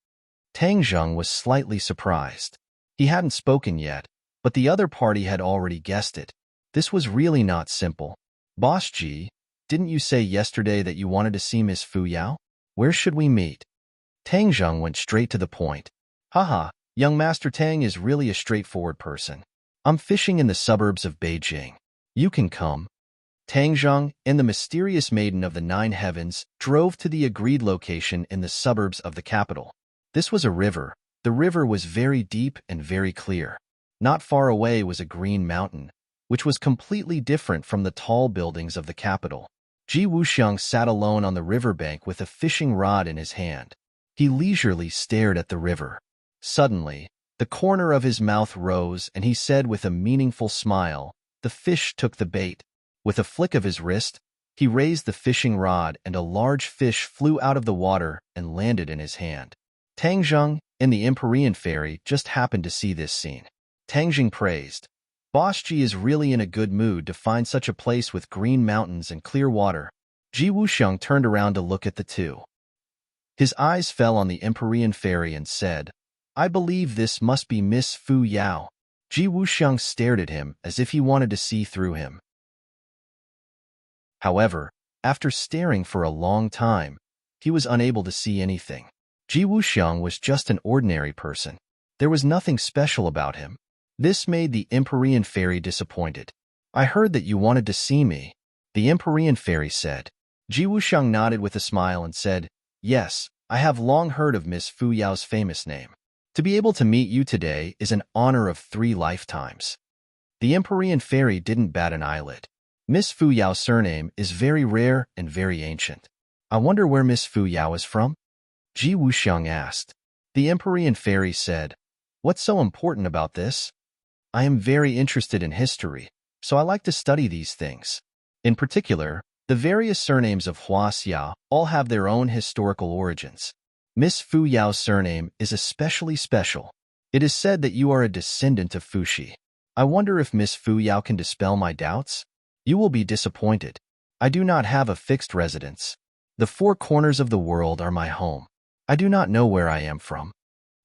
Tang Zheng was slightly surprised. He hadn't spoken yet, but the other party had already guessed it. This was really not simple. "Boss Ji, didn't you say yesterday that you wanted to see Miss Fu Yao? Where should we meet?" Tang Zheng went straight to the point. "Haha, young Master Tang is really a straightforward person. I'm fishing in the suburbs of Beijing. You can come." Tang Zheng and the mysterious maiden of the 9 heavens drove to the agreed location in the suburbs of the capital. This was a river. The river was very deep and very clear. Not far away was a green mountain, which was completely different from the tall buildings of the capital. Ji Wuxiang sat alone on the riverbank with a fishing rod in his hand. He leisurely stared at the river. Suddenly, the corner of his mouth rose and he said with a meaningful smile, "The fish took the bait." With a flick of his wrist, he raised the fishing rod and a large fish flew out of the water and landed in his hand. Tang Zheng and the Empyrean fairy just happened to see this scene. Tang Zheng praised, "Boss Ji is really in a good mood to find such a place with green mountains and clear water." Ji Wuxiang turned around to look at the two. His eyes fell on the Empyrean fairy and said, "I believe this must be Miss Fu Yao." Ji Wuxiang stared at him as if he wanted to see through him. However, after staring for a long time, he was unable to see anything. Ji Wuxiang was just an ordinary person. There was nothing special about him. This made the Empyrean fairy disappointed. I heard that you wanted to see me, the Empyrean fairy said. Ji Wuxiang nodded with a smile and said, Yes, I have long heard of Miss Fu Yao's famous name. To be able to meet you today is an honor of 3 lifetimes. The Empyrean fairy didn't bat an eyelid. Miss Fu Yao's surname is very rare and very ancient. I wonder where Miss Fu Yao is from? Ji Wuxiang asked. The Empyrean fairy said, What's so important about this? I am very interested in history, so I like to study these things. In particular, the various surnames of Hua Xia all have their own historical origins. Miss Fu Yao's surname is especially special. It is said that you are a descendant of Fuxi. I wonder if Miss Fu Yao can dispel my doubts? You will be disappointed. I do not have a fixed residence. The 4 corners of the world are my home. I do not know where I am from.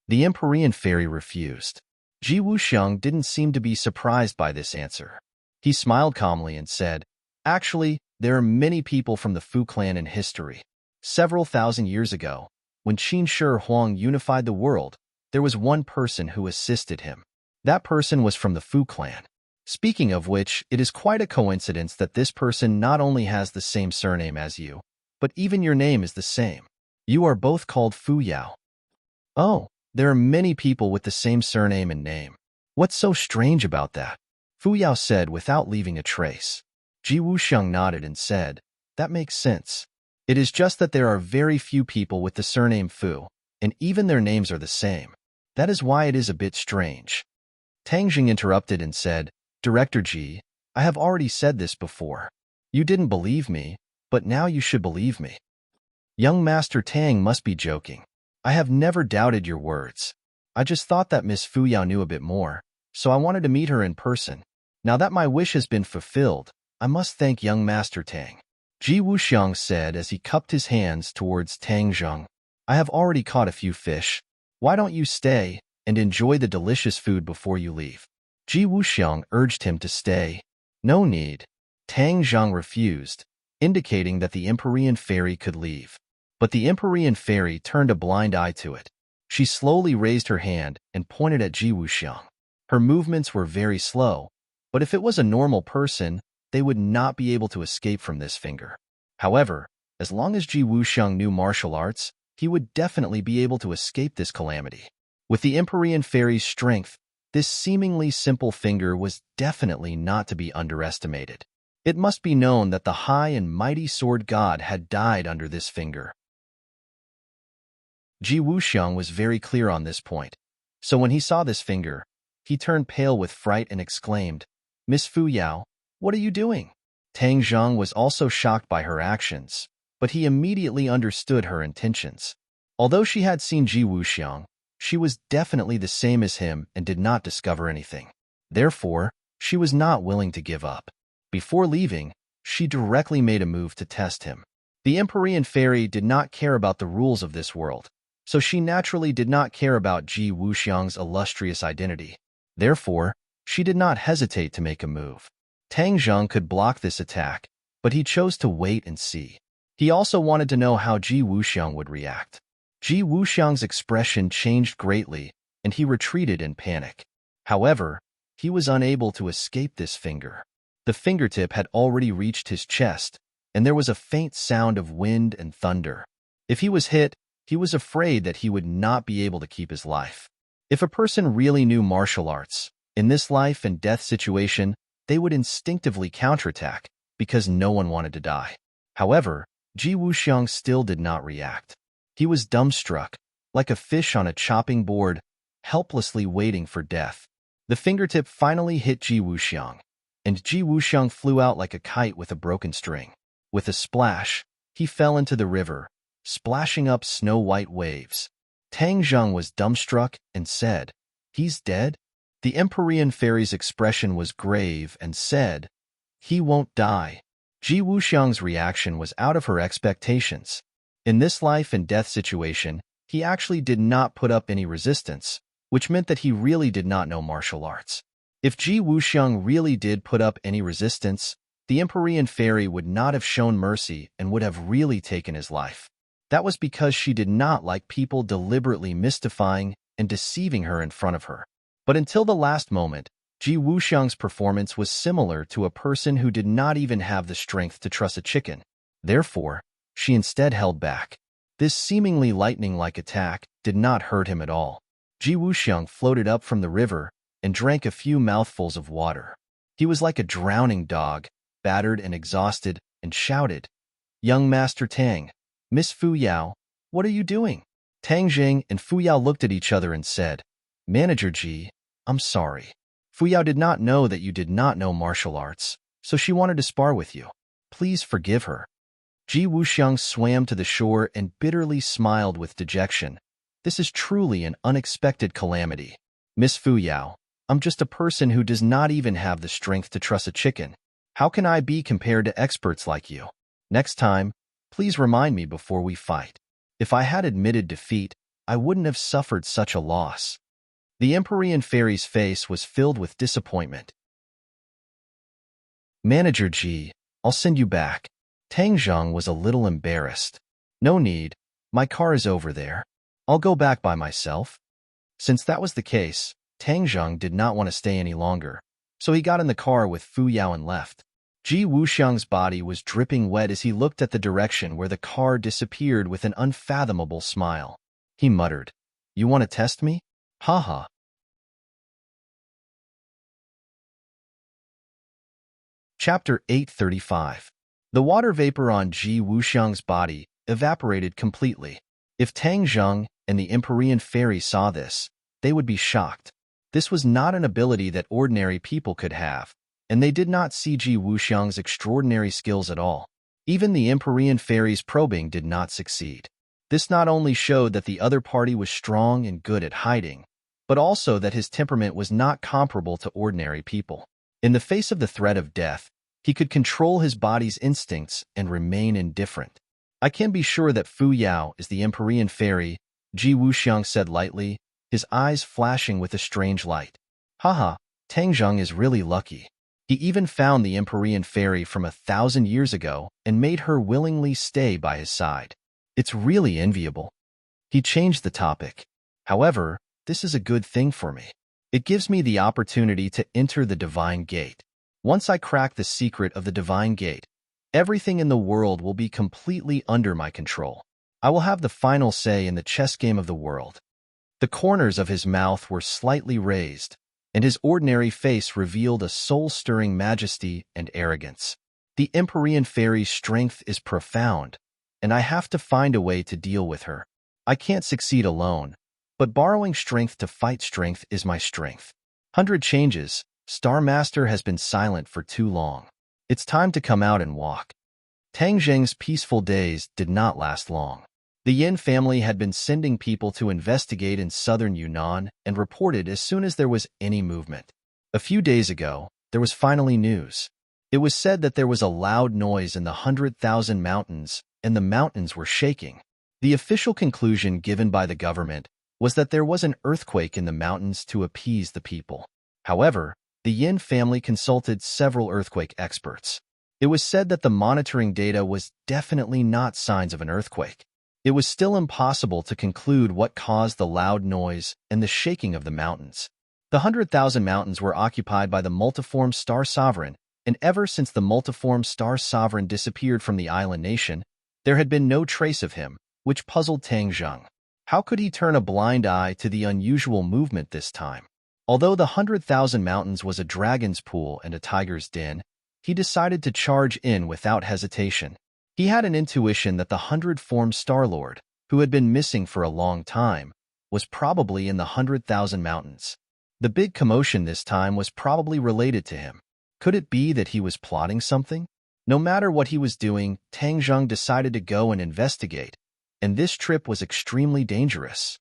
The Empyrean fairy refused. Ji Wuxiang didn't seem to be surprised by this answer. He smiled calmly and said, Actually, there are many people from the Fu clan in history. Several thousand years ago, when Qin Shi Huang unified the world, there was one person who assisted him. That person was from the Fu clan. Speaking of which, it is quite a coincidence that this person not only has the same surname as you, but even your name is the same. You are both called Fu Yao. Oh, there are many people with the same surname and name. What's so strange about that? Fu Yao said without leaving a trace. Ji Wuxiang nodded and said, That makes sense. It is just that there are very few people with the surname Fu, and even their names are the same. That is why it is a bit strange. Tang Jing interrupted and said, Director Ji, I have already said this before. You didn't believe me, but now you should believe me. Young Master Tang must be joking. I have never doubted your words. I just thought that Miss Fu Yao knew a bit more, so I wanted to meet her in person. Now that my wish has been fulfilled, I must thank young Master Tang. Ji Wuxiang said as he cupped his hands towards Tang Zheng. I have already caught a few fish. Why don't you stay and enjoy the delicious food before you leave? Ji Wuxiang urged him to stay. No need. Tang Zheng refused, indicating that the Empyrean fairy could leave. But the Empyrean fairy turned a blind eye to it. She slowly raised her hand and pointed at Ji Wuxiang. Her movements were very slow, but if it was a normal person, they would not be able to escape from this finger. However, as long as Ji Wuxiang knew martial arts, he would definitely be able to escape this calamity. With the Empyrean fairy's strength, this seemingly simple finger was definitely not to be underestimated. It must be known that the high and mighty sword god had died under this finger. Ji Wuxiang was very clear on this point, so when he saw this finger, he turned pale with fright and exclaimed, Miss Fu Yao, what are you doing? Tang Zheng was also shocked by her actions, but he immediately understood her intentions. Although she had seen Ji Wuxiang, she was definitely the same as him and did not discover anything. Therefore, she was not willing to give up. Before leaving, she directly made a move to test him. The Empyrean fairy did not care about the rules of this world, so she naturally did not care about Ji Wuxiang's illustrious identity. Therefore, she did not hesitate to make a move. Tang Zheng could block this attack, but he chose to wait and see. He also wanted to know how Ji Wuxiang would react. Ji Wuxiang's expression changed greatly, and he retreated in panic. However, he was unable to escape this finger. The fingertip had already reached his chest, and there was a faint sound of wind and thunder. If he was hit, he was afraid that he would not be able to keep his life. If a person really knew martial arts, in this life and death situation, they would instinctively counterattack because no one wanted to die. However, Ji Wuxiang still did not react. He was dumbstruck, like a fish on a chopping board, helplessly waiting for death. The fingertip finally hit Ji Wuxiang, and Ji Wuxiang flew out like a kite with a broken string. With a splash, he fell into the river, splashing up snow-white waves. Tang Zheng was dumbstruck and said, He's dead? The Empyrean fairy's expression was grave and said, He won't die. Ji Wuxiang's reaction was out of her expectations. In this life and death situation, he actually did not put up any resistance, which meant that he really did not know martial arts. If Ji Wuxiang really did put up any resistance, the Empyrean fairy would not have shown mercy and would have really taken his life. That was because she did not like people deliberately mystifying and deceiving her in front of her. But until the last moment, Ji Wuxiang's performance was similar to a person who did not even have the strength to truss a chicken. Therefore, she instead held back. This seemingly lightning-like attack did not hurt him at all. Ji Wuxiang floated up from the river and drank a few mouthfuls of water. He was like a drowning dog, battered and exhausted, and shouted, "Young Master Tang, Miss Fu Yao, what are you doing?" Tang Jing and Fu Yao looked at each other and said, "Manager Ji, I'm sorry. Fu Yao did not know that you did not know martial arts, so she wanted to spar with you. Please forgive her." Ji Wuxiang swam to the shore and bitterly smiled with dejection. This is truly an unexpected calamity. Miss Fu Yao, I'm just a person who does not even have the strength to truss a chicken. How can I be compared to experts like you? Next time, please remind me before we fight. If I had admitted defeat, I wouldn't have suffered such a loss. The Empyrean Fairy's face was filled with disappointment. Manager Ji, I'll send you back. Tang Zhang was a little embarrassed. No need, my car is over there. I'll go back by myself. Since that was the case, Tang Zhang did not want to stay any longer, so he got in the car with Fu Yao and left. Ji Wuxiang's body was dripping wet as he looked at the direction where the car disappeared with an unfathomable smile. He muttered, "You want to test me? Haha." Chapter 835. The water vapor on Ji Wuxiang's body evaporated completely. If Tang Zhang and the Empyrean Fairy saw this, they would be shocked. This was not an ability that ordinary people could have, and they did not see Ji Wuxiang's extraordinary skills at all. Even the Empyrean Fairy's probing did not succeed. This not only showed that the other party was strong and good at hiding, but also that his temperament was not comparable to ordinary people. In the face of the threat of death, he could control his body's instincts and remain indifferent. "I can be sure that Fu Yao is the Empyrean Fairy," Ji Wuxiang said lightly, his eyes flashing with a strange light. "Haha, Tang Zhang is really lucky. He even found the Empyrean Fairy from 1,000 years ago and made her willingly stay by his side. It's really enviable." He changed the topic. "However, this is a good thing for me. It gives me the opportunity to enter the Divine Gate. Once I crack the secret of the Divine Gate, everything in the world will be completely under my control. I will have the final say in the chess game of the world." The corners of his mouth were slightly raised, and his ordinary face revealed a soul-stirring majesty and arrogance. "The Empyrean Fairy's strength is profound, and I have to find a way to deal with her. I can't succeed alone, but borrowing strength to fight strength is my strength. 100 changes. Star Master has been silent for too long. It's time to come out and walk." Tang Zheng's peaceful days did not last long. The Yin family had been sending people to investigate in southern Yunnan and reported as soon as there was any movement. A few days ago, there was finally news. It was said that there was a loud noise in the 100,000 mountains, and the mountains were shaking. The official conclusion given by the government was that there was an earthquake in the mountains to appease the people. However, the Yin family consulted several earthquake experts. It was said that the monitoring data was definitely not signs of an earthquake. It was still impossible to conclude what caused the loud noise and the shaking of the mountains. The 100,000 mountains were occupied by the multiform star sovereign, and ever since the multiform star sovereign disappeared from the island nation, there had been no trace of him, which puzzled Tang Zhang. How could he turn a blind eye to the unusual movement this time? Although the 100,000 mountains was a dragon's pool and a tiger's den, he decided to charge in without hesitation. He had an intuition that the 100-form Star-Lord, who had been missing for a long time, was probably in the 100,000 mountains. The big commotion this time was probably related to him. Could it be that he was plotting something? No matter what he was doing, Tang Zhang decided to go and investigate, and this trip was extremely dangerous.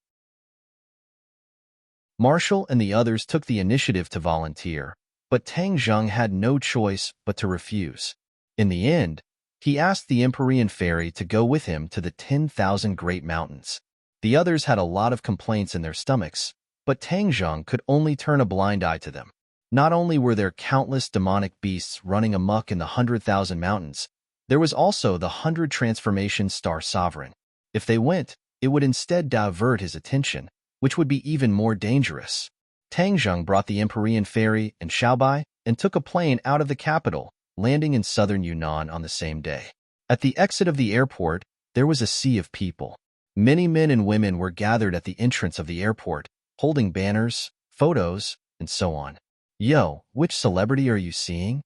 Marshall and the others took the initiative to volunteer, but Tang Zhang had no choice but to refuse. In the end, he asked the Empyrean Fairy to go with him to the 10,000 Great Mountains. The others had a lot of complaints in their stomachs, but Tang Zhang could only turn a blind eye to them. Not only were there countless demonic beasts running amok in the 100,000 mountains, there was also the 100 Transformation Star Sovereign. If they went, it would instead divert his attention, which would be even more dangerous. Tang Zheng brought the Empyrean ferry and Xiaobai and took a plane out of the capital, landing in southern Yunnan on the same day. At the exit of the airport, there was a sea of people. Many men and women were gathered at the entrance of the airport, holding banners, photos, and so on. Yo, which celebrity are you seeing?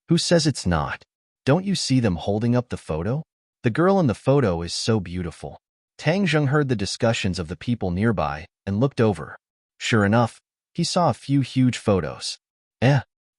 Who says it's not? Don't you see them holding up the photo? The girl in the photo is so beautiful. Tang Zheng heard the discussions of the people nearby and looked over. Sure enough, he saw a few huge photos.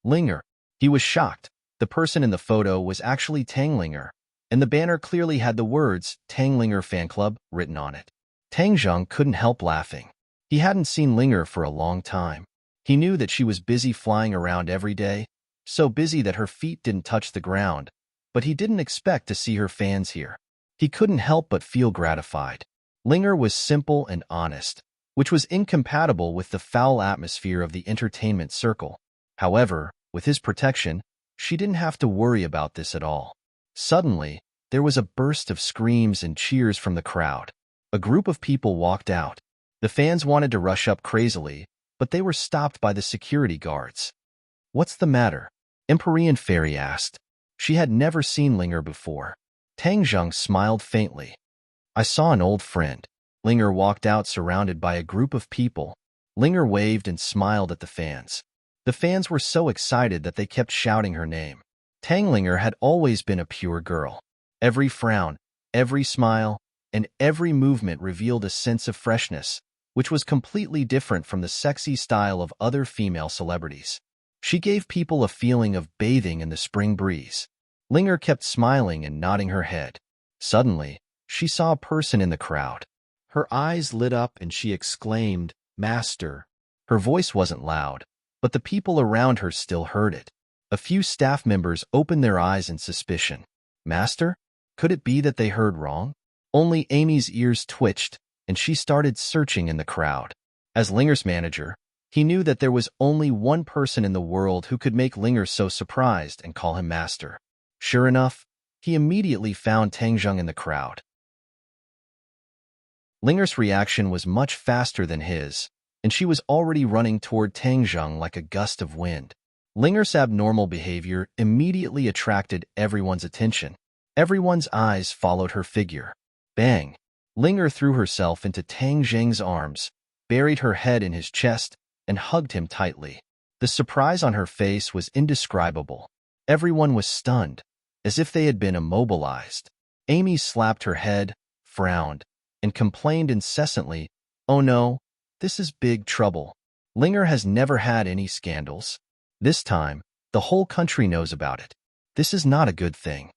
Linger. He was shocked. The person in the photo was actually Tang Linger, and the banner clearly had the words Tang Linger Fan Club written on it. Tang Zheng couldn't help laughing. He hadn't seen Linger for a long time. He knew that she was busy flying around every day, so busy that her feet didn't touch the ground, but he didn't expect to see her fans here. He couldn't help but feel gratified. Linger was simple and honest, which was incompatible with the foul atmosphere of the entertainment circle. However, with his protection, she didn't have to worry about this at all. Suddenly, there was a burst of screams and cheers from the crowd. A group of people walked out. The fans wanted to rush up crazily, but they were stopped by the security guards. What's the matter? Empyrean Fairy asked. She had never seen Linger before. Tang Zheng smiled faintly. I saw an old friend. Linger walked out surrounded by a group of people. Linger waved and smiled at the fans. The fans were so excited that they kept shouting her name. Tang Linger had always been a pure girl. Every frown, every smile, and every movement revealed a sense of freshness, which was completely different from the sexy style of other female celebrities. She gave people a feeling of bathing in the spring breeze. Linger kept smiling and nodding her head. Suddenly, she saw a person in the crowd. Her eyes lit up and she exclaimed, "Master." Her voice wasn't loud, but the people around her still heard it. A few staff members opened their eyes in suspicion. Master? Could it be that they heard wrong? Only Amy's ears twitched, and she started searching in the crowd. As Linger's manager, he knew that there was only one person in the world who could make Linger so surprised and call him master. Sure enough, he immediately found Tang Zheng in the crowd. Linger's reaction was much faster than his, and she was already running toward Tang Zheng like a gust of wind. Linger's abnormal behavior immediately attracted everyone's attention. Everyone's eyes followed her figure. Bang! Linger threw herself into Tang Zheng's arms, buried her head in his chest, and hugged him tightly. The surprise on her face was indescribable. Everyone was stunned, as if they had been immobilized. Amy slapped her head, frowned, and complained incessantly, "Oh no, this is big trouble. Linger has never had any scandals. This time, the whole country knows about it. This is not a good thing."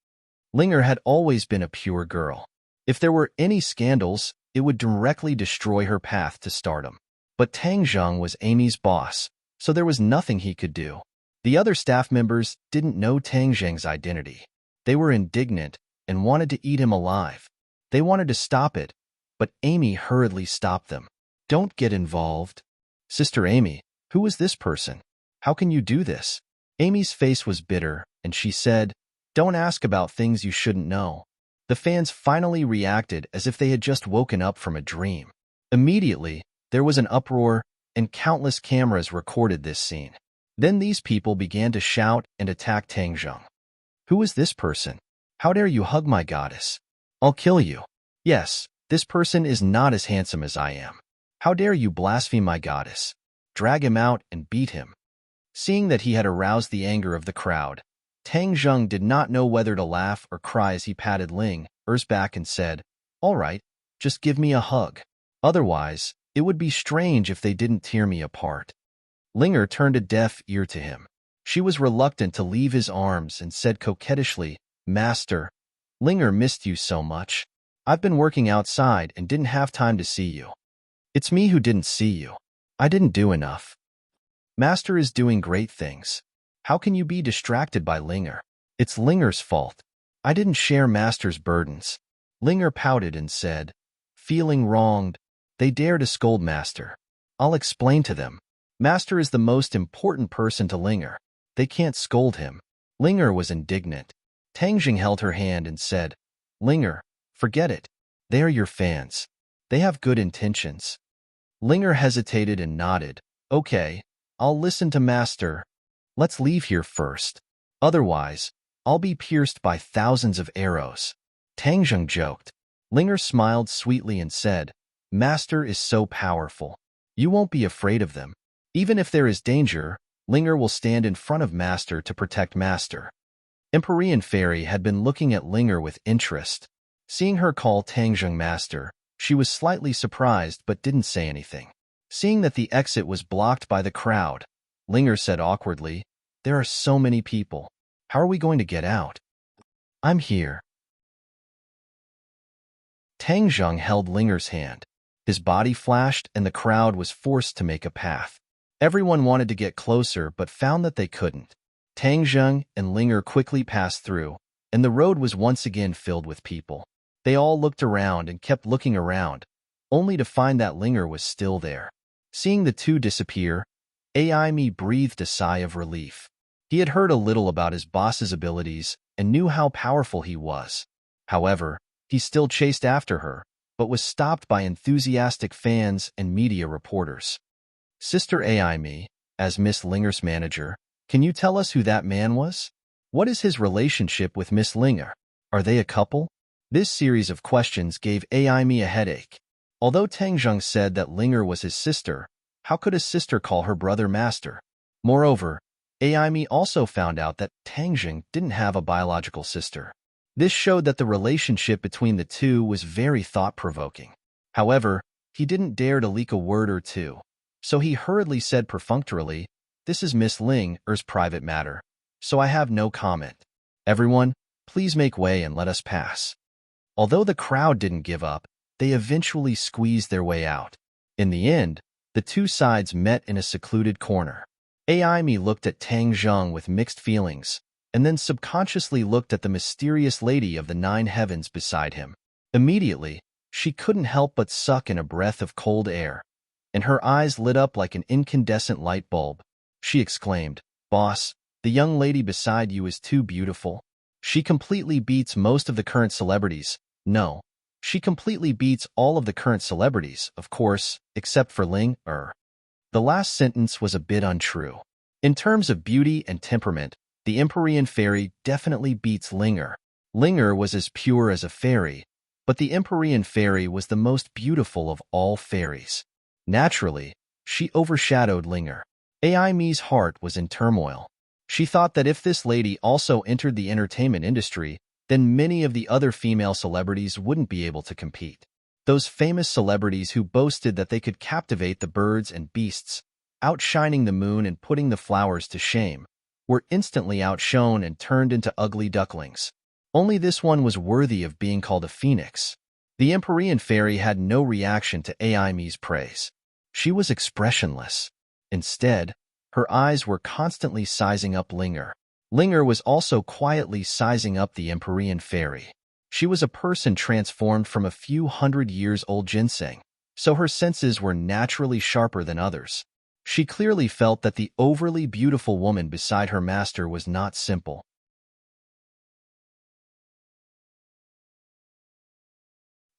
Linger had always been a pure girl. If there were any scandals, it would directly destroy her path to stardom. But Tang Zheng was Amy's boss, so there was nothing he could do. The other staff members didn't know Tang Zheng's identity. They were indignant and wanted to eat him alive. They wanted to stop it, but Amy hurriedly stopped them. "Don't get involved." "Sister Amy, who is this person? How can you do this?" Amy's face was bitter, and she said, "Don't ask about things you shouldn't know." The fans finally reacted as if they had just woken up from a dream. Immediately, there was an uproar, and countless cameras recorded this scene. Then these people began to shout and attack Tang Zheng. "Who is this person? How dare you hug my goddess? I'll kill you. Yes, this person is not as handsome as I am. How dare you blaspheme my goddess? Drag him out and beat him." Seeing that he had aroused the anger of the crowd, Tang Zheng did not know whether to laugh or cry as he patted Linger's back and said, "All right, just give me a hug. Otherwise, it would be strange if they didn't tear me apart." Linger turned a deaf ear to him. She was reluctant to leave his arms and said coquettishly, "Master, Linger missed you so much. I've been working outside and didn't have time to see you." "It's me who didn't see you. I didn't do enough. Master is doing great things. How can you be distracted by Linger? It's Linger's fault. I didn't share Master's burdens." Linger pouted and said, "Feeling wronged, they dare to scold Master. I'll explain to them. Master is the most important person to Linger. They can't scold him." Linger was indignant. Tang Zheng held her hand and said, "Linger, forget it. They are your fans. They have good intentions." Linger hesitated and nodded, Okay, I'll listen to Master. Let's leave here first. Otherwise, I'll be pierced by thousands of arrows. Tang Zheng joked. Linger smiled sweetly and said, Master is so powerful. You won't be afraid of them. Even if there is danger, Linger will stand in front of Master to protect Master. Empyrean Fairy had been looking at Linger with interest. Seeing her call Tang Zheng Master, she was slightly surprised but didn't say anything. Seeing that the exit was blocked by the crowd, Linger said awkwardly, There are so many people. How are we going to get out? I'm here. Tang Zheng held Linger's hand. His body flashed and the crowd was forced to make a path. Everyone wanted to get closer but found that they couldn't. Tang Zheng and Linger quickly passed through, and the road was once again filled with people. They all looked around and kept looking around, only to find that Linger was still there. Seeing the two disappear, Aimi breathed a sigh of relief. He had heard a little about his boss's abilities and knew how powerful he was. However, he still chased after her, but was stopped by enthusiastic fans and media reporters. Sister Aimi, as Miss Linger's manager, can you tell us who that man was? What is his relationship with Miss Linger? Are they a couple? This series of questions gave Aimi a headache. Although Tang Zheng said that Linger was his sister, how could his sister call her brother Master? Moreover, Aimi also found out that Tang Zheng didn't have a biological sister. This showed that the relationship between the two was very thought-provoking. However, he didn't dare to leak a word or two, so he hurriedly said perfunctorily, This is Miss Linger's private matter, so I have no comment. Everyone, please make way and let us pass. Although the crowd didn't give up, they eventually squeezed their way out. In the end, the two sides met in a secluded corner. Aimi looked at Tang Zheng with mixed feelings, and then subconsciously looked at the mysterious lady of the 9 heavens beside him. Immediately, she couldn't help but suck in a breath of cold air, and her eyes lit up like an incandescent light bulb. She exclaimed, Boss, the young lady beside you is too beautiful. She completely beats most of the current celebrities. No, she completely beats all of the current celebrities, of course, except for Linger. The last sentence was a bit untrue. In terms of beauty and temperament, the Empyrean Fairy definitely beats Linger. Linger was as pure as a fairy, but the Empyrean Fairy was the most beautiful of all fairies. Naturally, she overshadowed Linger. Aimi's heart was in turmoil. She thought that if this lady also entered the entertainment industry, then many of the other female celebrities wouldn't be able to compete. Those famous celebrities who boasted that they could captivate the birds and beasts, outshining the moon and putting the flowers to shame, were instantly outshone and turned into ugly ducklings. Only this one was worthy of being called a phoenix. The Empyrean Fairy had no reaction to Aimi's praise. She was expressionless. Instead, her eyes were constantly sizing up Linger. Linger was also quietly sizing up the Empyrean Fairy. She was a person transformed from a few hundred-years-old ginseng, so her senses were naturally sharper than others. She clearly felt that the overly beautiful woman beside her master was not simple.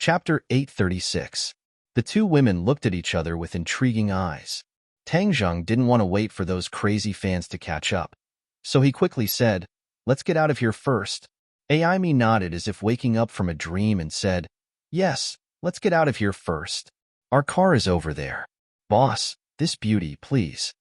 Chapter 836. The two women looked at each other with intriguing eyes. Tang Zheng didn't want to wait for those crazy fans to catch up, so he quickly said, Let's get out of here first. Aimi nodded as if waking up from a dream and said, Yes, let's get out of here first. Our car is over there. Boss, this beauty, please.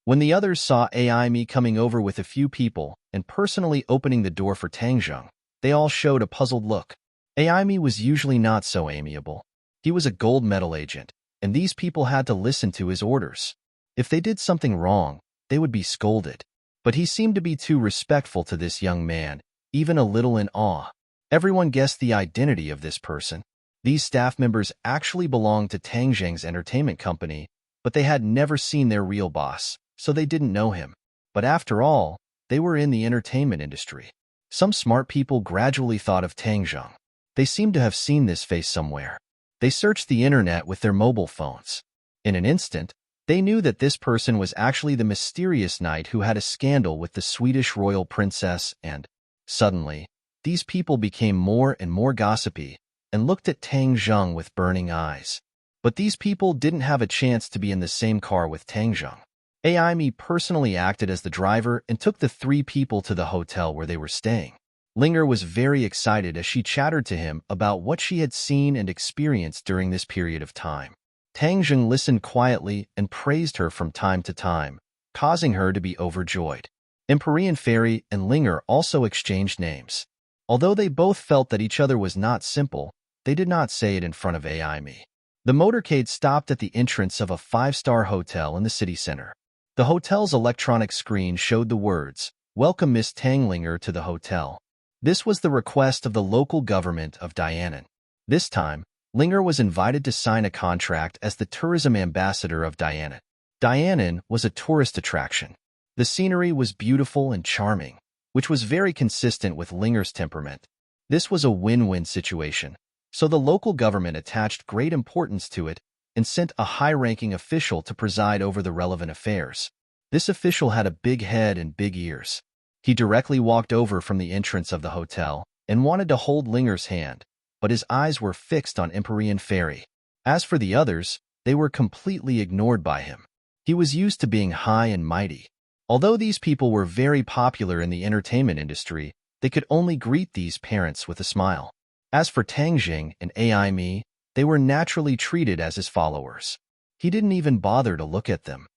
When the others saw Aimi coming over with a few people and personally opening the door for Tang Zheng, they all showed a puzzled look. Aimi was usually not so amiable. He was a gold medal agent, and these people had to listen to his orders. If they did something wrong, they would be scolded. But he seemed to be too respectful to this young man, even a little in awe. Everyone guessed the identity of this person. These staff members actually belonged to Tang Zheng's entertainment company, but they had never seen their real boss, so they didn't know him. But after all, they were in the entertainment industry. Some smart people gradually thought of Tang Zheng. They seemed to have seen this face somewhere. They searched the internet with their mobile phones. In an instant, they knew that this person was actually the mysterious knight who had a scandal with the Swedish royal princess, and suddenly, these people became more and more gossipy and looked at Tang Zheng with burning eyes. But these people didn't have a chance to be in the same car with Tang Zheng. Aimi personally acted as the driver and took the three people to the hotel where they were staying. Linger was very excited as she chattered to him about what she had seen and experienced during this period of time. Tang Zheng listened quietly and praised her from time to time, causing her to be overjoyed. Empyrean Fairy and Linger also exchanged names. Although they both felt that each other was not simple, they did not say it in front of Aimi. The motorcade stopped at the entrance of a five-star hotel in the city center. The hotel's electronic screen showed the words, "Welcome Miss Tang Linger to the hotel." This was the request of the local government of Dianan. This time, Linger was invited to sign a contract as the tourism ambassador of Dianan. Dianan was a tourist attraction. The scenery was beautiful and charming, which was very consistent with Linger's temperament. This was a win-win situation, so the local government attached great importance to it and sent a high-ranking official to preside over the relevant affairs. This official had a big head and big ears. He directly walked over from the entrance of the hotel and wanted to hold Linger's hand, but his eyes were fixed on Empyrean Fairy. As for the others, they were completely ignored by him. He was used to being high and mighty. Although these people were very popular in the entertainment industry, they could only greet these parents with a smile. As for Tang Jing and Aimi, they were naturally treated as his followers. He didn't even bother to look at them.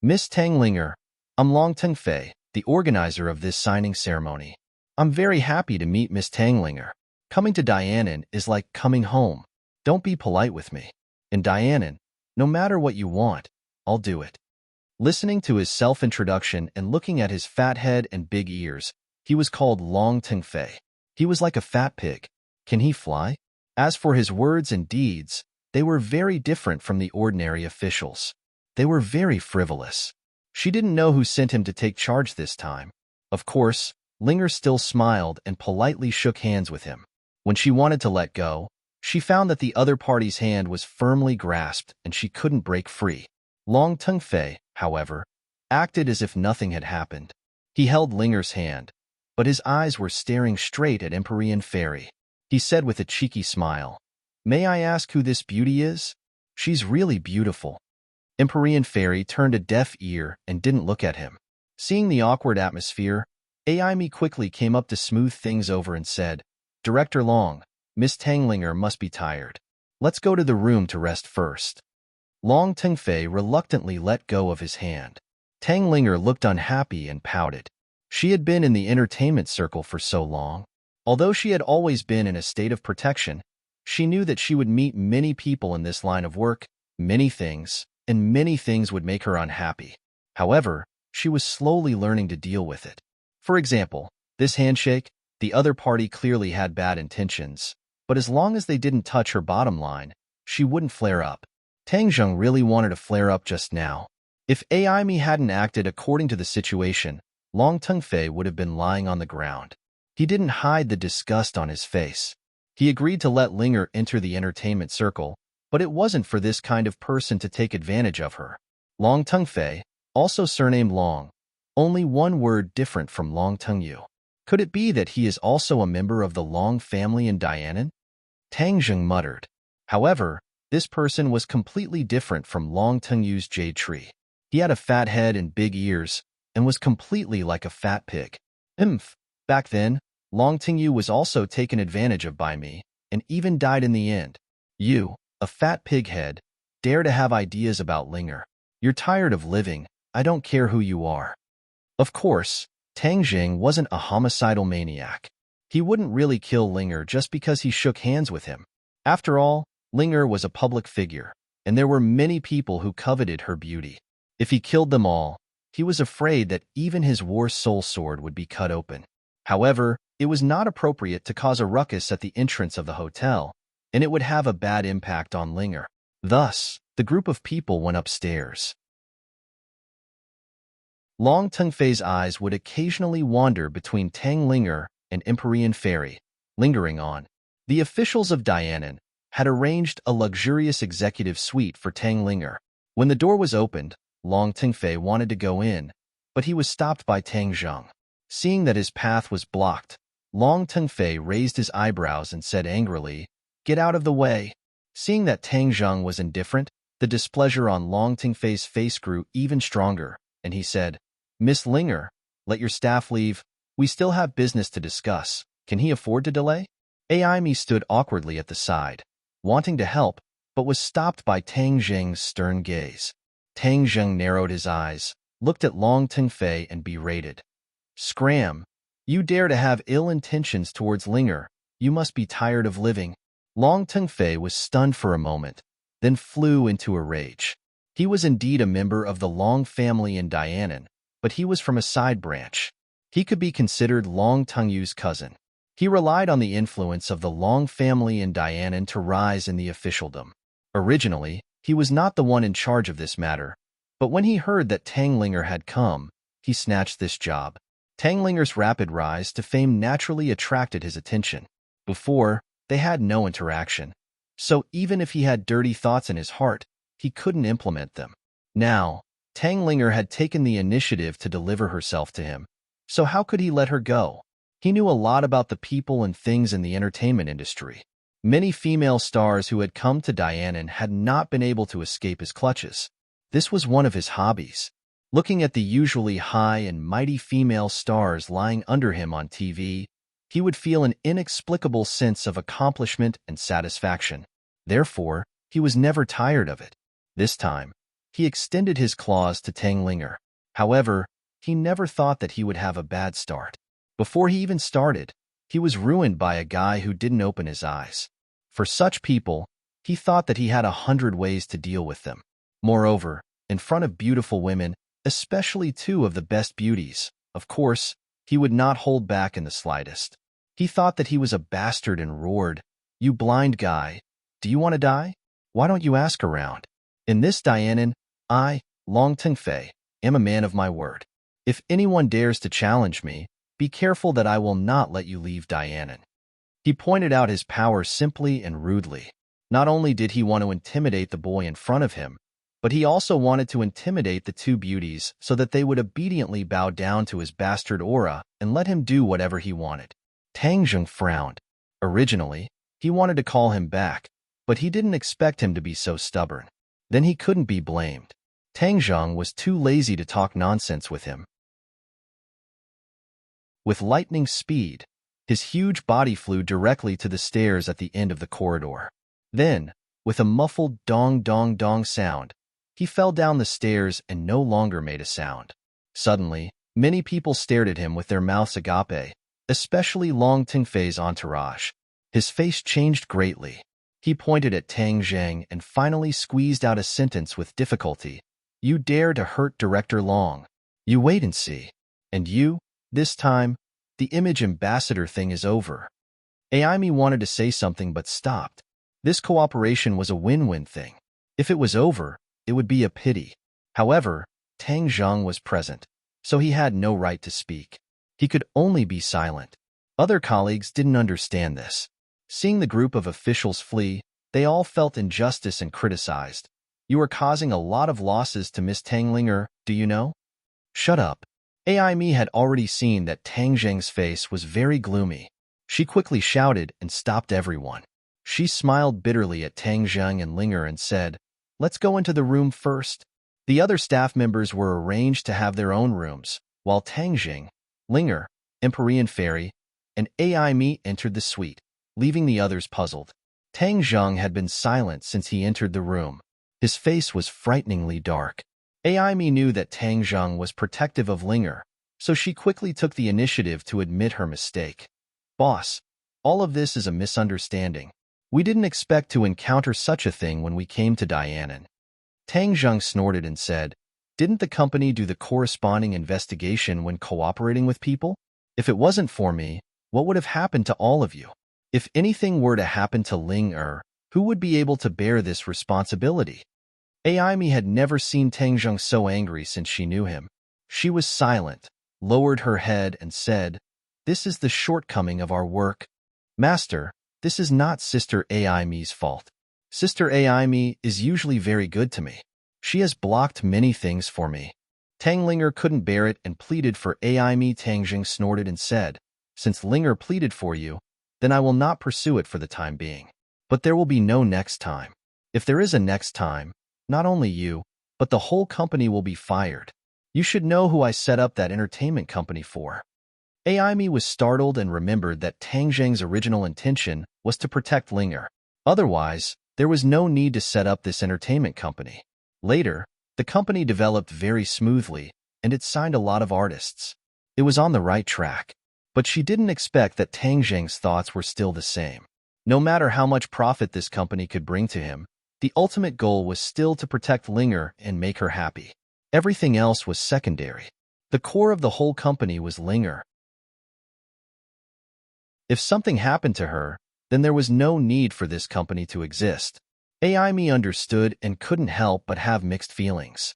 Miss Tang Linger, I'm Long Tengfei, the organizer of this signing ceremony. I'm very happy to meet Miss Tang Linger. Coming to Dianan is like coming home. Don't be polite with me. In Dianan, no matter what you want, I'll do it. Listening to his self-introduction and looking at his fat head and big ears, he was called Long Tengfei. He was like a fat pig. Can he fly? As for his words and deeds, they were very different from the ordinary officials. They were very frivolous. She didn't know who sent him to take charge this time. Of course, Linger still smiled and politely shook hands with him. When she wanted to let go, she found that the other party's hand was firmly grasped and she couldn't break free. Long Tengfei, however, acted as if nothing had happened. He held Linger's hand, but his eyes were staring straight at Empyrean Fairy. He said with a cheeky smile, "May I ask who this beauty is? She's really beautiful." Empyrean Fairy turned a deaf ear and didn't look at him. Seeing the awkward atmosphere, Aimi quickly came up to smooth things over and said, "Director Long, Miss Tang Linger must be tired. Let's go to the room to rest first." Long Tengfei reluctantly let go of his hand. Tang Linger looked unhappy and pouted. She had been in the entertainment circle for so long. Although she had always been in a state of protection, she knew that she would meet many people in this line of work, many things would make her unhappy. However, she was slowly learning to deal with it. For example, this handshake, the other party clearly had bad intentions, but as long as they didn't touch her bottom line, she wouldn't flare up. Tang Zheng really wanted to flare up just now. If Aimi hadn't acted according to the situation, Long Tengfei would have been lying on the ground. He didn't hide the disgust on his face. He agreed to let Linger enter the entertainment circle, but it wasn't for this kind of person to take advantage of her. Long Tengfei, also surnamed Long, only one word different from Long Tengyu. Could it be that he is also a member of the Long family in Dianan? Tang Zheng muttered. However, this person was completely different from Long Tengyu's jade tree. He had a fat head and big ears, and was completely like a fat pig. Back then, Long Tengyu was also taken advantage of by me, and even died in the end. You, a fat pig head, dare to have ideas about Linger. You're tired of living, I don't care who you are. Of course, Tang Jing wasn't a homicidal maniac. He wouldn't really kill Linger just because he shook hands with him. After all, Linger was a public figure, and there were many people who coveted her beauty. If he killed them all, he was afraid that even his war soul sword would be cut open. However, it was not appropriate to cause a ruckus at the entrance of the hotel, and it would have a bad impact on Linger. Thus, the group of people went upstairs. Long Tengfei's eyes would occasionally wander between Tang Linger and Empyrean Fairy, lingering on. The officials of Dianan had arranged a luxurious executive suite for Tang Linger. When the door was opened, Long Tengfei wanted to go in, but he was stopped by Tang Zheng. Seeing that his path was blocked, Long Tengfei raised his eyebrows and said angrily, "Get out of the way." Seeing that Tang Zheng was indifferent, the displeasure on Long Tingfei's face grew even stronger, and he said, Miss Linger, let your staff leave. We still have business to discuss. Can he afford to delay? Aimi stood awkwardly at the side, wanting to help, but was stopped by Tang Zheng's stern gaze. Tang Zheng narrowed his eyes, looked at Long Tingfei and berated. Scram! You dare to have ill intentions towards Linger. You must be tired of living. Long Tingfei was stunned for a moment, then flew into a rage. He was indeed a member of the Long family in Dianan, but he was from a side branch. He could be considered Long Tungyu's cousin. He relied on the influence of the Long family in Dianan to rise in the officialdom. Originally, he was not the one in charge of this matter, but when he heard that Tang Linger had come, he snatched this job. Tang Linger's rapid rise to fame naturally attracted his attention. Before, they had no interaction, so even if he had dirty thoughts in his heart, he couldn't implement them. Now, Tang Linger had taken the initiative to deliver herself to him, so how could he let her go? He knew a lot about the people and things in the entertainment industry. Many female stars who had come to Dianan had not been able to escape his clutches. This was one of his hobbies. Looking at the usually high and mighty female stars lying under him on TV, he would feel an inexplicable sense of accomplishment and satisfaction. Therefore, he was never tired of it. This time, he extended his claws to Tang Linger. However, he never thought that he would have a bad start. Before he even started, he was ruined by a guy who didn't open his eyes. For such people, he thought that he had 100 ways to deal with them. Moreover, in front of beautiful women, especially two of the best beauties, of course, he would not hold back in the slightest. He thought that he was a bastard and roared, You blind guy, do you want to die? Why don't you ask around? In this Dianan, I, Long Tingfei, am a man of my word. If anyone dares to challenge me, be careful that I will not let you leave Dianan. He pointed out his power simply and rudely. Not only did he want to intimidate the boy in front of him, but he also wanted to intimidate the two beauties so that they would obediently bow down to his bastard aura and let him do whatever he wanted. Tang Zheng frowned. Originally, he wanted to call him back, but he didn't expect him to be so stubborn. Then he couldn't be blamed. Tang Zheng was too lazy to talk nonsense with him. With lightning speed, his huge body flew directly to the stairs at the end of the corridor. Then, with a muffled dong-dong-dong sound, he fell down the stairs and no longer made a sound. Suddenly, many people stared at him with their mouths agape, especially Long Tingfei's entourage. His face changed greatly. He pointed at Tang Zheng and finally squeezed out a sentence with difficulty. You dare to hurt Director Long. You wait and see. And you, this time, the image ambassador thing is over. Aimi wanted to say something but stopped. This cooperation was a win-win thing. If it was over, it would be a pity. However, Tang Zheng was present, so he had no right to speak. He could only be silent. Other colleagues didn't understand this. Seeing the group of officials flee, they all felt injustice and criticized. You are causing a lot of losses to Miss Tang Linger, do you know? Shut up. Aimi had already seen that Tang Zheng's face was very gloomy. She quickly shouted and stopped everyone. She smiled bitterly at Tang Zheng and Linger and said, Let's go into the room first. The other staff members were arranged to have their own rooms, while Tang Zheng, Linger, Empyrean Fairy, and Aimi entered the suite, leaving the others puzzled. Tang Zheng had been silent since he entered the room. His face was frighteningly dark. Aimi knew that Tang Zheng was protective of Linger, so she quickly took the initiative to admit her mistake. Boss, all of this is a misunderstanding. We didn't expect to encounter such a thing when we came to Dianan. Tang Zheng snorted and said, Didn't the company do the corresponding investigation when cooperating with people? If it wasn't for me, what would have happened to all of you? If anything were to happen to Ling who would be able to bear this responsibility? Aimi had never seen Tang Zheng so angry since she knew him. She was silent, lowered her head and said, This is the shortcoming of our work. Master, this is not Sister Aimi's fault. Sister Aimi is usually very good to me. She has blocked many things for me. Tang Linger couldn't bear it and pleaded for Aimi. Tang Zheng snorted and said, Since Linger pleaded for you, then I will not pursue it for the time being. But there will be no next time. If there is a next time, not only you, but the whole company will be fired. You should know who I set up that entertainment company for. Aimi was startled and remembered that Tang Zheng's original intention was to protect Linger. Otherwise, there was no need to set up this entertainment company. Later, the company developed very smoothly, and it signed a lot of artists. It was on the right track. But she didn't expect that Tang Zheng's thoughts were still the same. No matter how much profit this company could bring to him, the ultimate goal was still to protect Linger and make her happy. Everything else was secondary. The core of the whole company was Linger. If something happened to her, then there was no need for this company to exist. Aimi understood and couldn't help but have mixed feelings.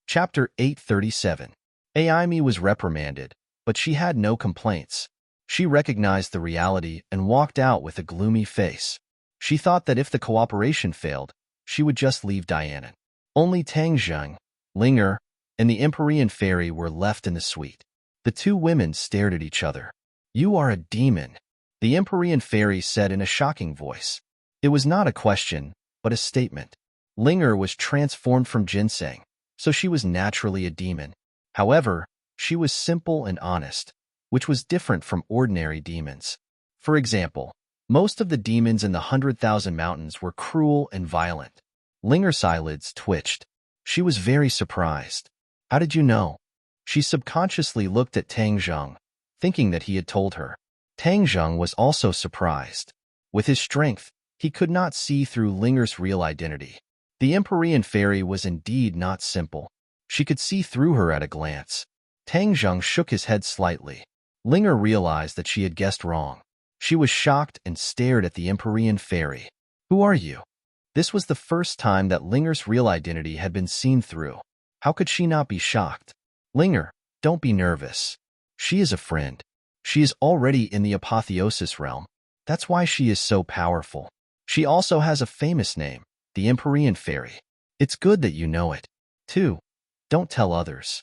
Chapter 837. Aimi was reprimanded, but she had no complaints. She recognized the reality and walked out with a gloomy face. She thought that if the cooperation failed, she would just leave Dianan. Only Tang Zheng, Linger, and the Empyrean fairy were left in the suite. The two women stared at each other. "You are a demon," the Empyrean fairy said in a shocking voice. It was not a question, but a statement. Linger was transformed from ginseng, so she was naturally a demon. However, she was simple and honest, which was different from ordinary demons. For example, most of the demons in the 100,000 Mountains were cruel and violent. Linger's eyelids twitched. She was very surprised. "How did you know?" She subconsciously looked at Tang Zheng, thinking that he had told her. Tang Zheng was also surprised. With his strength, he could not see through Linger's real identity. The Empyrean fairy was indeed not simple. She could see through her at a glance. Tang Zheng shook his head slightly. Linger realized that she had guessed wrong. She was shocked and stared at the Empyrean fairy. "Who are you?" This was the first time that Linger's real identity had been seen through. How could she not be shocked? "Linger, don't be nervous. She is a friend. She is already in the apotheosis realm. That's why she is so powerful. She also has a famous name, the Empyrean fairy. It's good that you know it, too. Don't tell others."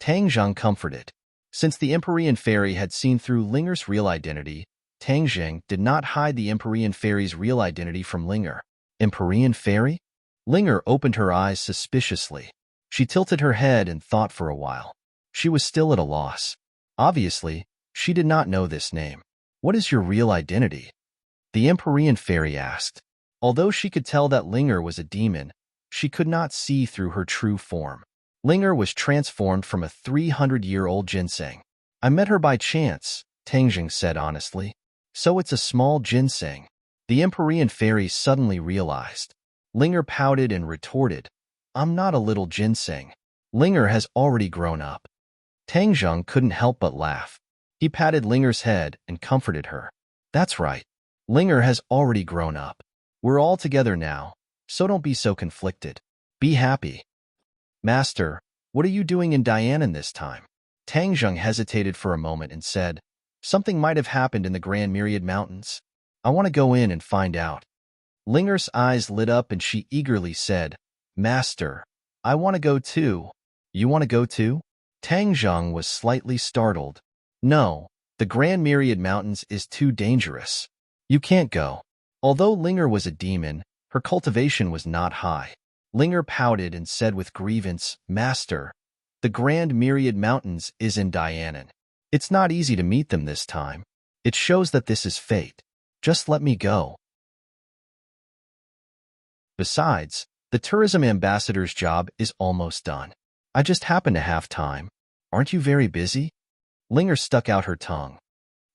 Tang Zheng comforted. Since the Empyrean fairy had seen through Linger's real identity, Tang Zheng did not hide the Empyrean fairy's real identity from Linger. Empyrean fairy? Linger opened her eyes suspiciously. She tilted her head and thought for a while. She was still at a loss. Obviously, she did not know this name. "What is your real identity?" the Empyrean fairy asked. Although she could tell that Linger was a demon, she could not see through her true form. Linger was transformed from a 300-year-old ginseng. "I met her by chance," Tang Zheng said honestly. "So it's a small ginseng." The Empyrean fairy suddenly realized. Linger pouted and retorted, "I'm not a little ginseng. Linger has already grown up." Tang Zheng couldn't help but laugh. He patted Linger's head and comforted her. "That's right. Linger has already grown up. We're all together now, so don't be so conflicted. Be happy." "Master, what are you doing in Dianan this time?" Tang Zheng hesitated for a moment and said, "Something might have happened in the Grand Myriad Mountains. I want to go in and find out." Linger's eyes lit up and she eagerly said, "Master, I want to go too." "You want to go too?" Tang Zheng was slightly startled. "No, the Grand Myriad Mountains is too dangerous. You can't go." Although Linger was a demon, her cultivation was not high. Linger pouted and said with grievance, "Master, the Grand Myriad Mountains is in Dianan. It's not easy to meet them this time. It shows that this is fate. Just let me go." Besides, the tourism ambassador's job is almost done. I just happen to have time. Aren't you very busy? Linger stuck out her tongue.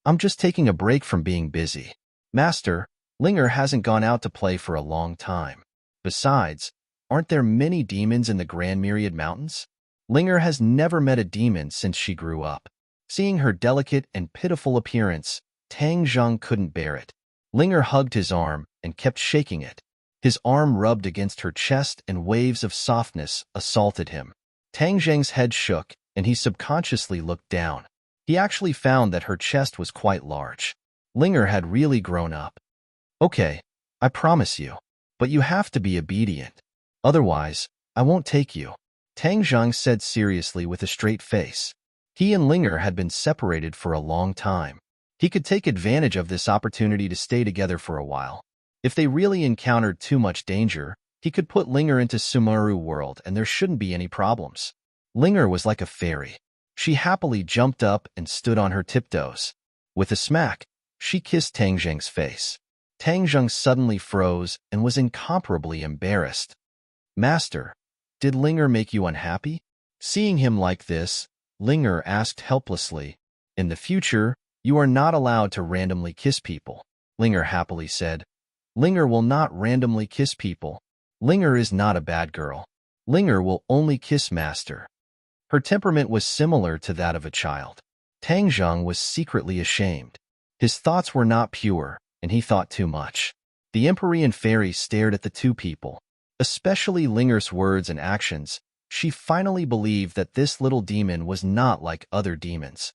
"I'm just taking a break from being busy. Master, Linger hasn't gone out to play for a long time. Besides, aren't there many demons in the Grand Myriad Mountains? Linger has never met a demon since she grew up." Seeing her delicate and pitiful appearance, Tang Zheng couldn't bear it. Linger hugged his arm and kept shaking it. His arm rubbed against her chest and waves of softness assaulted him. Tang Zheng's head shook and he subconsciously looked down. He actually found that her chest was quite large. Linger had really grown up. "Okay, I promise you. But you have to be obedient. Otherwise, I won't take you," Tang Zheng said seriously with a straight face. He and Linger had been separated for a long time. He could take advantage of this opportunity to stay together for a while. If they really encountered too much danger, he could put Linger into Sumeru world and there shouldn't be any problems. Linger was like a fairy. She happily jumped up and stood on her tiptoes. With a smack, she kissed Tang Zheng's face. Tang Zheng suddenly froze and was incomparably embarrassed. Master, did Linger make you unhappy? Seeing him like this, Linger asked helplessly. In the future, you are not allowed to randomly kiss people, Linger happily said. Linger will not randomly kiss people. Linger is not a bad girl. Linger will only kiss Master. Her temperament was similar to that of a child. Tang Zheng was secretly ashamed. His thoughts were not pure, and he thought too much. The Empyrean fairy stared at the two people. Especially Linger's words and actions, she finally believed that this little demon was not like other demons.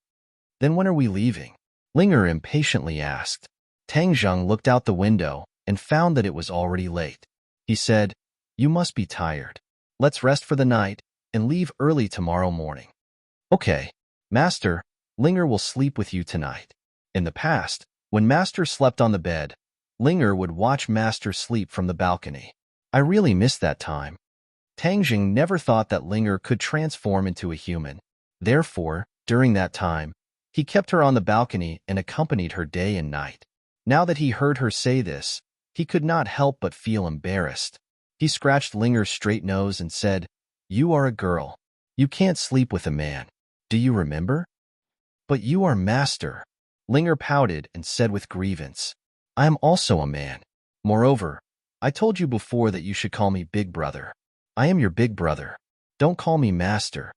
Then when are we leaving? Linger impatiently asked. Tang Zheng looked out the window and found that it was already late. He said, "You must be tired. Let's rest for the night and leave early tomorrow morning." Okay, Master, Linger will sleep with you tonight. In the past, when Master slept on the bed, Linger would watch Master sleep from the balcony. I really missed that time. Tang Zheng never thought that Linger could transform into a human. Therefore, during that time, he kept her on the balcony and accompanied her day and night. Now that he heard her say this, he could not help but feel embarrassed. He scratched Linger's straight nose and said, "You are a girl. You can't sleep with a man. Do you remember?" "But you are Master." Linger pouted and said with grievance, "I am also a man. Moreover, I told you before that you should call me Big Brother. I am your big brother. Don't call me Master."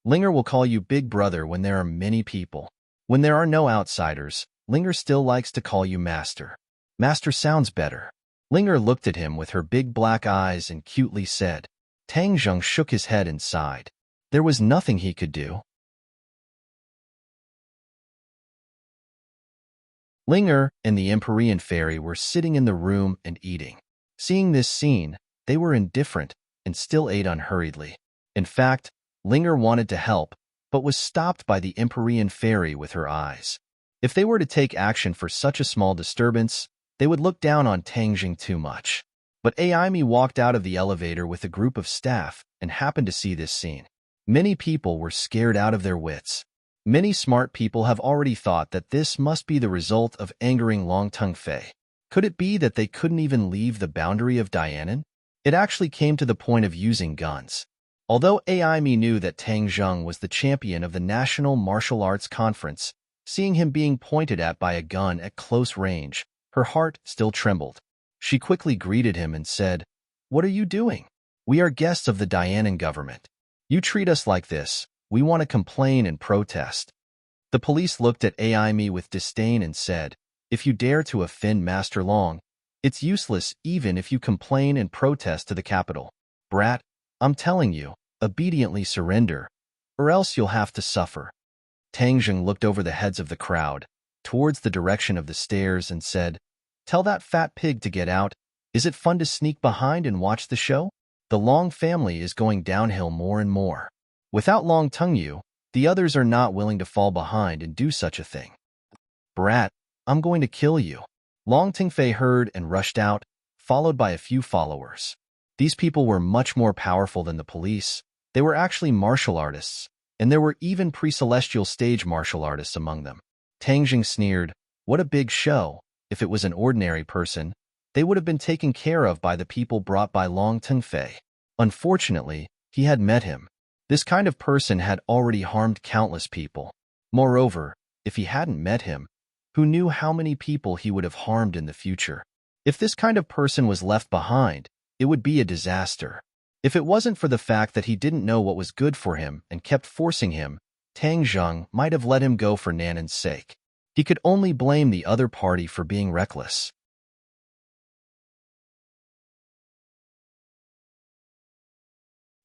Linger will call you Big Brother when there are many people. When there are no outsiders, Linger still likes to call you Master. Master sounds better. Linger looked at him with her big black eyes and cutely said. Tang Zheng shook his head and sighed. There was nothing he could do. Linger and the Empyrean fairy were sitting in the room and eating. Seeing this scene, they were indifferent and still ate unhurriedly. In fact, Linger wanted to help, but was stopped by the Empyrean fairy with her eyes. If they were to take action for such a small disturbance, they would look down on Tang Zheng too much. But Aimi walked out of the elevator with a group of staff and happened to see this scene. Many people were scared out of their wits. Many smart people have already thought that this must be the result of angering Longtongue Fei. Could it be that they couldn't even leave the boundary of Dianan? It actually came to the point of using guns. Although Aimi knew that Tang Zheng was the champion of the National Martial Arts Conference, seeing him being pointed at by a gun at close range, her heart still trembled. She quickly greeted him and said, "What are you doing? We are guests of the Dianan government. You treat us like this. We want to complain and protest." The police looked at Aimi with disdain and said, "If you dare to offend Master Long, it's useless even if you complain and protest to the capital. Brat, I'm telling you, obediently surrender, or else you'll have to suffer." Tang Zheng looked over the heads of the crowd, towards the direction of the stairs and said, "Tell that fat pig to get out. Is it fun to sneak behind and watch the show? The Long family is going downhill more and more. Without Long Tongue you, the others are not willing to fall behind and do such a thing. Brat, I'm going to kill you." Long Tongue Fei heard and rushed out, followed by a few followers. These people were much more powerful than the police. They were actually martial artists, and there were even pre-celestial stage martial artists among them. Tang Zheng sneered, "What a big show. If it was an ordinary person, they would have been taken care of by the people brought by Long Tongue Fei." Unfortunately, he had met him. This kind of person had already harmed countless people. Moreover, if he hadn't met him, who knew how many people he would have harmed in the future? If this kind of person was left behind, it would be a disaster. If it wasn't for the fact that he didn't know what was good for him and kept forcing him, Tang Zheng might have let him go for Nanan's sake. He could only blame the other party for being reckless.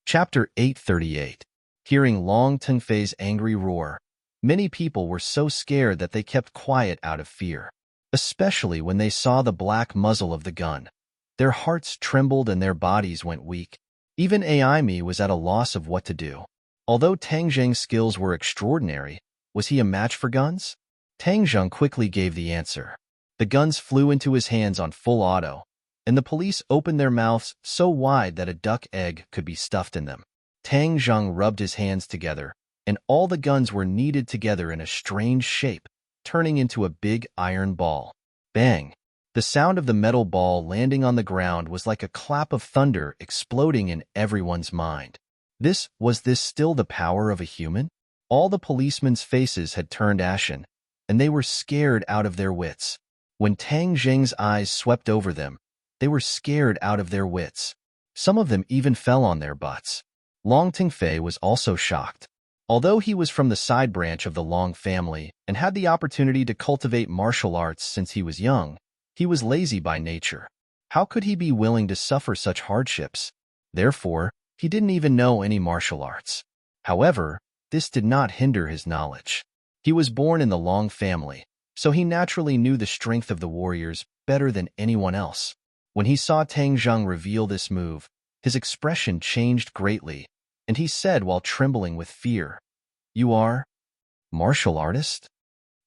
Chapter 838. Hearing Long Tongue Fei's angry roar, many people were so scared that they kept quiet out of fear, especially when they saw the black muzzle of the gun. Their hearts trembled and their bodies went weak. Even Aimi was at a loss of what to do. Although Tang Zheng's skills were extraordinary, was he a match for guns? Tang Zheng quickly gave the answer. The guns flew into his hands on full auto, and the police opened their mouths so wide that a duck egg could be stuffed in them. Tang Zheng rubbed his hands together, and all the guns were kneaded together in a strange shape, turning into a big iron ball. Bang! The sound of the metal ball landing on the ground was like a clap of thunder exploding in everyone's mind. Was this still the power of a human? All the policemen's faces had turned ashen, and they were scared out of their wits. When Tang Zheng's eyes swept over them, they were scared out of their wits. Some of them even fell on their butts. Long Tingfei was also shocked. Although he was from the side branch of the Long family and had the opportunity to cultivate martial arts since he was young, he was lazy by nature. How could he be willing to suffer such hardships? Therefore, he didn't even know any martial arts. However, this did not hinder his knowledge. He was born in the Long family, so he naturally knew the strength of the warriors better than anyone else. When he saw Tang Zheng reveal this move, his expression changed greatly, and he said while trembling with fear, "You are martial artist?"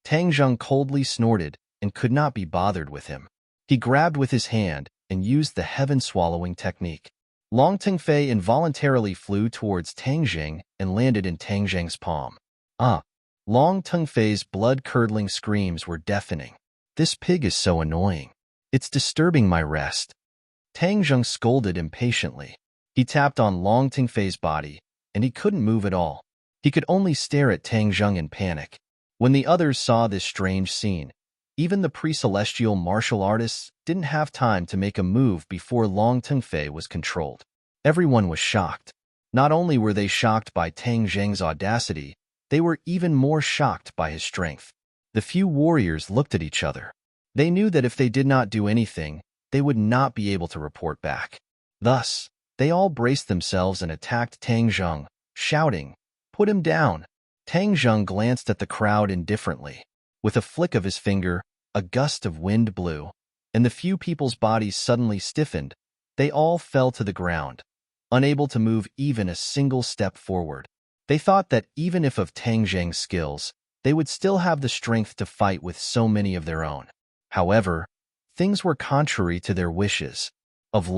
Tang Zheng coldly snorted and could not be bothered with him. He grabbed with his hand and used the heaven-swallowing technique. Long Tingfei involuntarily flew towards Tang Zheng and landed in Tang Zheng's palm. Long Tingfei's blood-curdling screams were deafening. "This pig is so annoying. It's disturbing my rest." Tang Zheng scolded impatiently. He tapped on Long Tingfei's body, and he couldn't move at all. He could only stare at Tang Zheng in panic. When the others saw this strange scene, even the pre-celestial martial artists didn't have time to make a move before Long Tingfei was controlled. Everyone was shocked. Not only were they shocked by Tang Zheng's audacity, they were even more shocked by his strength. The few warriors looked at each other. They knew that if they did not do anything, they would not be able to report back. Thus, they all braced themselves and attacked Tang Zheng, shouting, "Put him down!" Tang Zheng glanced at the crowd indifferently. With a flick of his finger, a gust of wind blew, and the few people's bodies suddenly stiffened. They all fell to the ground, unable to move even a single step forward. They thought that even if of Tang Zheng's skills, they would still have the strength to fight with so many of their own. However, things were contrary to their wishes. Of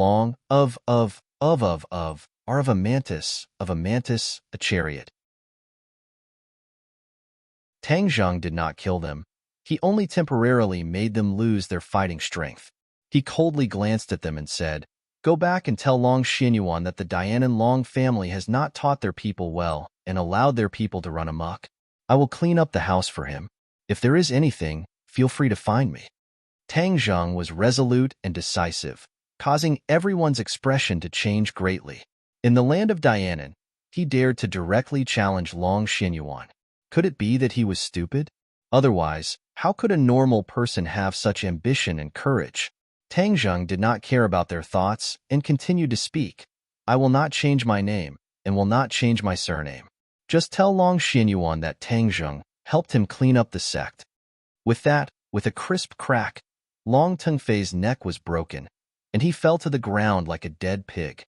a mantis, a chariot. Tang Zheng did not kill them. He only temporarily made them lose their fighting strength. He coldly glanced at them and said, "Go back and tell Long Xinyuan that the Dianan Long family has not taught their people well and allowed their people to run amok. I will clean up the house for him. If there is anything, feel free to find me." Tang Zheng was resolute and decisive, causing everyone's expression to change greatly. In the land of Dianan, he dared to directly challenge Long Xinyuan. Could it be that he was stupid? Otherwise, how could a normal person have such ambition and courage? Tang Zheng did not care about their thoughts and continued to speak. "I will not change my name and will not change my surname. Just tell Long Xinyuan that Tang Zheng helped him clean up the sect." With that, with a crisp crack, Long Tingfei's neck was broken, and he fell to the ground like a dead pig.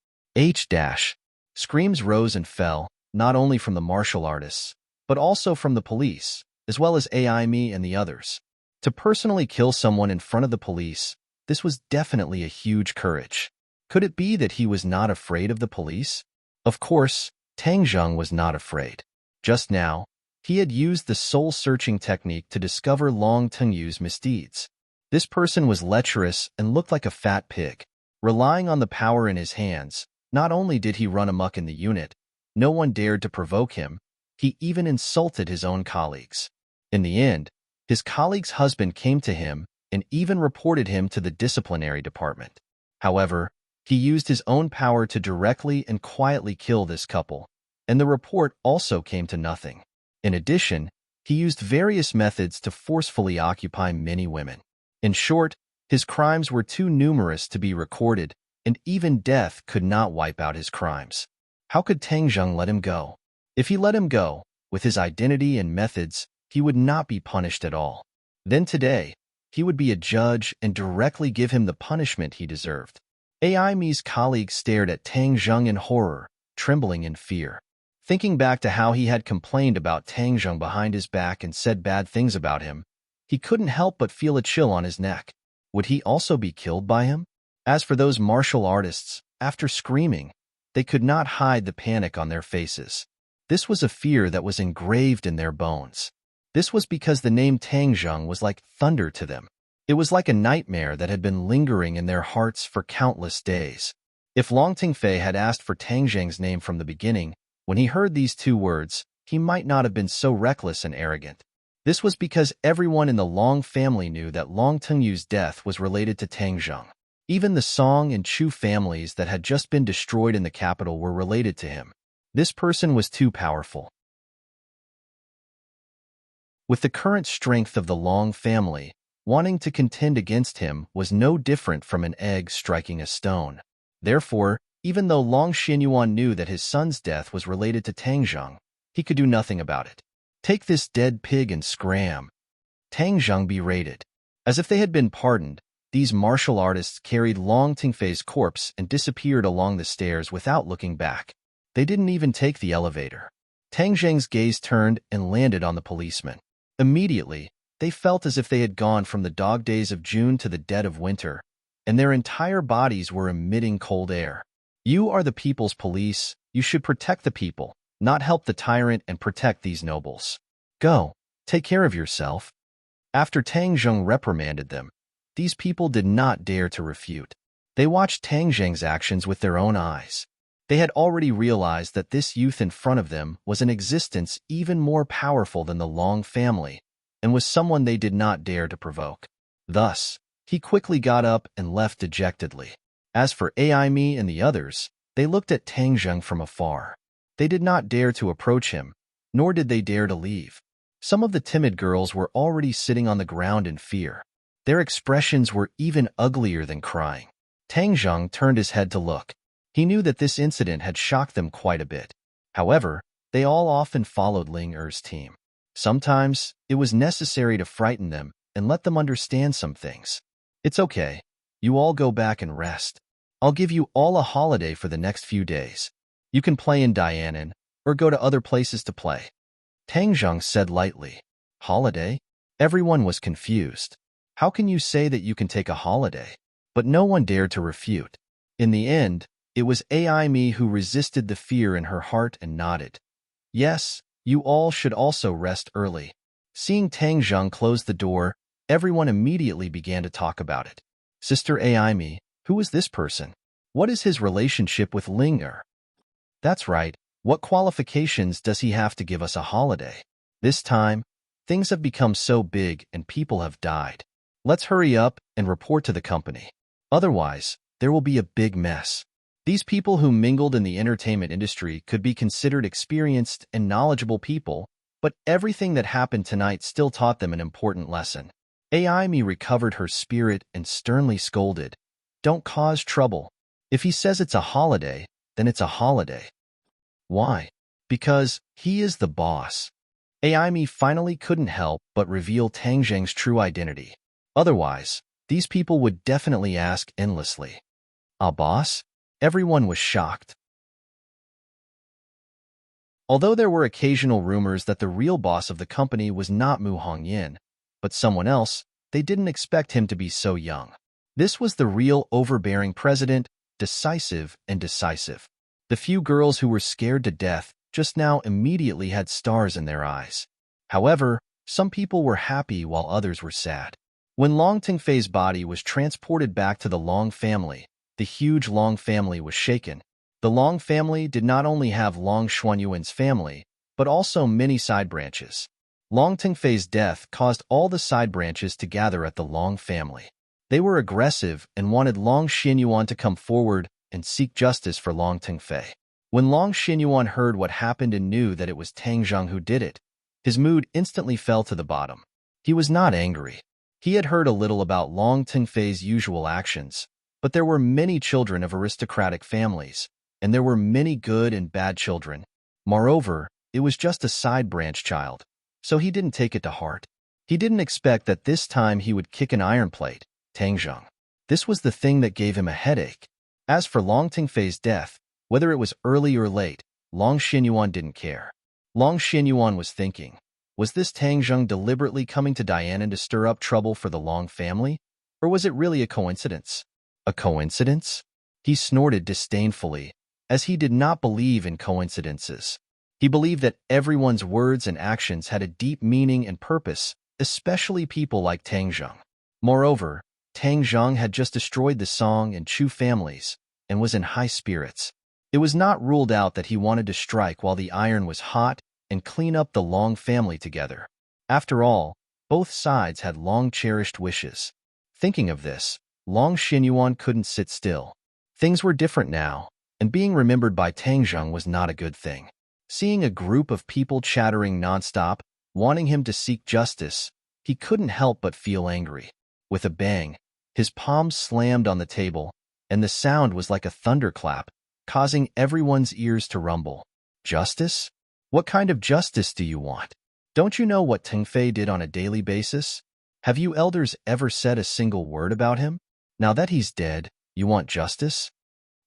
Screams rose and fell, not only from the martial artists, but also from the police, as well as Aimi and the others. To personally kill someone in front of the police, this was definitely a huge courage. Could it be that he was not afraid of the police? Of course, Tang Zheng was not afraid. Just now, he had used the soul-searching technique to discover Long Tingyu's misdeeds. This person was lecherous and looked like a fat pig. Relying on the power in his hands, not only did he run amok in the unit, no one dared to provoke him, he even insulted his own colleagues. In the end, his colleague's husband came to him and even reported him to the disciplinary department. However, he used his own power to directly and quietly kill this couple, and the report also came to nothing. In addition, he used various methods to forcefully occupy many women. In short, his crimes were too numerous to be recorded, and even death could not wipe out his crimes. How could Tang Zheng let him go? If he let him go, with his identity and methods, he would not be punished at all. Then today, he would be a judge and directly give him the punishment he deserved. Aimi's colleague stared at Tang Zheng in horror, trembling in fear. Thinking back to how he had complained about Tang Zheng behind his back and said bad things about him, he couldn't help but feel a chill on his neck. Would he also be killed by him? As for those martial artists, after screaming, they could not hide the panic on their faces. This was a fear that was engraved in their bones. This was because the name Tang Zheng was like thunder to them. It was like a nightmare that had been lingering in their hearts for countless days. If Long Tingfei had asked for Tang Zheng's name from the beginning, when he heard these two words, he might not have been so reckless and arrogant. This was because everyone in the Long family knew that Long Tingyu's death was related to Tang Zheng. Even the Song and Chu families that had just been destroyed in the capital were related to him. This person was too powerful. With the current strength of the Long family, wanting to contend against him was no different from an egg striking a stone. Therefore, even though Long Xinyuan knew that his son's death was related to Tang Zheng, he could do nothing about it. Take this dead pig and scram. Tang Zheng berated. As if they had been pardoned, these martial artists carried Long Tingfei's corpse and disappeared along the stairs without looking back. They didn't even take the elevator. Tang Zheng's gaze turned and landed on the policeman. Immediately, they felt as if they had gone from the dog days of June to the dead of winter, and their entire bodies were emitting cold air. You are the people's police. You should protect the people, not help the tyrant and protect these nobles. Go, take care of yourself. After Tang Zheng reprimanded them, these people did not dare to refute. They watched Tang Zheng's actions with their own eyes. They had already realized that this youth in front of them was an existence even more powerful than the Long family, and was someone they did not dare to provoke. Thus, he quickly got up and left dejectedly. As for Aimi and the others, they looked at Tang Zheng from afar. They did not dare to approach him, nor did they dare to leave. Some of the timid girls were already sitting on the ground in fear. Their expressions were even uglier than crying. Tang Zheng turned his head to look. He knew that this incident had shocked them quite a bit. However, they all often followed Ling Er's team. Sometimes, it was necessary to frighten them and let them understand some things. It's okay. You all go back and rest. I'll give you all a holiday for the next few days. You can play in Dianan, or go to other places to play. Tang Zheng said lightly. Holiday? Everyone was confused. How can you say that you can take a holiday? But no one dared to refute. In the end, it was Aimi who resisted the fear in her heart and nodded. Yes, you all should also rest early. Seeing Tang Zheng close the door, everyone immediately began to talk about it. Sister Aimi, who is this person? What is his relationship with Ling Er? That's right. What qualifications does he have to give us a holiday? This time, things have become so big and people have died. Let's hurry up and report to the company. Otherwise, there will be a big mess. These people who mingled in the entertainment industry could be considered experienced and knowledgeable people, but everything that happened tonight still taught them an important lesson. Aimi recovered her spirit and sternly scolded, Don't cause trouble. If he says it's a holiday, then it's a holiday. Why? Because he is the boss. Aimi finally couldn't help but reveal Tang Zheng's true identity. Otherwise, these people would definitely ask endlessly. A boss? Everyone was shocked. Although there were occasional rumors that the real boss of the company was not Mu Hongyan, but someone else, they didn't expect him to be so young. This was the real overbearing president, decisive and decisive. The few girls who were scared to death just now immediately had stars in their eyes. However, some people were happy while others were sad. When Long Tingfei's body was transported back to the Long family, the huge Long family was shaken. The Long family did not only have Long Xuanyuan's family, but also many side branches. Long Tingfei's death caused all the side branches to gather at the Long family. They were aggressive and wanted Long Xinyuan to come forward and seek justice for Long Tingfei. When Long Xinyuan heard what happened and knew that it was Tang Zheng who did it, his mood instantly fell to the bottom. He was not angry. He had heard a little about Long Tingfei's usual actions, but there were many children of aristocratic families, and there were many good and bad children. Moreover, it was just a side branch child, so he didn't take it to heart. He didn't expect that this time he would kick an iron plate, Tang Zheng. This was the thing that gave him a headache. As for Long Tingfei's death, whether it was early or late, Long Xinyuan didn't care. Long Xinyuan was thinking, was this Tang Zheng deliberately coming to Dianan to stir up trouble for the Long family? Or was it really a coincidence? A coincidence? He snorted disdainfully, as he did not believe in coincidences. He believed that everyone's words and actions had a deep meaning and purpose, especially people like Tang Zheng. Moreover, Tang Zheng had just destroyed the Song and Chu families and was in high spirits. It was not ruled out that he wanted to strike while the iron was hot and clean up the Long family together. After all, both sides had long-cherished wishes. Thinking of this, Long Xinyuan couldn't sit still. Things were different now, and being remembered by Tang Zheng was not a good thing. Seeing a group of people chattering nonstop, wanting him to seek justice, he couldn't help but feel angry. With a bang, his palms slammed on the table, and the sound was like a thunderclap, causing everyone's ears to rumble. Justice? What kind of justice do you want? Don't you know what Teng Fei did on a daily basis? Have you elders ever said a single word about him? Now that he's dead, you want justice?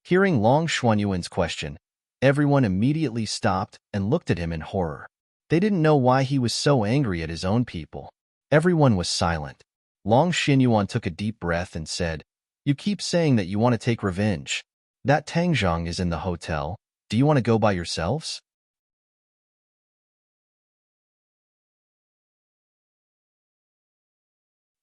Hearing Long Xuanyuan's question, everyone immediately stopped and looked at him in horror. They didn't know why he was so angry at his own people. Everyone was silent. Long Xinyuan took a deep breath and said, "You keep saying that you want to take revenge. That Tang Zheng is in the hotel. Do you want to go by yourselves?"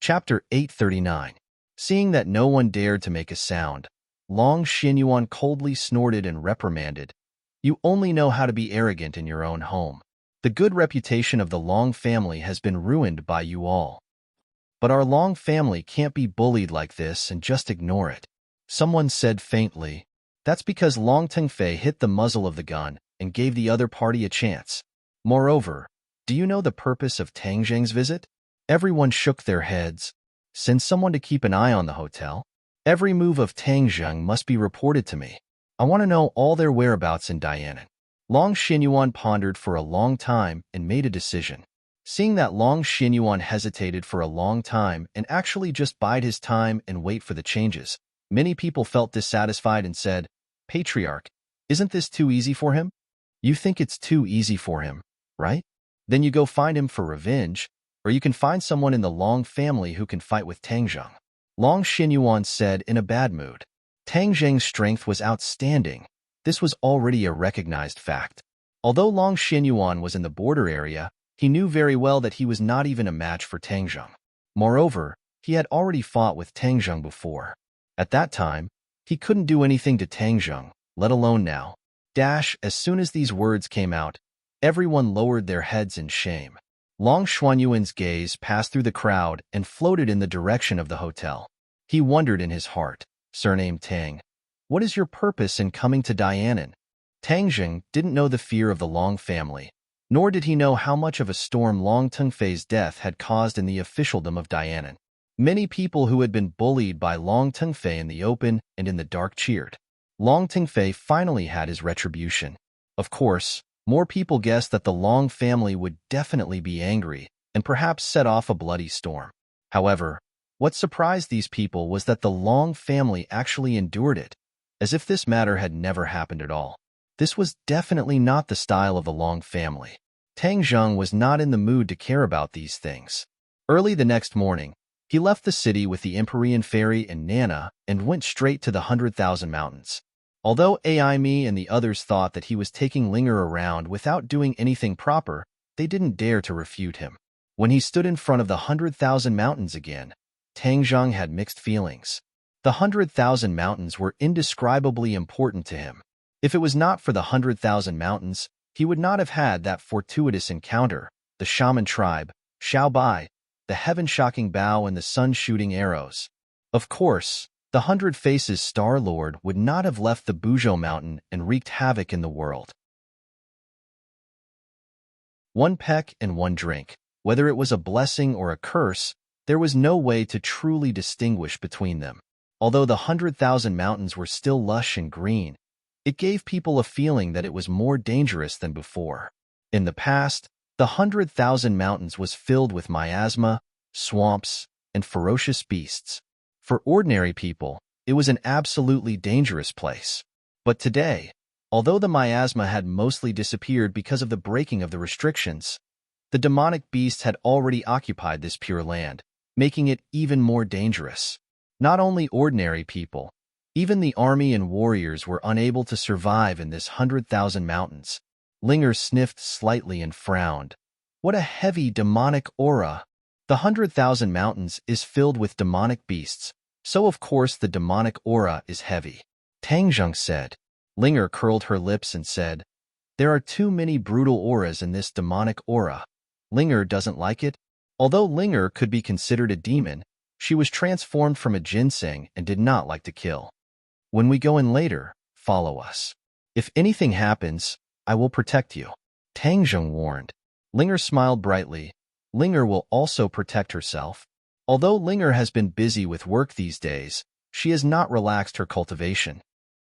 Chapter 839. Seeing that no one dared to make a sound, Long Xinyuan coldly snorted and reprimanded, "You only know how to be arrogant in your own home. The good reputation of the Long family has been ruined by you all. But our Long family can't be bullied like this and just ignore it." Someone said faintly, "That's because Long Tengfei hit the muzzle of the gun and gave the other party a chance. Moreover, do you know the purpose of Tang Zheng's visit?" Everyone shook their heads. "Send someone to keep an eye on the hotel. Every move of Tang Zheng must be reported to me. I want to know all their whereabouts in Dianan." Long Xinyuan pondered for a long time and made a decision. Seeing that Long Xinyuan hesitated for a long time and actually just bide his time and wait for the changes, many people felt dissatisfied and said, "Patriarch, isn't this too easy for him? You think it's too easy for him, right? Then you go find him for revenge, or you can find someone in the Long family who can fight with Tang Zheng." Long Xinyuan said in a bad mood. Tang Zheng's strength was outstanding. This was already a recognized fact. Although Long Xinyuan was in the border area, he knew very well that he was not even a match for Tang Zheng. Moreover, he had already fought with Tang Zheng before. At that time, he couldn't do anything to Tang Zheng, let alone now. As soon as these words came out, everyone lowered their heads in shame. Long Xuanyuan's gaze passed through the crowd and floated in the direction of the hotel. He wondered in his heart, surnamed Tang, "What is your purpose in coming to Dianan?" Tang Zheng didn't know the fear of the Long family, nor did he know how much of a storm Long Tengfei's death had caused in the officialdom of Dianan. Many people who had been bullied by Long Tengfei in the open and in the dark cheered. Long Tengfei finally had his retribution. Of course, more people guessed that the Long family would definitely be angry and perhaps set off a bloody storm. However, what surprised these people was that the Long family actually endured it, as if this matter had never happened at all. This was definitely not the style of the Long family. Tang Zheng was not in the mood to care about these things. Early the next morning, he left the city with the Empyrean Fairy and Nana and went straight to the 100,000 Mountains. Although Aimi and the others thought that he was taking Linger around without doing anything proper, they didn't dare to refute him. When he stood in front of the 100,000 Mountains again, Tang Zheng had mixed feelings. The 100,000 Mountains were indescribably important to him. If it was not for the 100,000 Mountains, he would not have had that fortuitous encounter, the shaman tribe, Xiao Bai, the heaven-shocking bow and the sun-shooting arrows. Of course, the 100 Faces Star Lord would not have left the Buzhou Mountain and wreaked havoc in the world. One peck and one drink. Whether it was a blessing or a curse, there was no way to truly distinguish between them. Although the 100,000 Mountains were still lush and green, it gave people a feeling that it was more dangerous than before. In the past, the 100,000 Mountains was filled with miasma, swamps, and ferocious beasts. For ordinary people, it was an absolutely dangerous place. But today, Although the miasma had mostly disappeared because of the breaking of the restrictions, the demonic beasts had already occupied this pure land, making it even more dangerous. Not only ordinary people, even the army and warriors were unable to survive in this 100,000 mountains. Linger sniffed slightly and frowned. What a heavy demonic aura! The 100,000 mountains is filled with demonic beasts, so of course the demonic aura is heavy. Tang Zheng said. Linger curled her lips and said, "There are too many brutal auras in this demonic aura." Linger doesn't like it. Although Linger could be considered a demon, she was transformed from a ginseng and did not like to kill. "When we go in later, follow us. If anything happens, I will protect you," Tang Zheng warned. Linger smiled brightly. Linger will also protect herself. Although Linger has been busy with work these days, she has not relaxed her cultivation.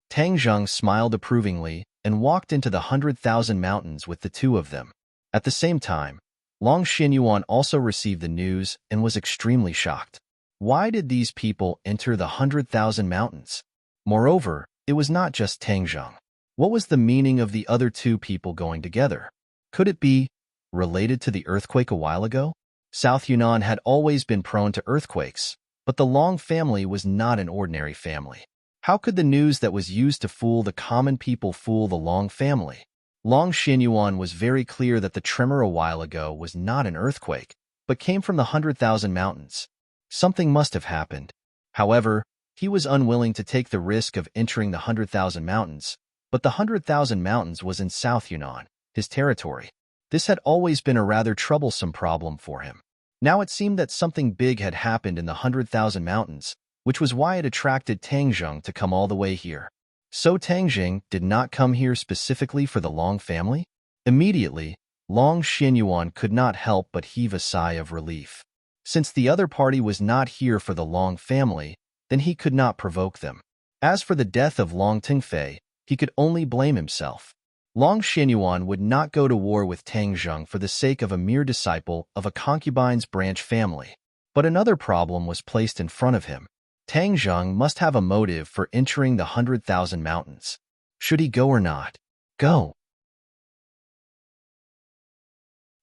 Tang Zheng smiled approvingly and walked into the 100,000 mountains with the two of them. At the same time, Long Xinyuan also received the news and was extremely shocked. Why did these people enter the 100,000 mountains? Moreover, it was not just Tang Zheng. What was the meaning of the other two people going together? Could it be related to the earthquake a while ago? South Yunnan had always been prone to earthquakes, but the Long family was not an ordinary family. How could the news that was used to fool the common people fool the Long family? Long Xinyuan was very clear that the tremor a while ago was not an earthquake, but came from the 100,000 mountains. Something must have happened. However, he was unwilling to take the risk of entering the 100,000 mountains, but the 100,000 mountains was in South Yunnan, his territory. This had always been a rather troublesome problem for him. Now it seemed that something big had happened in the 100,000 mountains, which was why it attracted Tang Zheng to come all the way here. So Tang Zheng did not come here specifically for the Long family? Immediately, Long Xinyuan could not help but heave a sigh of relief. Since the other party was not here for the Long family, then he could not provoke them. As for the death of Long Tingfei, he could only blame himself. Long Xinyuan would not go to war with Tang Zheng for the sake of a mere disciple of a concubine's branch family. But another problem was placed in front of him. Tang Zheng must have a motive for entering the 100,000 mountains. Should he go or not? Go.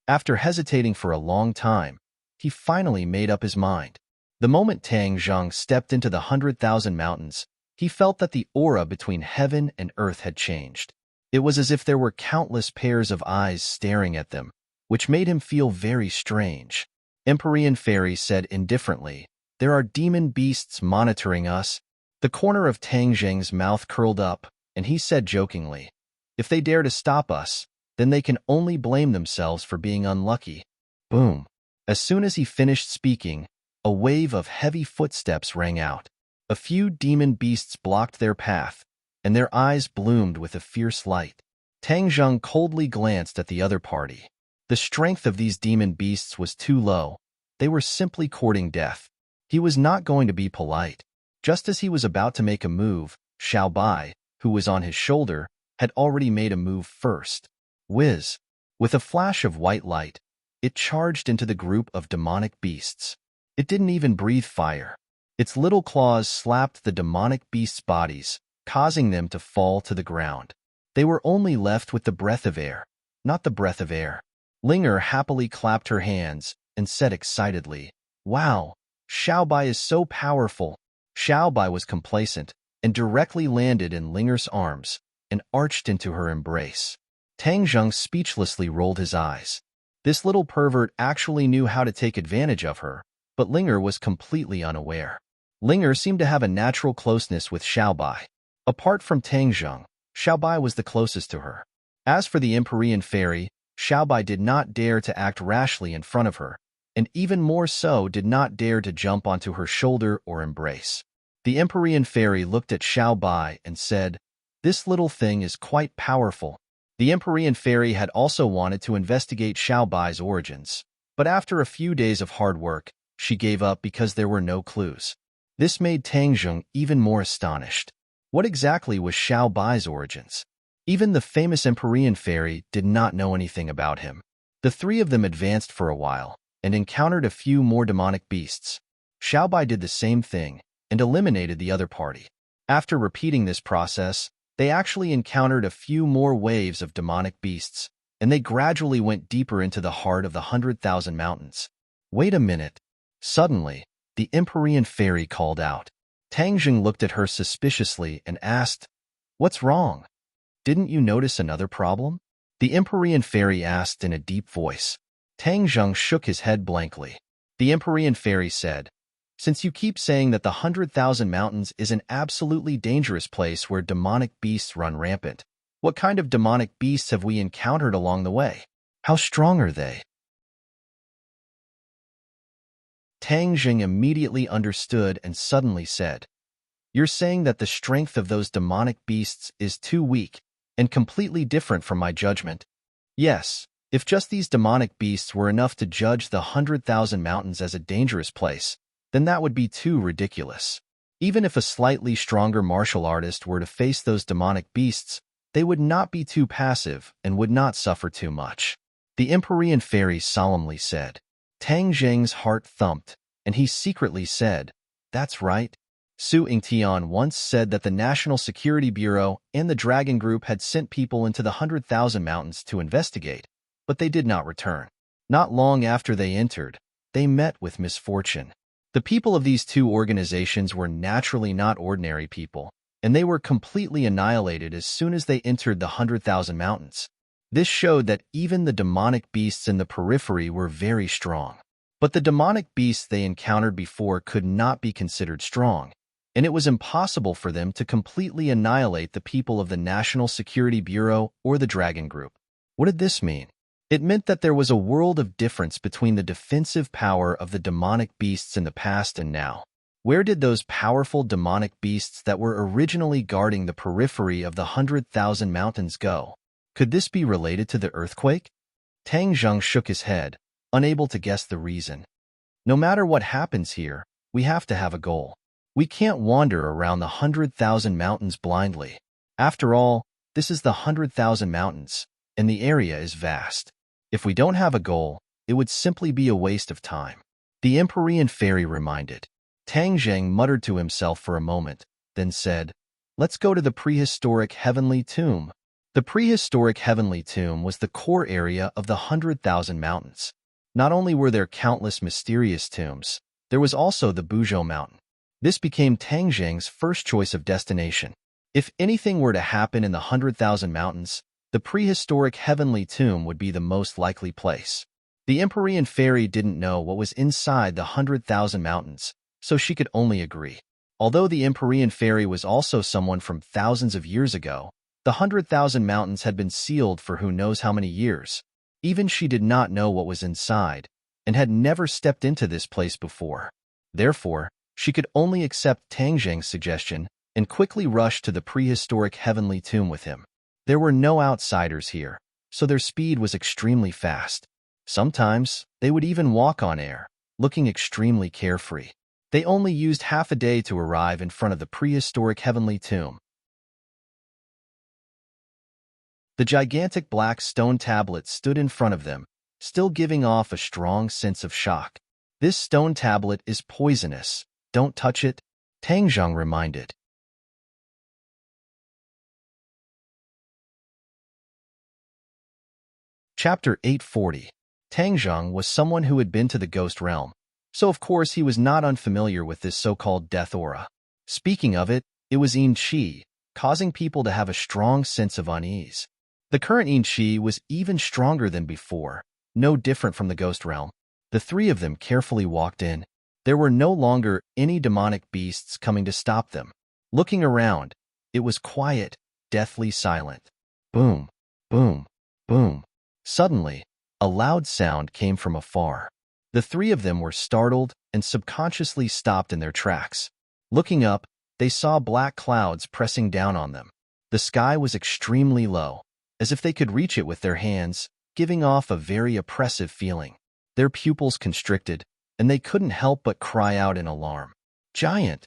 After hesitating for a long time, he finally made up his mind. The moment Tang Zheng stepped into the 100,000 mountains, he felt that the aura between heaven and earth had changed. It was as if there were countless pairs of eyes staring at them, which made him feel very strange. Empyrean Fairy said indifferently, "There are demon beasts monitoring us." The corner of Tang Zheng's mouth curled up, and he said jokingly, "If they dare to stop us, then they can only blame themselves for being unlucky." Boom. As soon as he finished speaking, a wave of heavy footsteps rang out. A few demon beasts blocked their path, and their eyes bloomed with a fierce light. Tang Zheng coldly glanced at the other party. The strength of these demon beasts was too low. They were simply courting death. He was not going to be polite. Just as he was about to make a move, Xiao Bai, who was on his shoulder, had already made a move first. Whiz! With a flash of white light, it charged into the group of demonic beasts. It didn't even breathe fire. Its little claws slapped the demonic beasts' bodies, causing them to fall to the ground. They were only left with the breath of air, not the breath of air. Linger happily clapped her hands and said excitedly, "Wow, Xiaobai is so powerful." Xiaobai was complacent and directly landed in Linger's arms and arched into her embrace. Tang Zheng speechlessly rolled his eyes. This little pervert actually knew how to take advantage of her, but Linger was completely unaware. Linger seemed to have a natural closeness with Xiaobai. Apart from Tang Zheng, Xiaobai was the closest to her. As for the Empyrean Fairy, Xiaobai did not dare to act rashly in front of her, and even more so did not dare to jump onto her shoulder or embrace. The Empyrean Fairy looked at Xiaobai and said, "This little thing is quite powerful." The Empyrean Fairy had also wanted to investigate Xiaobai's origins, but after a few days of hard work, she gave up because there were no clues. This made Tang Zheng even more astonished. What exactly was Xiaobai's origins? Even the famous Empyrean Fairy did not know anything about him. The three of them advanced for a while and encountered a few more demonic beasts. Xiaobai did the same thing and eliminated the other party. After repeating this process, They actually encountered a few more waves of demonic beasts, and they gradually went deeper into the heart of the 100,000 mountains. Wait a minute. Suddenly, the Empyrean fairy called out. Tang Jing looked at her suspiciously and asked, "What's wrong? Didn't you notice another problem?" The Empyrean fairy asked in a deep voice. Tang Jing shook his head blankly. The Empyrean fairy said, "Since you keep saying that the 100,000 mountains is an absolutely dangerous place where demonic beasts run rampant, what kind of demonic beasts have we encountered along the way? How strong are they?" Tang Jing immediately understood and suddenly said, "You're saying that the strength of those demonic beasts is too weak and completely different from my judgment?" "Yes, if just these demonic beasts were enough to judge the 100,000 mountains as a dangerous place, then that would be too ridiculous. Even if a slightly stronger martial artist were to face those demonic beasts, they would not be too passive and would not suffer too much," the Empyrean fairy solemnly said. Tang Jing's heart thumped, and he secretly said, "That's right. Su Yingtian once said that the National Security Bureau and the Dragon Group had sent people into the 100,000 mountains to investigate, but they did not return. Not long after they entered, they met with misfortune. The people of these two organizations were naturally not ordinary people, and they were completely annihilated as soon as they entered the 100,000 mountains. This showed that even the demonic beasts in the periphery were very strong. But the demonic beasts they encountered before could not be considered strong, and it was impossible for them to completely annihilate the people of the National Security Bureau or the Dragon Group. What did this mean? It meant that there was a world of difference between the defensive power of the demonic beasts in the past and now. Where did those powerful demonic beasts that were originally guarding the periphery of the 100,000 mountains go? Could this be related to the earthquake? Tang Jing shook his head, unable to guess the reason. No matter what happens here, we have to have a goal. We can't wander around the 100,000 mountains blindly. After all, this is the 100,000 mountains, and the area is vast. If we don't have a goal, it would simply be a waste of time, the Empyrean fairy reminded. Tang Jing muttered to himself for a moment, then said, "Let's go to the prehistoric heavenly tomb." The prehistoric heavenly tomb was the core area of the 100,000 mountains. Not only were there countless mysterious tombs, there was also the Buzhou Mountain. This became Tang Jing's first choice of destination. If anything were to happen in the 100,000 mountains, the prehistoric heavenly tomb would be the most likely place. The Empyrean fairy didn't know what was inside the 100,000 mountains, so she could only agree. Although the Empyrean fairy was also someone from thousands of years ago, the 100,000 mountains had been sealed for who knows how many years. Even she did not know what was inside, and had never stepped into this place before. Therefore, she could only accept Tang Jing's suggestion and quickly rush to the prehistoric heavenly tomb with him. There were no outsiders here, so their speed was extremely fast. Sometimes, they would even walk on air, looking extremely carefree. They only used half a day to arrive in front of the prehistoric heavenly tomb. The gigantic black stone tablet stood in front of them, still giving off a strong sense of shock. "This stone tablet is poisonous. Don't touch it," Tang Jing reminded. Chapter 840. Tang Jing was someone who had been to the ghost realm, so of course he was not unfamiliar with this so-called death aura. Speaking of it, it was yin qi, causing people to have a strong sense of unease. The current yin qi was even stronger than before, no different from the ghost realm. The three of them carefully walked in. There were no longer any demonic beasts coming to stop them. Looking around, it was quiet, deathly silent. Boom, boom, boom. Suddenly, a loud sound came from afar. The three of them were startled and subconsciously stopped in their tracks. Looking up, they saw black clouds pressing down on them. The sky was extremely low, as if they could reach it with their hands, giving off a very oppressive feeling. Their pupils constricted, and they couldn't help but cry out in alarm. "Giant!"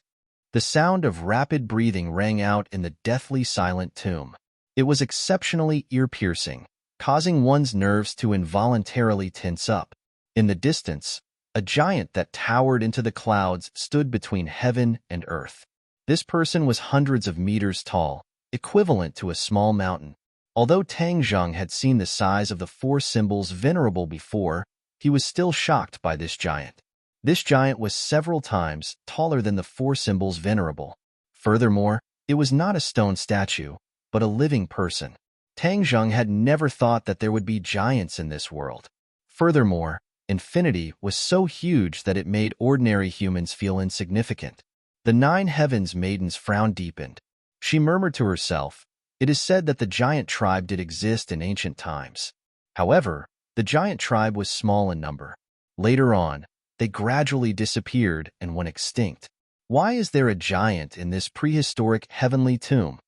The sound of rapid breathing rang out in the deathly silent tomb. It was exceptionally ear-piercing, causing one's nerves to involuntarily tense up. In the distance, a giant that towered into the clouds stood between heaven and earth. This person was hundreds of meters tall, equivalent to a small mountain. Although Tang Zheng had seen the size of the four symbols venerable before, he was still shocked by this giant. This giant was several times taller than the four symbols venerable. Furthermore, it was not a stone statue, but a living person. Tang Zheng had never thought that there would be giants in this world. Furthermore, infinity was so huge that it made ordinary humans feel insignificant. The 9 heavens maiden's frown deepened. She murmured to herself, "It is said that the giant tribe did exist in ancient times. However, the giant tribe was small in number. Later on, they gradually disappeared and went extinct. Why is there a giant in this prehistoric heavenly tomb?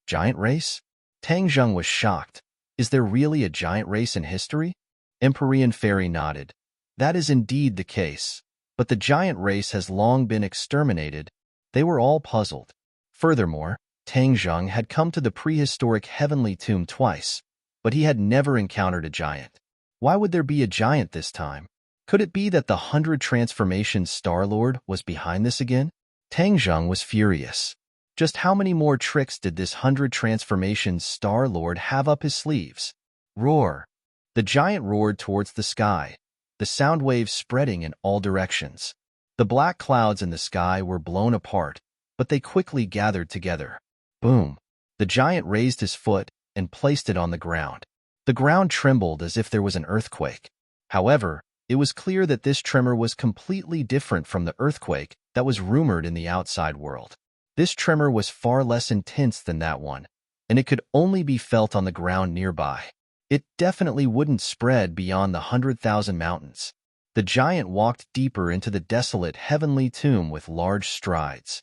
Giant race?" Tang Zheng was shocked. Is there really a giant race in history? Empyrean Fairy nodded. That is indeed the case, but the giant race has long been exterminated. They were all puzzled. Furthermore, Tang Zheng had come to the prehistoric heavenly tomb twice, but he had never encountered a giant. Why would there be a giant this time? Could it be that the 100 Transformations Star-Lord was behind this again? Tang Zheng was furious. Just how many more tricks did this 100 Transformations Star-Lord have up his sleeves? Roar! The giant roared towards the sky, the sound waves spreading in all directions. The black clouds in the sky were blown apart, but they quickly gathered together. Boom! The giant raised his foot and placed it on the ground. The ground trembled as if there was an earthquake. However, it was clear that this tremor was completely different from the earthquake that was rumored in the outside world. This tremor was far less intense than that one, and it could only be felt on the ground nearby. It definitely wouldn't spread beyond the 100,000 mountains. The giant walked deeper into the desolate heavenly tomb with large strides.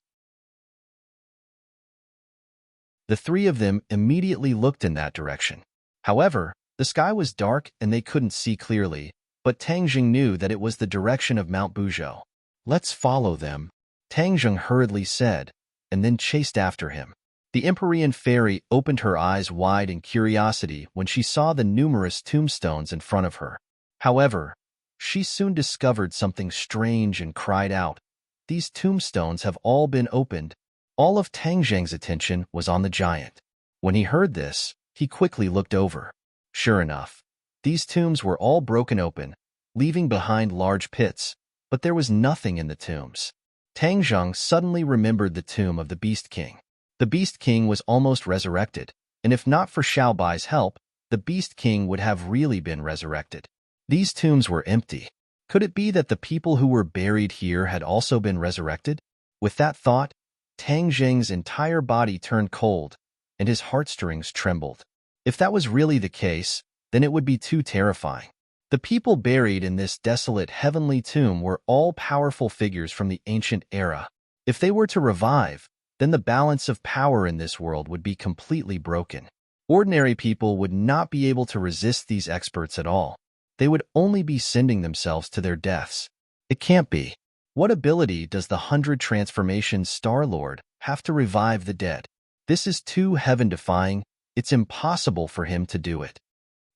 The three of them immediately looked in that direction. However, the sky was dark and they couldn't see clearly, but Tang Zheng knew that it was the direction of Mount Buzhou. "Let's follow them," Tang Zheng hurriedly said, and then chased after him. The Empyrean Fairy opened her eyes wide in curiosity when she saw the numerous tombstones in front of her. However, she soon discovered something strange and cried out, "These tombstones have all been opened." All of Tang Zheng's attention was on the giant. When he heard this, he quickly looked over. Sure enough, these tombs were all broken open, leaving behind large pits, but there was nothing in the tombs. Tang Zheng suddenly remembered the tomb of the Beast King. The Beast King was almost resurrected, and if not for Xiao Bai's help, the Beast King would have really been resurrected. These tombs were empty. Could it be that the people who were buried here had also been resurrected? With that thought, Tang Zheng's entire body turned cold, and his heartstrings trembled. If that was really the case, then it would be too terrifying. The people buried in this desolate heavenly tomb were all powerful figures from the ancient era. If they were to revive, then the balance of power in this world would be completely broken. Ordinary people would not be able to resist these experts at all. They would only be sending themselves to their deaths. It can't be. What ability does the 100 Transformations Star-Lord have to revive the dead? This is too heaven-defying. It's impossible for him to do it.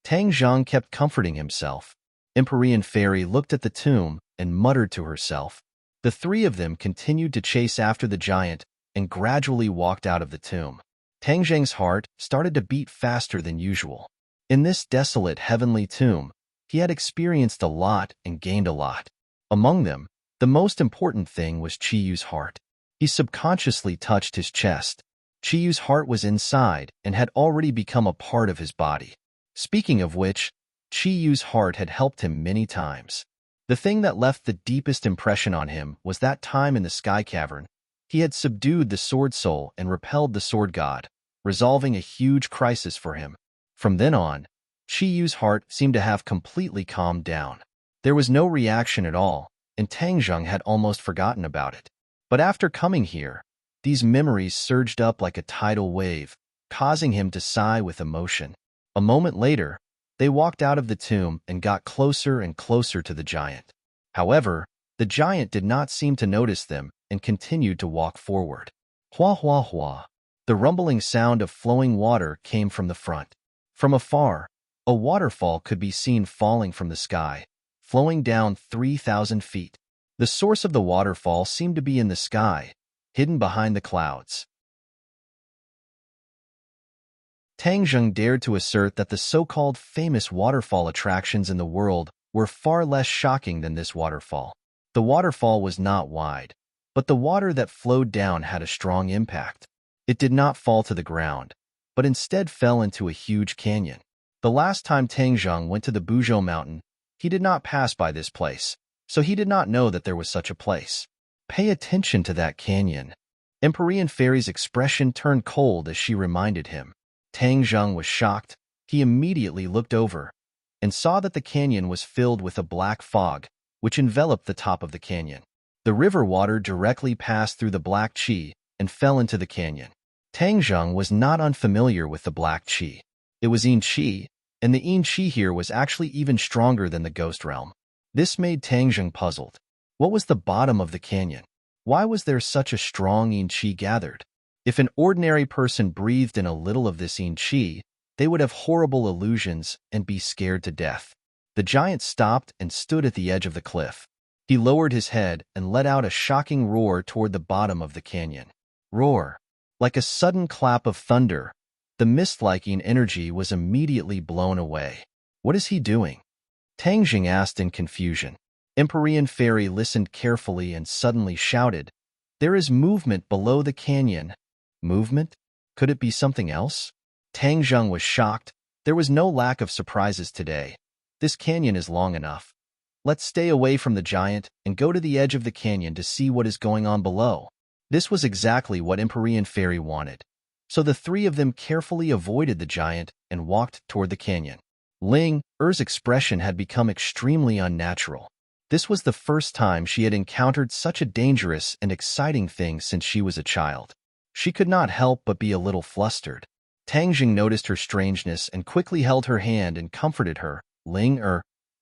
Tang Zheng kept comforting himself. Empyrean Fairy looked at the tomb and muttered to herself. The three of them continued to chase after the giant and gradually walked out of the tomb. Tang Zheng's heart started to beat faster than usual. In this desolate heavenly tomb, he had experienced a lot and gained a lot. Among them, the most important thing was Chiyu's heart. He subconsciously touched his chest. Chiyu's heart was inside and had already become a part of his body. Speaking of which, Chiyu's heart had helped him many times. The thing that left the deepest impression on him was that time in the Sky Cavern. He had subdued the Sword Soul and repelled the Sword God, resolving a huge crisis for him. From then on, Chiyu's heart seemed to have completely calmed down. There was no reaction at all, and Tang Zheng had almost forgotten about it. But after coming here, these memories surged up like a tidal wave, causing him to sigh with emotion. A moment later, they walked out of the tomb and got closer and closer to the giant. However, the giant did not seem to notice them and continued to walk forward. Hua hua hua. The rumbling sound of flowing water came from the front. From afar, a waterfall could be seen falling from the sky, flowing down 3,000 feet. The source of the waterfall seemed to be in the sky, hidden behind the clouds. Tang Zheng dared to assert that the so-called famous waterfall attractions in the world were far less shocking than this waterfall. The waterfall was not wide, but the water that flowed down had a strong impact. It did not fall to the ground, but instead fell into a huge canyon. The last time Tang Zheng went to the Buzhou mountain, he did not pass by this place, so he did not know that there was such a place. Pay attention to that canyon. Empyrean Fairy's expression turned cold as she reminded him. Tang Zheng was shocked. He immediately looked over and saw that the canyon was filled with a black fog, which enveloped the top of the canyon. The river water directly passed through the black qi and fell into the canyon. Tang Zheng was not unfamiliar with the black qi. It was yin qi, and the yin qi here was actually even stronger than the ghost realm. This made Tang Zheng puzzled. What was the bottom of the canyon? Why was there such a strong yin qi gathered? If an ordinary person breathed in a little of this yin qi, they would have horrible illusions and be scared to death. The giant stopped and stood at the edge of the cliff. He lowered his head and let out a shocking roar toward the bottom of the canyon. Roar. Like a sudden clap of thunder, the mist-liking energy was immediately blown away. What is he doing? Tang Zheng asked in confusion. Empyrean Fairy listened carefully and suddenly shouted, "There is movement below the canyon." Movement? Could it be something else? Tang Zheng was shocked. There was no lack of surprises today. This canyon is long enough. Let's stay away from the giant and go to the edge of the canyon to see what is going on below. This was exactly what Empyrean Fairy wanted. So the three of them carefully avoided the giant and walked toward the canyon. Ling Er's expression had become extremely unnatural. This was the first time she had encountered such a dangerous and exciting thing since she was a child. She could not help but be a little flustered. Tang Zheng noticed her strangeness and quickly held her hand and comforted her. Ling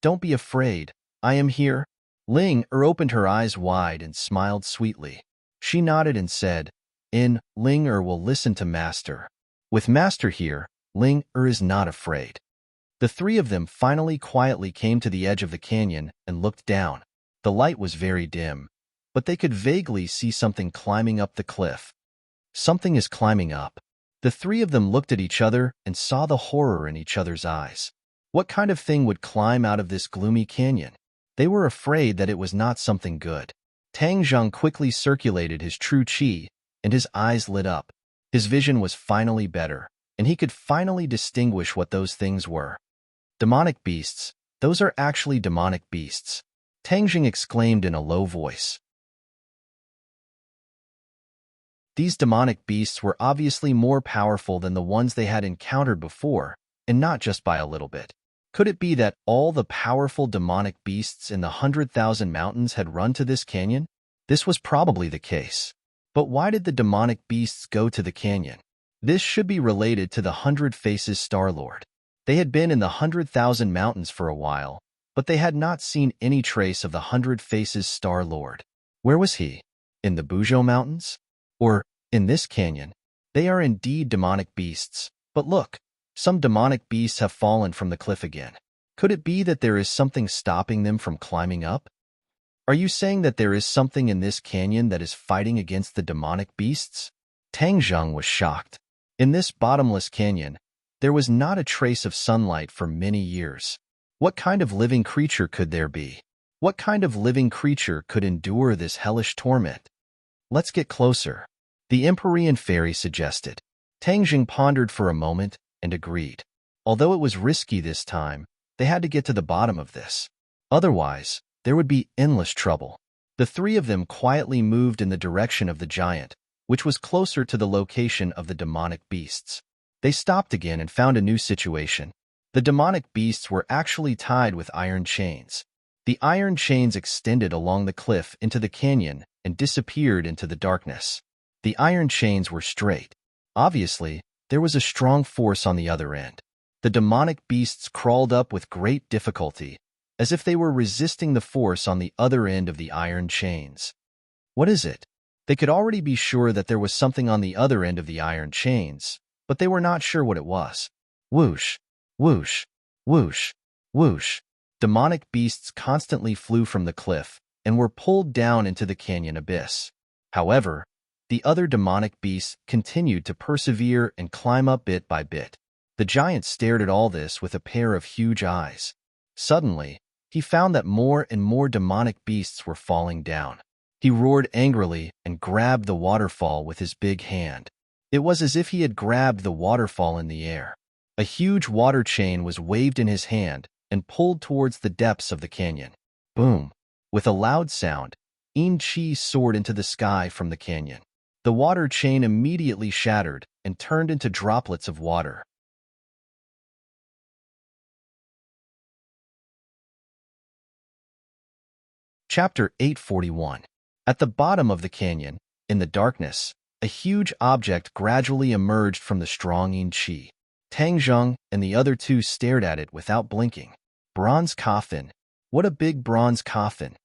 don't be afraid. I am here. Ling opened her eyes wide and smiled sweetly. She nodded and said, Ling will listen to Master. With Master here, Ling is not afraid. The three of them finally quietly came to the edge of the canyon and looked down. The light was very dim, but they could vaguely see something climbing up the cliff. Something is climbing up. The three of them looked at each other and saw the horror in each other's eyes. What kind of thing would climb out of this gloomy canyon? They were afraid that it was not something good. Tang Zheng quickly circulated his true qi, and his eyes lit up. His vision was finally better, and he could finally distinguish what those things were. Demonic beasts. Those are actually demonic beasts. Tang Zheng exclaimed in a low voice. These demonic beasts were obviously more powerful than the ones they had encountered before, and not just by a little bit. Could it be that all the powerful demonic beasts in the 100,000 mountains had run to this canyon? This was probably the case. But why did the demonic beasts go to the canyon? This should be related to the 100 Faces Star-Lord. They had been in the 100,000 mountains for a while, but they had not seen any trace of the 100 Faces Star-Lord. Where was he? In the Buzhou Mountains? Or in this canyon? They are indeed demonic beasts, but look, some demonic beasts have fallen from the cliff again. Could it be that there is something stopping them from climbing up? Are you saying that there is something in this canyon that is fighting against the demonic beasts? Tang Zheng was shocked. In this bottomless canyon, there was not a trace of sunlight for many years. What kind of living creature could there be? What kind of living creature could endure this hellish torment? Let's get closer, the Empyrean Fairy suggested. Tang Zheng pondered for a moment and agreed. Although it was risky this time, they had to get to the bottom of this. Otherwise, there would be endless trouble. The three of them quietly moved in the direction of the giant, which was closer to the location of the demonic beasts. They stopped again and found a new situation. The demonic beasts were actually tied with iron chains. The iron chains extended along the cliff into the canyon and disappeared into the darkness. The iron chains were straight. Obviously, there was a strong force on the other end. The demonic beasts crawled up with great difficulty, as if they were resisting the force on the other end of the iron chains. What is it? They could already be sure that there was something on the other end of the iron chains, but they were not sure what it was. Whoosh, whoosh, whoosh, whoosh. Demonic beasts constantly flew from the cliff and were pulled down into the canyon abyss. However, the other demonic beasts continued to persevere and climb up bit by bit. The giant stared at all this with a pair of huge eyes. Suddenly, he found that more and more demonic beasts were falling down. He roared angrily and grabbed the waterfall with his big hand. It was as if he had grabbed the waterfall in the air. A huge water chain was waved in his hand and pulled towards the depths of the canyon. Boom! With a loud sound, Chi soared into the sky from the canyon. The water chain immediately shattered and turned into droplets of water. Chapter 841. At the bottom of the canyon, in the darkness, a huge object gradually emerged from the strong Chi. Tang Zheng and the other two stared at it without blinking. Bronze coffin. What a big bronze coffin!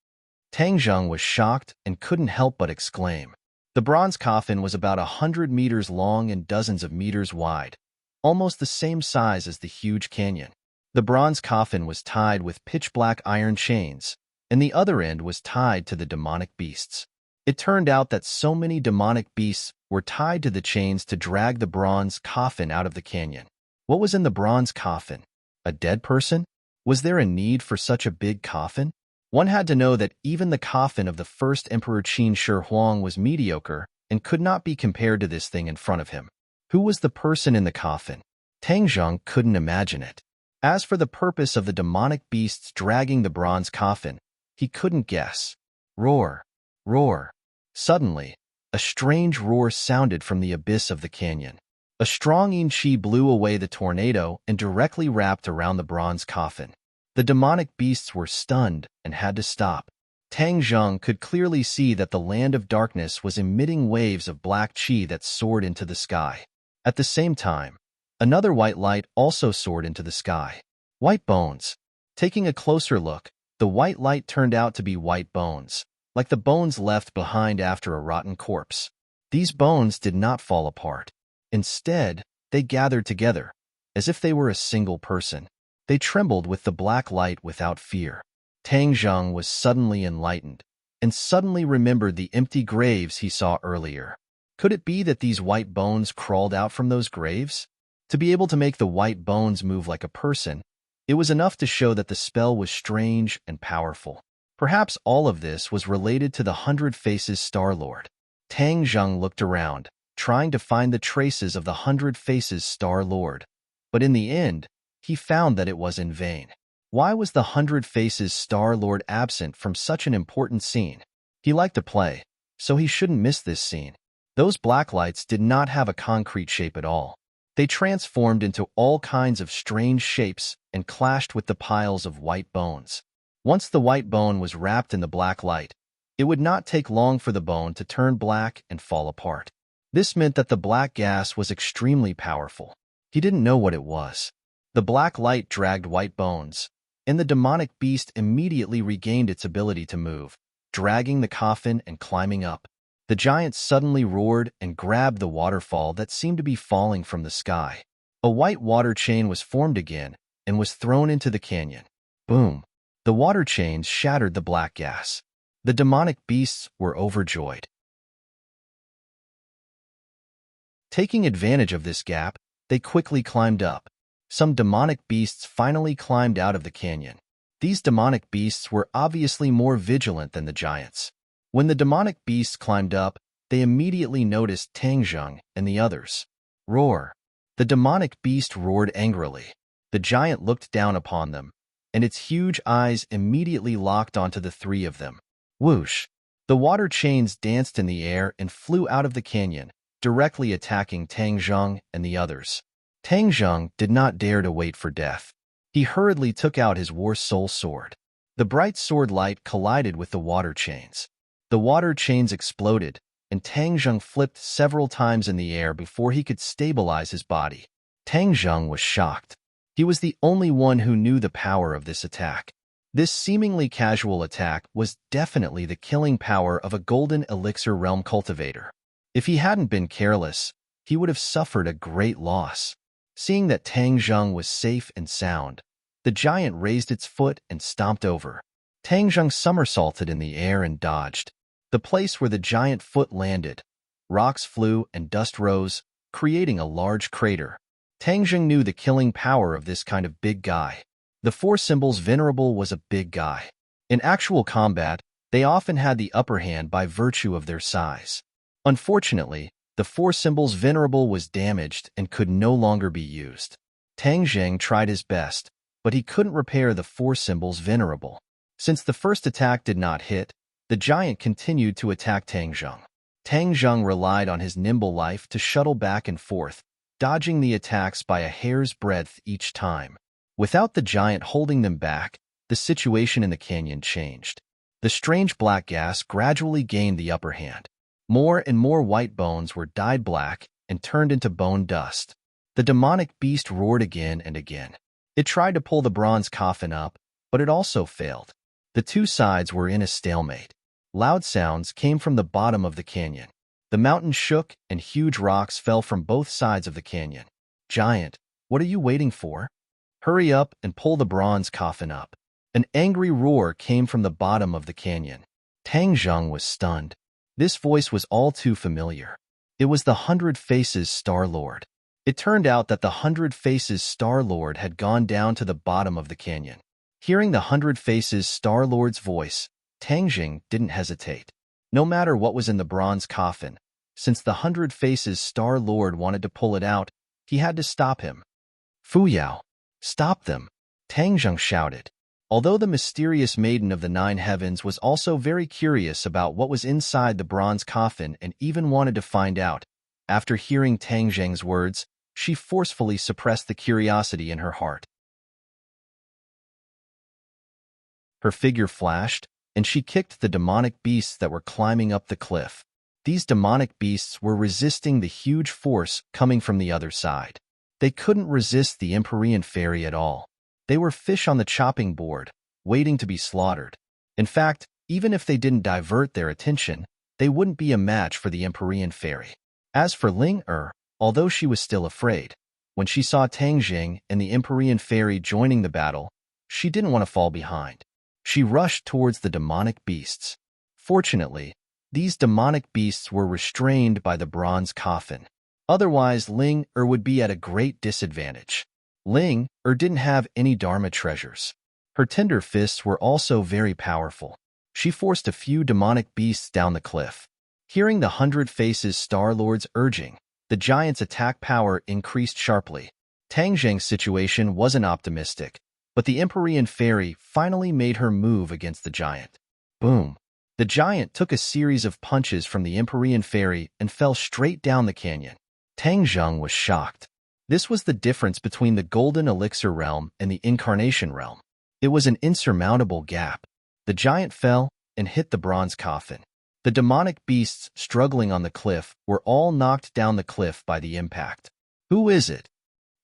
Tang Zheng was shocked and couldn't help but exclaim. The bronze coffin was about 100 meters long and dozens of meters wide, almost the same size as the huge canyon. The bronze coffin was tied with pitch-black iron chains, and the other end was tied to the demonic beasts. It turned out that so many demonic beasts were tied to the chains to drag the bronze coffin out of the canyon. What was in the bronze coffin? A dead person? Was there a need for such a big coffin? One had to know that even the coffin of the first Emperor Qin Shi Huang was mediocre and could not be compared to this thing in front of him. Who was the person in the coffin? Tang Zheng couldn't imagine it. As for the purpose of the demonic beasts dragging the bronze coffin, he couldn't guess. Roar! Roar! Suddenly, a strange roar sounded from the abyss of the canyon. A strong Chi blew away the tornado and directly wrapped around the bronze coffin. The demonic beasts were stunned and had to stop. Tang Zheng could clearly see that the land of darkness was emitting waves of black qi that soared into the sky. At the same time, another white light also soared into the sky. White bones. Taking a closer look, the white light turned out to be white bones, like the bones left behind after a rotten corpse. These bones did not fall apart. Instead, they gathered together, as if they were a single person. They trembled with the black light without fear. Tang Zheng was suddenly enlightened, and suddenly remembered the empty graves he saw earlier. Could it be that these white bones crawled out from those graves? To be able to make the white bones move like a person, it was enough to show that the spell was strange and powerful. Perhaps all of this was related to the 100 Faces Star Lord. Tang Zheng looked around, trying to find the traces of the 100 Faces Star Lord. But in the end, he found that it was in vain. Why was the 100 Faces Star Lord absent from such an important scene? He liked to play, so he shouldn't miss this scene. Those black lights did not have a concrete shape at all. They transformed into all kinds of strange shapes and clashed with the piles of white bones. Once the white bone was wrapped in the black light, it would not take long for the bone to turn black and fall apart. This meant that the black gas was extremely powerful. He didn't know what it was. The black light dragged white bones, and the demonic beast immediately regained its ability to move, dragging the coffin and climbing up. The giant suddenly roared and grabbed the waterfall that seemed to be falling from the sky. A white water chain was formed again and was thrown into the canyon. Boom! The water chains shattered the black gas. The demonic beasts were overjoyed. Taking advantage of this gap, they quickly climbed up. Some demonic beasts finally climbed out of the canyon. These demonic beasts were obviously more vigilant than the giants. When the demonic beasts climbed up, they immediately noticed Tang Zheng and the others. Roar! The demonic beast roared angrily. The giant looked down upon them, and its huge eyes immediately locked onto the three of them. Whoosh! The water chains danced in the air and flew out of the canyon, directly attacking Tang Zheng and the others. Tang Zheng did not dare to wait for death. He hurriedly took out his War Soul sword. The bright sword light collided with the water chains. The water chains exploded, and Tang Zheng flipped several times in the air before he could stabilize his body. Tang Zheng was shocked. He was the only one who knew the power of this attack. This seemingly casual attack was definitely the killing power of a golden elixir realm cultivator. If he hadn't been careless, he would have suffered a great loss. Seeing that Tang Zheng was safe and sound, the giant raised its foot and stomped over. Tang Zheng somersaulted in the air and dodged. The place where the giant foot landed, rocks flew and dust rose, creating a large crater. Tang Jing knew the killing power of this kind of big guy. The four symbols venerable was a big guy. In actual combat, they often had the upper hand by virtue of their size. Unfortunately, the four symbols venerable was damaged and could no longer be used. Tang Jing tried his best, but he couldn't repair the four symbols venerable. Since the first attack did not hit, the giant continued to attack Tang Jing. Tang Jing relied on his nimble life to shuttle back and forth, dodging the attacks by a hair's breadth each time. Without the giant holding them back, the situation in the canyon changed. The strange black gas gradually gained the upper hand. More and more white bones were dyed black and turned into bone dust. The demonic beast roared again and again. It tried to pull the bronze coffin up, but it also failed. The two sides were in a stalemate. Loud sounds came from the bottom of the canyon. The mountain shook and huge rocks fell from both sides of the canyon. Giant, what are you waiting for? Hurry up and pull the bronze coffin up. An angry roar came from the bottom of the canyon. Tang Jing was stunned. This voice was all too familiar. It was the 100 Faces Star-Lord. It turned out that the 100 Faces Star-Lord had gone down to the bottom of the canyon. Hearing the 100 Faces Star-Lord's voice, Tang Jing didn't hesitate. No matter what was in the bronze coffin, since the 100 Faces Star-Lord wanted to pull it out, he had to stop him. Fu Yao, stop them! Tang Jing shouted. Although the mysterious maiden of the 9 heavens was also very curious about what was inside the bronze coffin and even wanted to find out, after hearing Tang Jing's words, she forcefully suppressed the curiosity in her heart. Her figure flashed, and she kicked the demonic beasts that were climbing up the cliff. These demonic beasts were resisting the huge force coming from the other side. They couldn't resist the Empyrean fairy at all. They were fish on the chopping board, waiting to be slaughtered. In fact, even if they didn't divert their attention, they wouldn't be a match for the Empyrean fairy. As for Ling although she was still afraid, when she saw Tang Jing and the Empyrean fairy joining the battle, she didn't want to fall behind. She rushed towards the demonic beasts. Fortunately, these demonic beasts were restrained by the bronze coffin. Otherwise, Ling would be at a great disadvantage. Ling didn't have any Dharma treasures. Her tender fists were also very powerful. She forced a few demonic beasts down the cliff. Hearing the 100 Faces Star-Lord's urging, the giant's attack power increased sharply. Tang Jing's situation wasn't optimistic, but the Empyrean fairy finally made her move against the giant. Boom! The giant took a series of punches from the Empyrean fairy and fell straight down the canyon. Tang Jing was shocked. This was the difference between the Golden Elixir realm and the Incarnation realm. It was an insurmountable gap. The giant fell and hit the bronze coffin. The demonic beasts struggling on the cliff were all knocked down the cliff by the impact. Who is it?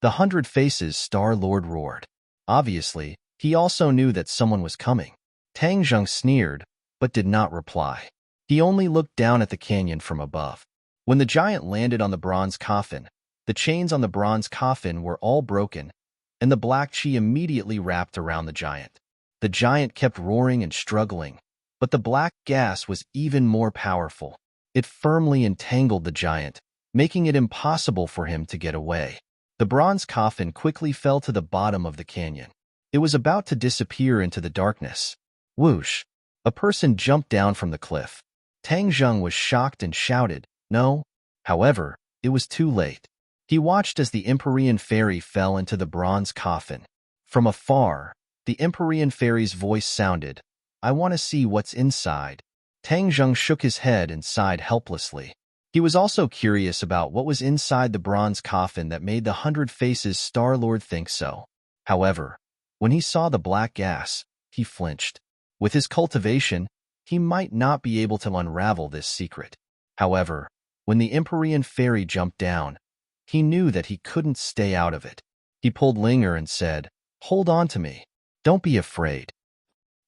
The 100 Faces Star-Lord roared. Obviously, he also knew that someone was coming. Tang Jing sneered, but did not reply. He only looked down at the canyon from above. When the giant landed on the bronze coffin, the chains on the bronze coffin were all broken, and the black chi immediately wrapped around the giant. The giant kept roaring and struggling, but the black gas was even more powerful. It firmly entangled the giant, making it impossible for him to get away. The bronze coffin quickly fell to the bottom of the canyon. It was about to disappear into the darkness. Whoosh! A person jumped down from the cliff. Tang Jing was shocked and shouted, "No!" However, it was too late. He watched as the Empyrean fairy fell into the bronze coffin. From afar, the Empyrean fairy's voice sounded, "I want to see what's inside." Tang Jing shook his head and sighed helplessly. He was also curious about what was inside the bronze coffin that made the 100 Faces Star-Lord think so. However, when he saw the black gas, he flinched. With his cultivation, he might not be able to unravel this secret. However, when the Empyrean fairy jumped down, he knew that he couldn't stay out of it. He pulled Linger and said, "Hold on to me. Don't be afraid."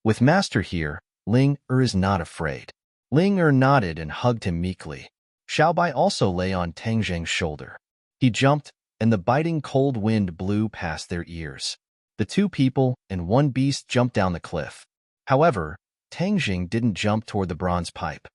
With Master here, Ling is not afraid. Ling nodded and hugged him meekly. Xiaobai also lay on Tang Jing's shoulder. He jumped, and the biting cold wind blew past their ears. The two people and one beast jumped down the cliff. However, Tang Jing didn't jump toward the bronze pipe.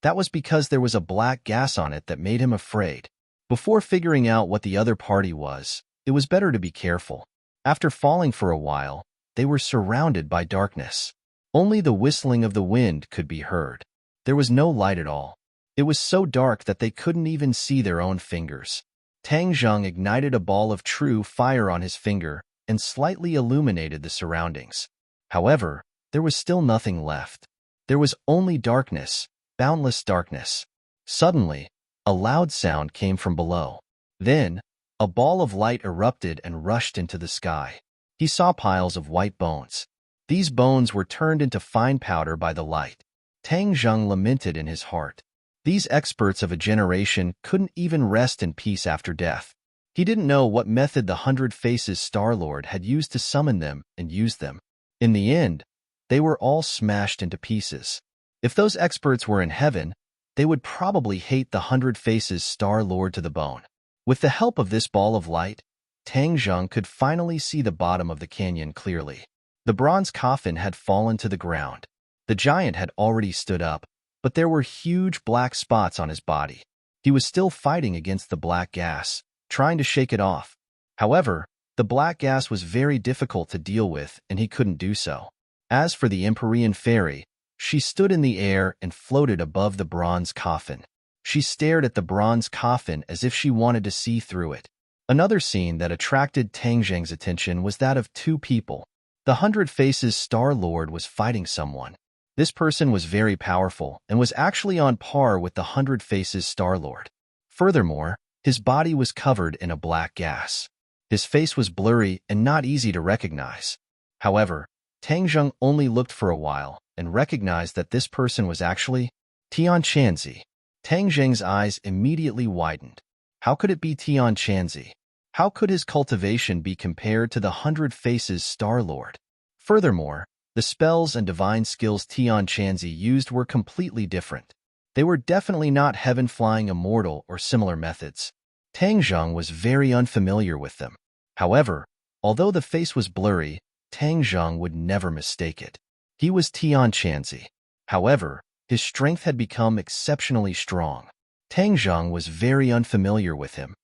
That was because there was a black gas on it that made him afraid. Before figuring out what the other party was, it was better to be careful. After falling for a while, they were surrounded by darkness. Only the whistling of the wind could be heard. There was no light at all. It was so dark that they couldn't even see their own fingers. Tang Zheng ignited a ball of true fire on his finger and slightly illuminated the surroundings. However, there was still nothing left. There was only darkness, boundless darkness. Suddenly, a loud sound came from below. Then, a ball of light erupted and rushed into the sky. He saw piles of white bones. These bones were turned into fine powder by the light. Tang Zheng lamented in his heart. These experts of a generation couldn't even rest in peace after death. He didn't know what method the 100 Faces Star-Lord had used to summon them and use them. In the end, they were all smashed into pieces. If those experts were in heaven, they would probably hate the 100 Faces Star-Lord to the bone. With the help of this ball of light, Tang Zheng could finally see the bottom of the canyon clearly. The bronze coffin had fallen to the ground. The giant had already stood up, but there were huge black spots on his body. He was still fighting against the black gas, trying to shake it off. However, the black gas was very difficult to deal with, and he couldn't do so. As for the Empyrean fairy, she stood in the air and floated above the bronze coffin. She stared at the bronze coffin as if she wanted to see through it. Another scene that attracted Tang Zheng's attention was that of two people. The 100 Faces Star-Lord was fighting someone. This person was very powerful and was actually on par with the 100 Faces Star-Lord. Furthermore, his body was covered in a black gas. His face was blurry and not easy to recognize. However, Tang Zheng only looked for a while and recognized that this person was actually Tian Chanzi. Tang Zheng's eyes immediately widened. How could it be Tian Chanzi? How could his cultivation be compared to the 100 Faces Star-Lord? Furthermore, the spells and divine skills Tian Chanzi used were completely different. They were definitely not heaven-flying immortal or similar methods. Tang Zheng was very unfamiliar with them. However, although the face was blurry, Tang Zheng would never mistake it. He was Tian Chanzi. However, his strength had become exceptionally strong. Tang Zheng was very unfamiliar with him.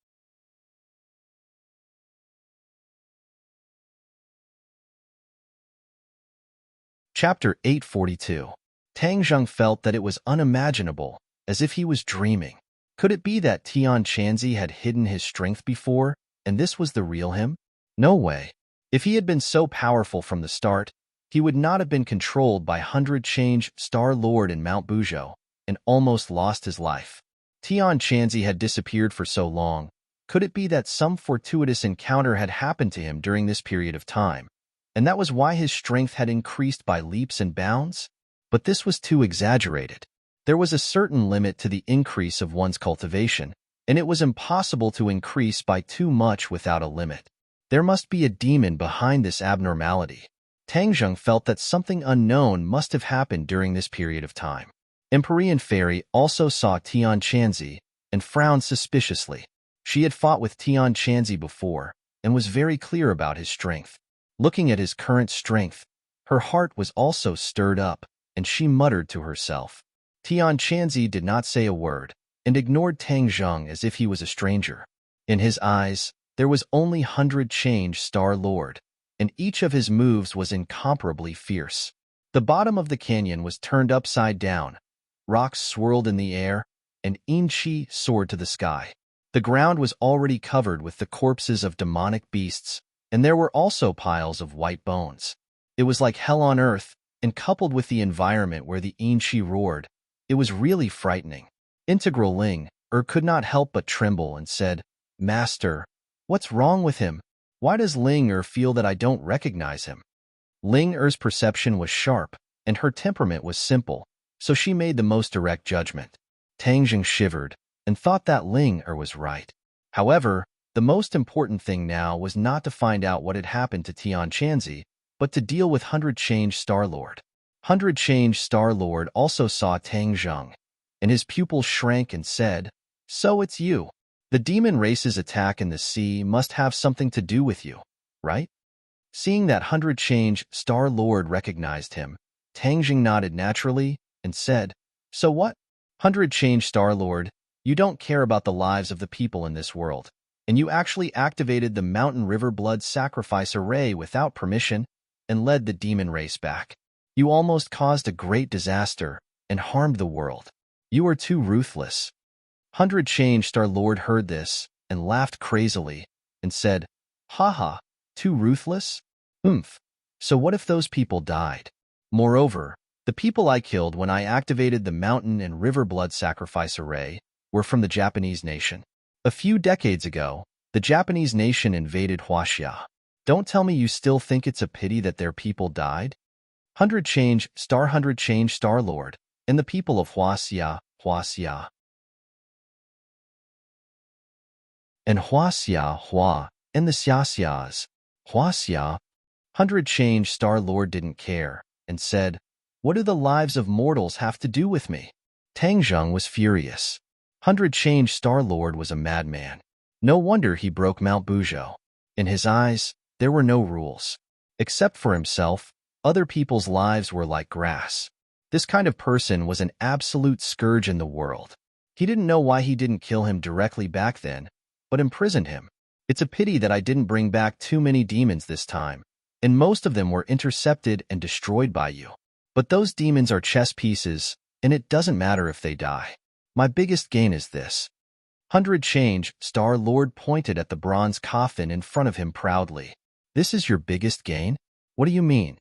Chapter 842. Tang Zheng felt that it was unimaginable, as if he was dreaming. Could it be that Tian Chanzi had hidden his strength before, and this was the real him? No way. If he had been so powerful from the start, he would not have been controlled by 100 Change Star-Lord in Mount Buzhou and almost lost his life. Tian Chanzi had disappeared for so long. Could it be that some fortuitous encounter had happened to him during this period of time, and that was why his strength had increased by leaps and bounds? But this was too exaggerated. There was a certain limit to the increase of one's cultivation, and it was impossible to increase by too much without a limit. There must be a demon behind this abnormality. Tang Zheng felt that something unknown must have happened during this period of time. Empyrean Fairy also saw Tian Chanzi and frowned suspiciously. She had fought with Tian Chanzi before and was very clear about his strength. Looking at his current strength, her heart was also stirred up, and she muttered to herself. Tian Chanzi did not say a word and ignored Tang Zheng as if he was a stranger. In his eyes, there was only 100 Change Star-Lord, and each of his moves was incomparably fierce. The bottom of the canyon was turned upside down, rocks swirled in the air, and Yin-Chi soared to the sky. The ground was already covered with the corpses of demonic beasts, and there were also piles of white bones. It was like hell on earth, and coupled with the environment where the Yin-Chi roared, it was really frightening. Integral Ling could not help but tremble and said, "Master, what's wrong with him? Why does Ling feel that I don't recognize him?" Ling perception was sharp, and her temperament was simple, so she made the most direct judgment. Tang Zheng shivered and thought that Ling was right. However, the most important thing now was not to find out what had happened to Tian Chanzi, but to deal with 100 Change Star-Lord. 100 Change Star-Lord also saw Tang Zheng, and his pupil shrank and said, "So it's you. The demon race's attack in the sea must have something to do with you, right?" Seeing that 100 Change Star-Lord recognized him, Tang Zheng nodded naturally and said, "So what?" 100 Change Star-Lord, You don't care about the lives of the people in this world, and you actually activated the Mountain River Blood Sacrifice Array without permission and led the demon race back. You almost caused a great disaster and harmed the world. You are too ruthless. 100 Change Star Lord heard this and laughed crazily and said, "Haha, too ruthless? Oomph. So what if those people died? Moreover, the people I killed when I activated the Mountain and River Blood Sacrifice Array were from the Japanese nation. A few decades ago, the Japanese nation invaded Huaxia. Don't tell me you still think it's a pity that their people died? 100 Change Star Lord, and the people of Huaxia, and Huaxia, and the Xiaxias, Huaxia. 100 Change Star Lord didn't care and said, "What do the lives of mortals have to do with me?" Tang Zheng was furious. 100 Change Star Lord was a madman. No wonder he broke Mount Buzhou. In his eyes, there were no rules. Except for himself, other people's lives were like grass. This kind of person was an absolute scourge in the world. He didn't know why he didn't kill him directly back then, but imprisoned him. It's a pity that I didn't bring back too many demons this time, and most of them were intercepted and destroyed by you. But those demons are chess pieces, and it doesn't matter if they die. My biggest gain is this. 100 Change Star Lord pointed at the bronze coffin in front of him proudly. This is your biggest gain? What do you mean?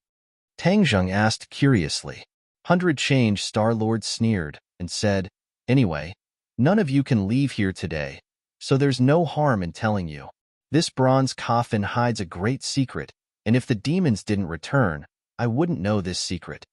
Tang Zheng asked curiously. 100 Change Star Lord sneered and said, "Anyway, none of you can leave here today, so there's no harm in telling you. This bronze coffin hides a great secret, and if the demons didn't return, I wouldn't know this secret."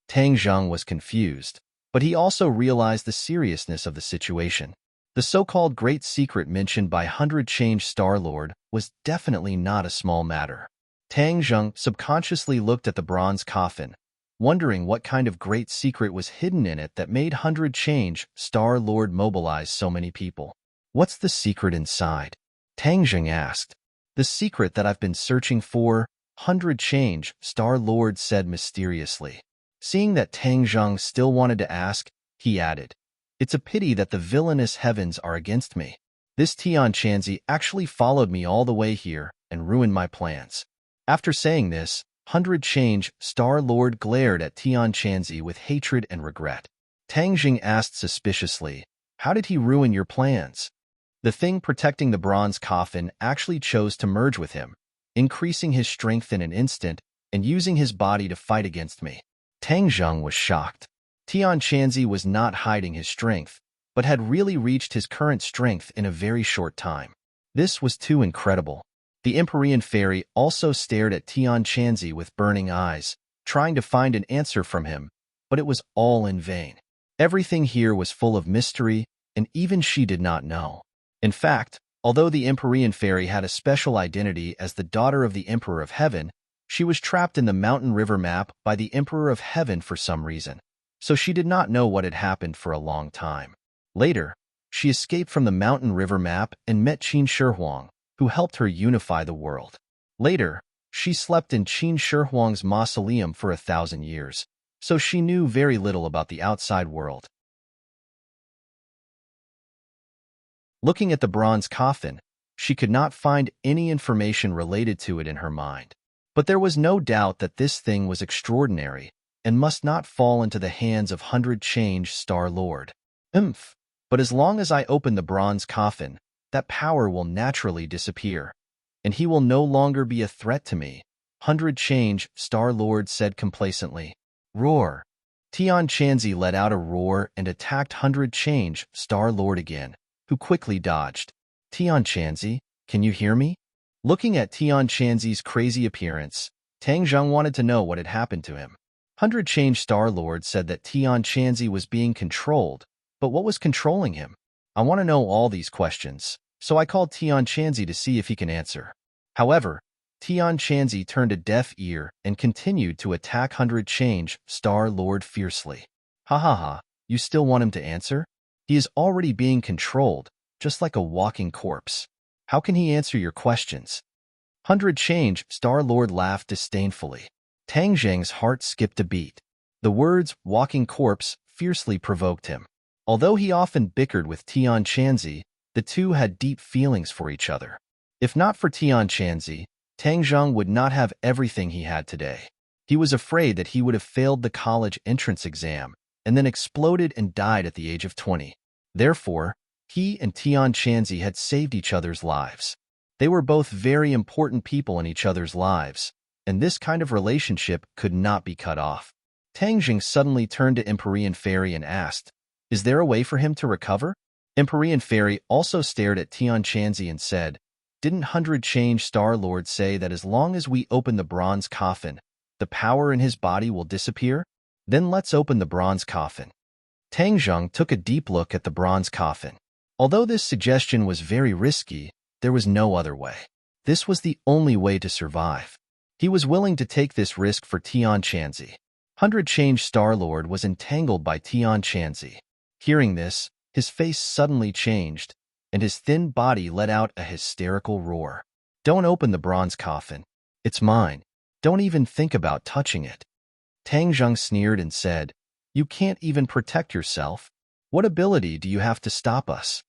Tang Zheng was confused, but he also realized the seriousness of the situation. The so-called great secret mentioned by 100 Change Star Lord was definitely not a small matter. Tang Zheng subconsciously looked at the bronze coffin, wondering what kind of great secret was hidden in it that made 100 Change Star Lord mobilize so many people. "What's the secret inside?" Tang Zheng asked. "The secret that I've been searching for," 100 Change Star Lord said mysteriously. Seeing that Tang Zheng still wanted to ask, he added, "It's a pity that the villainous heavens are against me. This Tian Chanzi actually followed me all the way here and ruined my plans." After saying this, 100 Change Star Lord glared at Tian Chanzi with hatred and regret. Tang Jing asked suspiciously, "How did he ruin your plans?" The thing protecting the bronze coffin actually chose to merge with him, increasing his strength in an instant and using his body to fight against me. Tang Zheng was shocked. Tian Chanzi was not hiding his strength, but had really reached his current strength in a very short time. This was too incredible. The Empyrean Fairy also stared at Tian Chanzi with burning eyes, trying to find an answer from him, but it was all in vain. Everything here was full of mystery, and even she did not know. In fact, although the Empyrean Fairy had a special identity as the daughter of the Emperor of Heaven, she was trapped in the Mountain River map by the Emperor of Heaven for some reason, so she did not know what had happened for a long time. Later, she escaped from the Mountain River map and met Qin Shi, who helped her unify the world. Later, she slept in Qin Shi mausoleum for 1,000 years, so she knew very little about the outside world. Looking at the bronze coffin, she could not find any information related to it in her mind. But there was no doubt that this thing was extraordinary and must not fall into the hands of 100 Change Star Lord. But as long as I open the bronze coffin, that power will naturally disappear, and he will no longer be a threat to me, 100 Change Star Lord said complacently. Roar! Tian Chanzi let out a roar and attacked 100 Change Star Lord again, who quickly dodged. Tian Chanzi, can you hear me? Looking at Tian Chanzi's crazy appearance, Tang Zheng wanted to know what had happened to him. 100 Change Star Lord said that Tian Chanzi was being controlled, but what was controlling him? I want to know all these questions, so I called Tian Chanzi to see if he can answer. However, Tian Chanzi turned a deaf ear and continued to attack 100 Change Star Lord fiercely. Ha ha ha, you still want him to answer? He is already being controlled, just like a walking corpse. How can he answer your questions? 100 Change Star Lord laughed disdainfully. Tang Zheng's heart skipped a beat. The words walking corpse fiercely provoked him. Although he often bickered with Tian Chanzi, the two had deep feelings for each other. If not for Tian Chanzi, Tang Zheng would not have everything he had today. He was afraid that he would have failed the college entrance exam and then exploded and died at the age of 20. Therefore, he and Tian Chanzi had saved each other's lives. They were both very important people in each other's lives, and this kind of relationship could not be cut off. Tang Jing suddenly turned to Empyrean Fairy and asked, "Is there a way for him to recover?" Empyrean Fairy also stared at Tian Chanzi and said, "Didn't Hundred Change Star Lord say that as long as we open the bronze coffin, the power in his body will disappear? Then let's open the bronze coffin." Tang Zheng took a deep look at the bronze coffin. Although this suggestion was very risky, there was no other way. This was the only way to survive. He was willing to take this risk for Tian Chanzi. Hundred Change Star Lord was entangled by Tian Chanzi. Hearing this, his face suddenly changed, and his thin body let out a hysterical roar. "Don't open the bronze coffin. It's mine. Don't even think about touching it." Tang Zheng sneered and said, "You can't even protect yourself. What ability do you have to stop us?"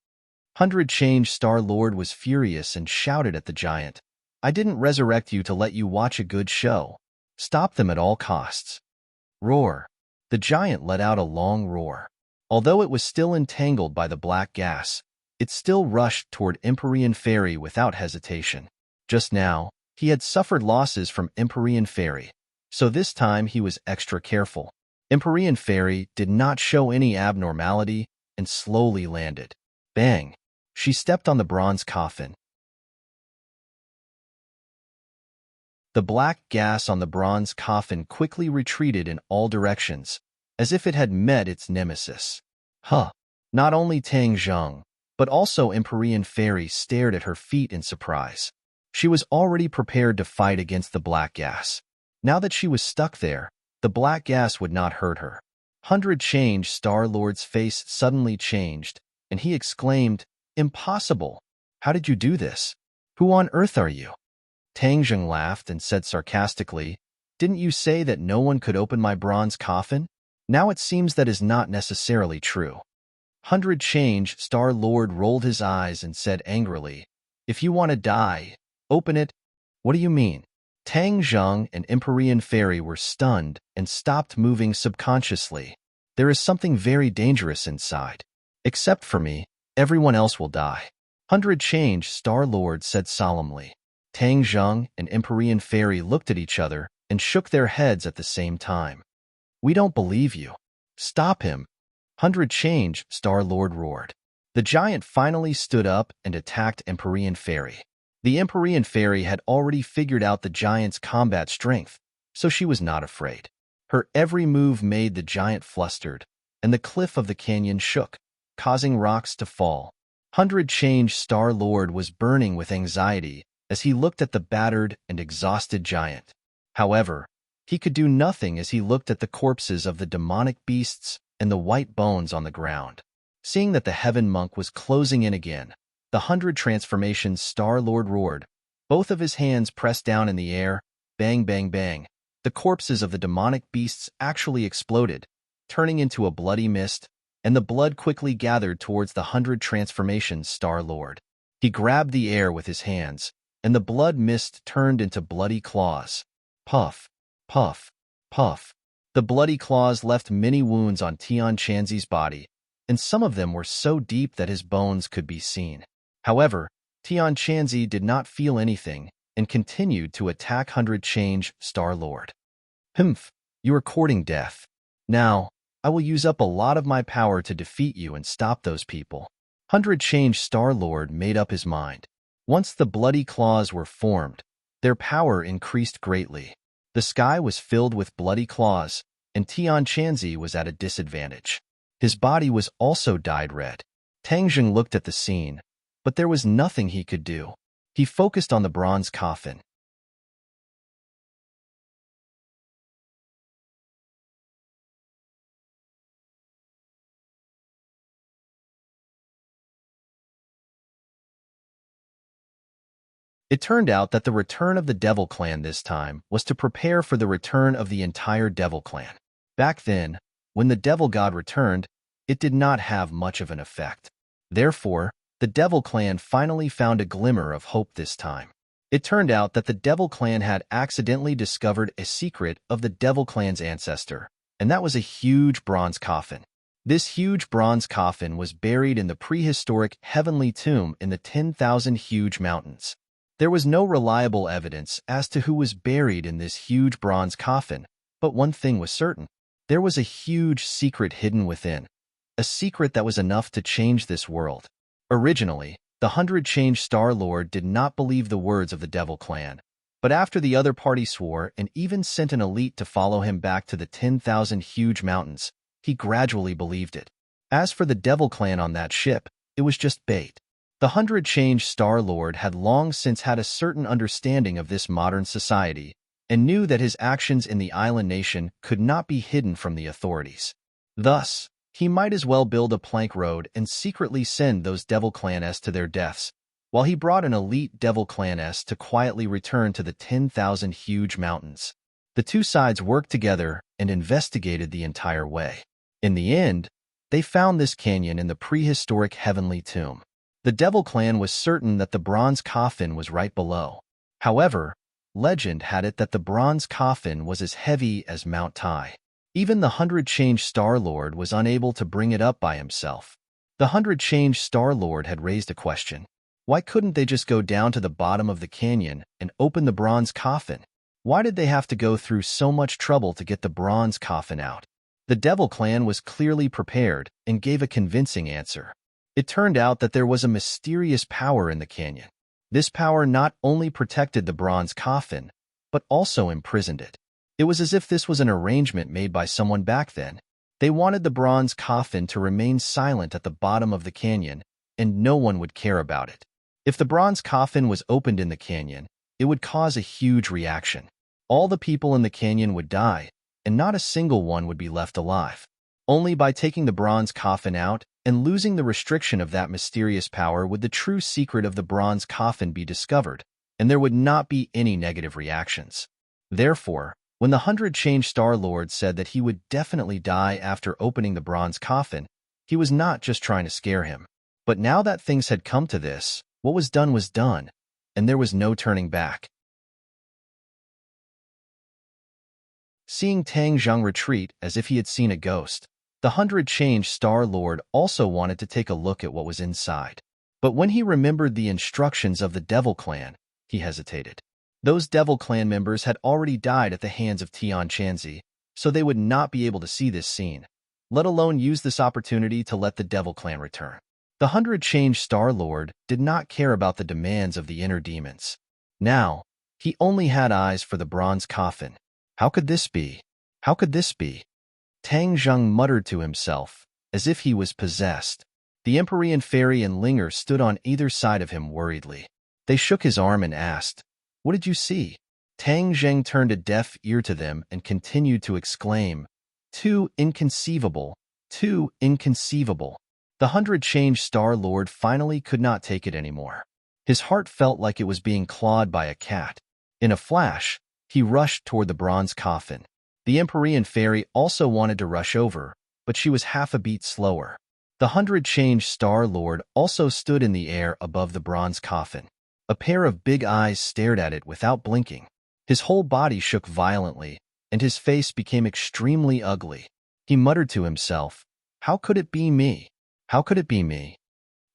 Hundred Change Star Lord was furious and shouted at the giant, "I didn't resurrect you to let you watch a good show. Stop them at all costs." Roar. The giant let out a long roar. Although it was still entangled by the black gas, it still rushed toward Empyrean Fairy without hesitation. Just now, he had suffered losses from Empyrean Fairy, so this time he was extra careful. Empyrean Fairy did not show any abnormality and slowly landed. Bang! She stepped on the bronze coffin. The black gas on the bronze coffin quickly retreated in all directions, as if it had met its nemesis. Huh! Not only Tang Zheng, but also Empyrean Fairy stared at her feet in surprise. She was already prepared to fight against the black gas. Now that she was stuck there, the black gas would not hurt her. Hundred Change Star Lord's face suddenly changed, and he exclaimed, "Impossible! How did you do this? Who on earth are you?" Tang Zheng laughed and said sarcastically, "Didn't you say that no one could open my bronze coffin? Now it seems that is not necessarily true." Hundred Change Star Lord rolled his eyes and said angrily, "If you want to die, open it." "What do you mean?" Tang Zheng and Empyrean Fairy were stunned and stopped moving subconsciously. "There is something very dangerous inside. Except for me, everyone else will die." Hundred Change Star Lord said solemnly. Tang Zheng and Empyrean Fairy looked at each other and shook their heads at the same time. "We don't believe you. Stop him." Hundred Change Star Lord roared. The giant finally stood up and attacked Empyrean Fairy. The Empyrean Fairy had already figured out the giant's combat strength, so she was not afraid. Her every move made the giant flustered, and the cliff of the canyon shook, causing rocks to fall. Hundred Change Star Lord was burning with anxiety as he looked at the battered and exhausted giant. However, he could do nothing as he looked at the corpses of the demonic beasts and the white bones on the ground. Seeing that the Heaven Monk was closing in again, the 100 Transformations Star Lord roared. Both of his hands pressed down in the air. Bang, bang, bang. The corpses of the demonic beasts actually exploded, turning into a bloody mist, and the blood quickly gathered towards the 100 Transformations Star Lord. He grabbed the air with his hands, and the blood mist turned into bloody claws. Puff, puff, puff. The bloody claws left many wounds on Tian Chanzi's body, and some of them were so deep that his bones could be seen. However, Tian Chanzi did not feel anything and continued to attack 100 Change Star Lord. "Humph, you are courting death. Now, I will use up a lot of my power to defeat you and stop those people." 100 Change Star Lord made up his mind. Once the bloody claws were formed, their power increased greatly. The sky was filled with bloody claws, and Tian Chanzi was at a disadvantage. His body was also dyed red. Tang Zheng looked at the scene, but there was nothing he could do. He focused on the bronze coffin. It turned out that the return of the Devil Clan this time was to prepare for the return of the entire Devil Clan. Back then, when the Devil God returned, it did not have much of an effect. Therefore, the Devil Clan finally found a glimmer of hope this time. It turned out that the Devil Clan had accidentally discovered a secret of the Devil Clan's ancestor, and that was a huge bronze coffin. This huge bronze coffin was buried in the prehistoric heavenly tomb in the 10,000 huge mountains. There was no reliable evidence as to who was buried in this huge bronze coffin, but one thing was certain. There was a huge secret hidden within, a secret that was enough to change this world. Originally, the 100 Change Star Lord did not believe the words of the Devil Clan, but after the other party swore and even sent an elite to follow him back to the 10,000 huge mountains, he gradually believed it. As for the Devil Clan on that ship, it was just bait. The 100 Change Star Lord had long since had a certain understanding of this modern society and knew that his actions in the island nation could not be hidden from the authorities. Thus, he might as well build a plank road and secretly send those Devil Clan-s to their deaths, while he brought an elite Devil Clan-s to quietly return to the 10,000 huge mountains. The two sides worked together and investigated the entire way. In the end, they found this canyon in the prehistoric heavenly tomb. The Devil Clan was certain that the bronze coffin was right below. However, legend had it that the bronze coffin was as heavy as Mount Tai. Even the 100 Change Star Lord was unable to bring it up by himself. The 100 Change Star Lord had raised a question. Why couldn't they just go down to the bottom of the canyon and open the bronze coffin? Why did they have to go through so much trouble to get the bronze coffin out? The Devil Clan was clearly prepared and gave a convincing answer. It turned out that there was a mysterious power in the canyon. This power not only protected the bronze coffin, but also imprisoned it. It was as if this was an arrangement made by someone back then. They wanted the bronze coffin to remain silent at the bottom of the canyon, and no one would care about it. If the bronze coffin was opened in the canyon, it would cause a huge reaction. All the people in the canyon would die, and not a single one would be left alive. Only by taking the bronze coffin out and losing the restriction of that mysterious power would the true secret of the bronze coffin be discovered, and there would not be any negative reactions. Therefore, when the 100 Change Star Lord said that he would definitely die after opening the bronze coffin, he was not just trying to scare him. But now that things had come to this, what was done, and there was no turning back. Seeing Tang Zheng retreat as if he had seen a ghost, the 100 Change Star Lord also wanted to take a look at what was inside. But when he remembered the instructions of the Devil Clan, he hesitated. Those Devil Clan members had already died at the hands of Tian Chanzi, so they would not be able to see this scene, let alone use this opportunity to let the Devil Clan return. The 100 Change Star Lord did not care about the demands of the inner demons. Now, he only had eyes for the bronze coffin. How could this be? How could this be? Tang Zheng muttered to himself, as if he was possessed. The Empyrean Fairy and Linger stood on either side of him worriedly. They shook his arm and asked, "What did you see?" Tang Zheng turned a deaf ear to them and continued to exclaim, "Too inconceivable, too inconceivable." The 100 Change Star Lord finally could not take it anymore. His heart felt like it was being clawed by a cat. In a flash, he rushed toward the bronze coffin. The Empyrean Fairy also wanted to rush over, but she was half a beat slower. The 100 Change Star Lord also stood in the air above the bronze coffin. A pair of big eyes stared at it without blinking. His whole body shook violently, and his face became extremely ugly. He muttered to himself, "How could it be me? How could it be me?"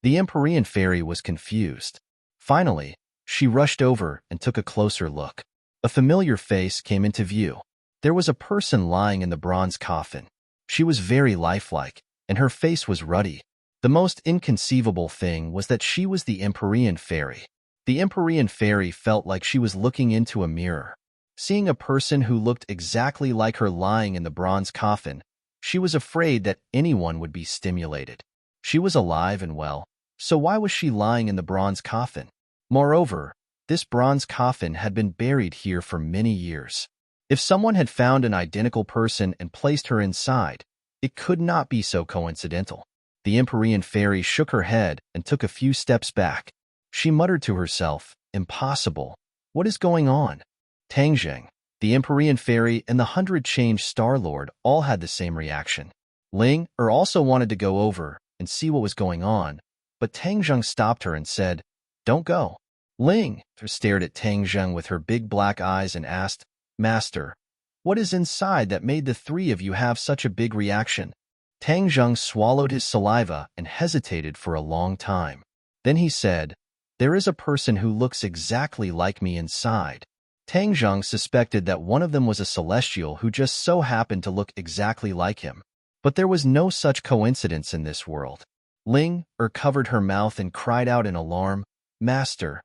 The Empyrean Fairy was confused. Finally, she rushed over and took a closer look. A familiar face came into view. There was a person lying in the bronze coffin. She was very lifelike, and her face was ruddy. The most inconceivable thing was that she was the Empyrean Fairy. The Empyrean Fairy felt like she was looking into a mirror. Seeing a person who looked exactly like her lying in the bronze coffin, she was afraid that anyone would be stimulated. She was alive and well, so why was she lying in the bronze coffin? Moreover, this bronze coffin had been buried here for many years. If someone had found an identical person and placed her inside, it could not be so coincidental. The Empyrean Fairy shook her head and took a few steps back. She muttered to herself, "Impossible. What is going on?" Tang Zheng, the Empyrean Fairy, and the 100 Change Star Lord all had the same reaction. Also wanted to go over and see what was going on, but Tang Zheng stopped her and said, "Don't go." Ling stared at Tang Zheng with her big black eyes and asked, "Master, what is inside that made the three of you have such a big reaction?" Tang Zheng swallowed his saliva and hesitated for a long time. Then he said, "There is a person who looks exactly like me inside." Tang Zheng suspected that one of them was a celestial who just so happened to look exactly like him. But there was no such coincidence in this world. Ling covered her mouth and cried out in alarm, "Master,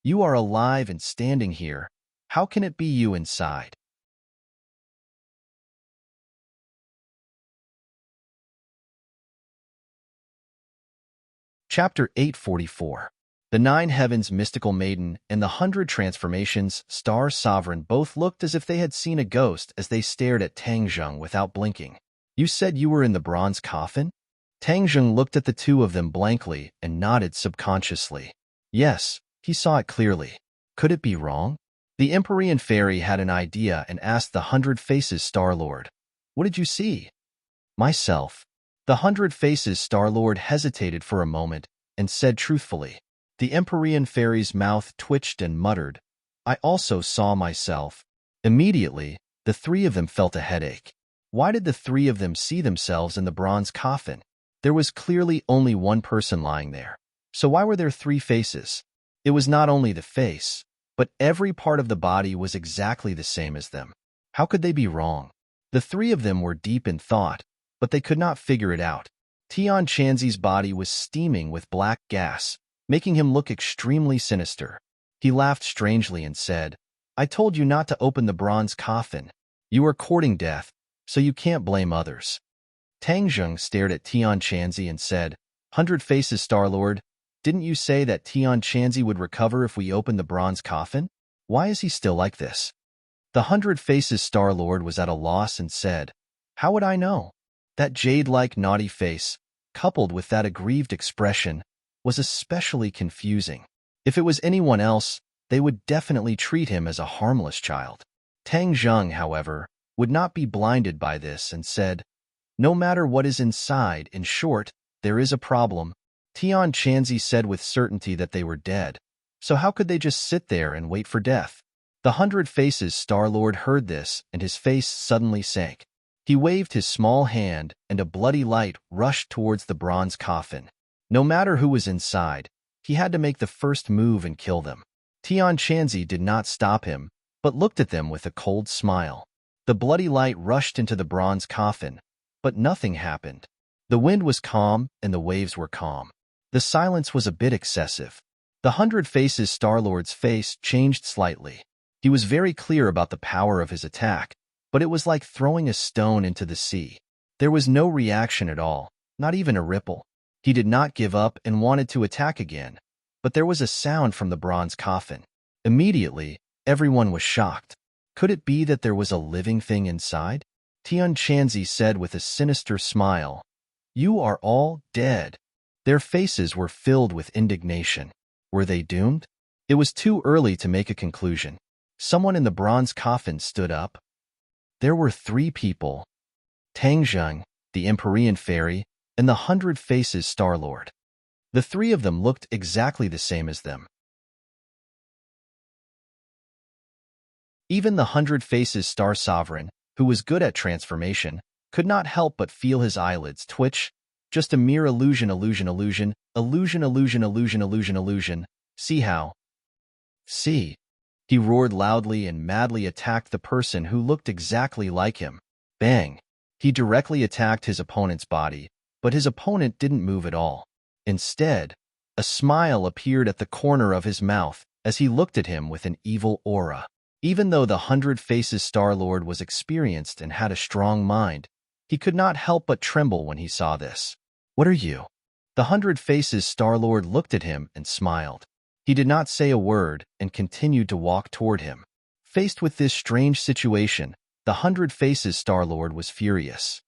you are alive and standing here. How can it be you inside?" Chapter 844. The Nine Heavens Mystical Maiden and the 100 Transformations Star Sovereign both looked as if they had seen a ghost as they stared at Tang Zheng without blinking. "You said you were in the bronze coffin?" Tang Zheng looked at the two of them blankly and nodded subconsciously. Yes, he saw it clearly. Could it be wrong? The Empyrean Fairy had an idea and asked the 100 Faces Star-Lord, "What did you see?" "Myself." The 100 Faces Star-Lord hesitated for a moment and said truthfully. The Empyrean Fairy's mouth twitched and muttered, "I also saw myself." Immediately, the three of them felt a headache. Why did the three of them see themselves in the bronze coffin? There was clearly only one person lying there. So why were there three faces? It was not only the face, but every part of the body was exactly the same as them. How could they be wrong? The three of them were deep in thought, but they could not figure it out. Tian Chanzi's body was steaming with black gas, making him look extremely sinister. He laughed strangely and said, "I told you not to open the bronze coffin. You are courting death, so you can't blame others." Tang Zheng stared at Tian Chanzi and said, "100 Faces Star-Lord, didn't you say that Tian Chanzi would recover if we opened the bronze coffin? Why is he still like this?" The 100 Faces Star-Lord was at a loss and said, "How would I know?" That jade-like naughty face, coupled with that aggrieved expression, was especially confusing. If it was anyone else, they would definitely treat him as a harmless child. Tang Zheng, however, would not be blinded by this and said, "No matter what is inside, in short, there is a problem." Tian Chanzi said with certainty that they were dead, so how could they just sit there and wait for death? The 100 Faces Star-Lord heard this, and his face suddenly sank. He waved his small hand, and a bloody light rushed towards the bronze coffin. No matter who was inside, he had to make the first move and kill them. Tian Chanzi did not stop him, but looked at them with a cold smile. The bloody light rushed into the bronze coffin, but nothing happened. The wind was calm, and the waves were calm. The silence was a bit excessive. The 100 Faces Star-Lord's face changed slightly. He was very clear about the power of his attack, but it was like throwing a stone into the sea. There was no reaction at all, not even a ripple. He did not give up and wanted to attack again, but there was a sound from the bronze coffin. Immediately, everyone was shocked. Could it be that there was a living thing inside? Tian Chanzi said with a sinister smile, "You are all dead." Their faces were filled with indignation. Were they doomed? It was too early to make a conclusion. Someone in the bronze coffin stood up. There were three people: Tang Zheng, the Empyrean Fairy, and the 100 Faces Star-Lord. The three of them looked exactly the same as them. Even the 100 Faces Star Sovereign, who was good at transformation, could not help but feel his eyelids twitch. Just a mere illusion, illusion, illusion, illusion, illusion, illusion, illusion, illusion. See how? See. He roared loudly and madly attacked the person who looked exactly like him. Bang! He directly attacked his opponent's body, but his opponent didn't move at all. Instead, a smile appeared at the corner of his mouth as he looked at him with an evil aura. Even though the 100 Faces Star-Lord was experienced and had a strong mind, he could not help but tremble when he saw this. "What are you?" The 100 Faces Star-Lord looked at him and smiled. He did not say a word and continued to walk toward him. Faced with this strange situation, the 100 Faces Star-Lord was furious.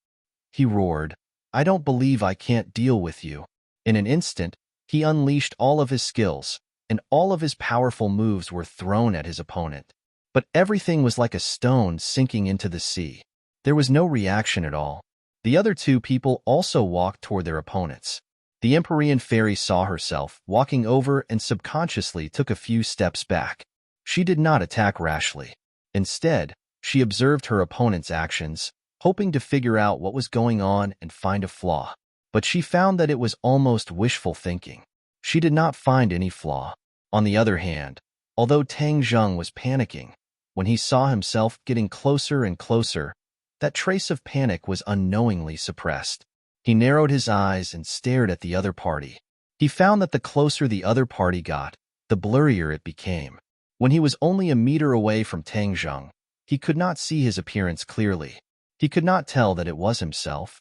He roared, "I don't believe I can't deal with you." In an instant, he unleashed all of his skills, and all of his powerful moves were thrown at his opponent. But everything was like a stone sinking into the sea. There was no reaction at all. The other two people also walked toward their opponents. The Empyrean fairy saw herself walking over and subconsciously took a few steps back. She did not attack rashly. Instead, she observed her opponent's actions, hoping to figure out what was going on and find a flaw. But she found that it was almost wishful thinking. She did not find any flaw. On the other hand, although Tang Zheng was panicking, when he saw himself getting closer and closer, that trace of panic was unknowingly suppressed. He narrowed his eyes and stared at the other party. He found that the closer the other party got, the blurrier it became. When he was only a meter away from Tang Zheng, he could not see his appearance clearly. He could not tell that it was himself.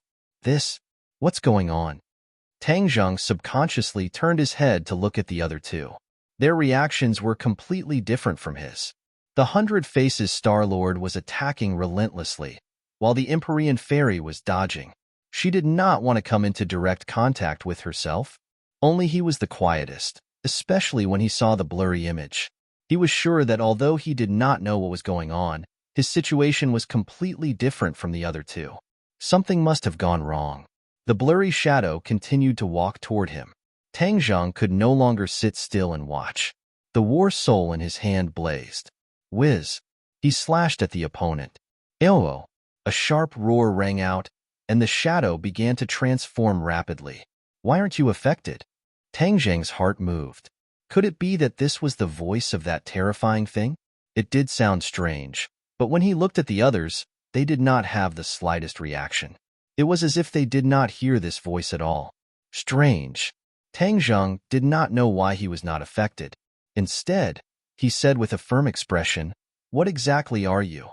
What's going on? Tang Zheng subconsciously turned his head to look at the other two. Their reactions were completely different from his. The Hundred Faces Star-Lord was attacking relentlessly, while the Empyrean fairy was dodging. She did not want to come into direct contact with herself. Only he was the quietest, especially when he saw the blurry image. He was sure that although he did not know what was going on, his situation was completely different from the other two. Something must have gone wrong. The blurry shadow continued to walk toward him. Tang Zheng could no longer sit still and watch. The war soul in his hand blazed. Whiz! He slashed at the opponent. Eoh! A sharp roar rang out, and the shadow began to transform rapidly. Why aren't you affected? Tang Zheng's heart moved. Could it be that this was the voice of that terrifying thing? It did sound strange, but when he looked at the others, they did not have the slightest reaction. It was as if they did not hear this voice at all. Strange. Tang Zheng did not know why he was not affected. Instead, he said with a firm expression, "What exactly are you?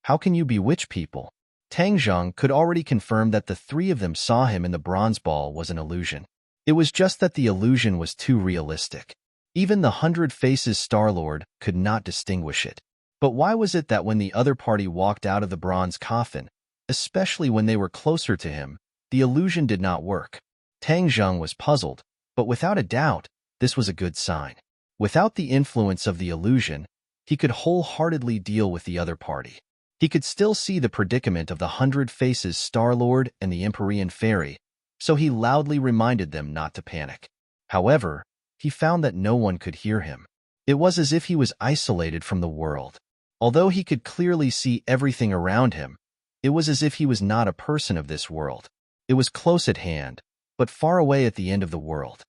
How can you bewitch people?" Tang Zheng could already confirm that the three of them saw him in the bronze ball was an illusion. It was just that the illusion was too realistic. Even the Hundred Faces Star-Lord could not distinguish it. But why was it that when the other party walked out of the bronze coffin, especially when they were closer to him, the illusion did not work? Tang Zheng was puzzled, but without a doubt, this was a good sign. Without the influence of the illusion, he could wholeheartedly deal with the other party. He could still see the predicament of the Hundred Faces Star-Lord and the Empyrean Fairy, so he loudly reminded them not to panic. However, he found that no one could hear him. It was as if he was isolated from the world. Although he could clearly see everything around him, it was as if he was not a person of this world. It was close at hand, but far away at the end of the world.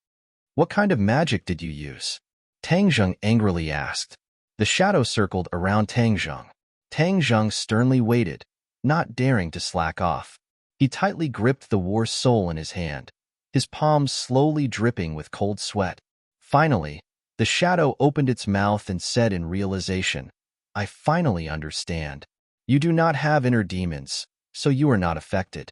What kind of magic did you use? Tang Zheng angrily asked. The shadow circled around Tang Zheng. Tang Zheng sternly waited, not daring to slack off. He tightly gripped the war soul in his hand, his palms slowly dripping with cold sweat. Finally, the shadow opened its mouth and said in realization, "I finally understand. You do not have inner demons, so you are not affected."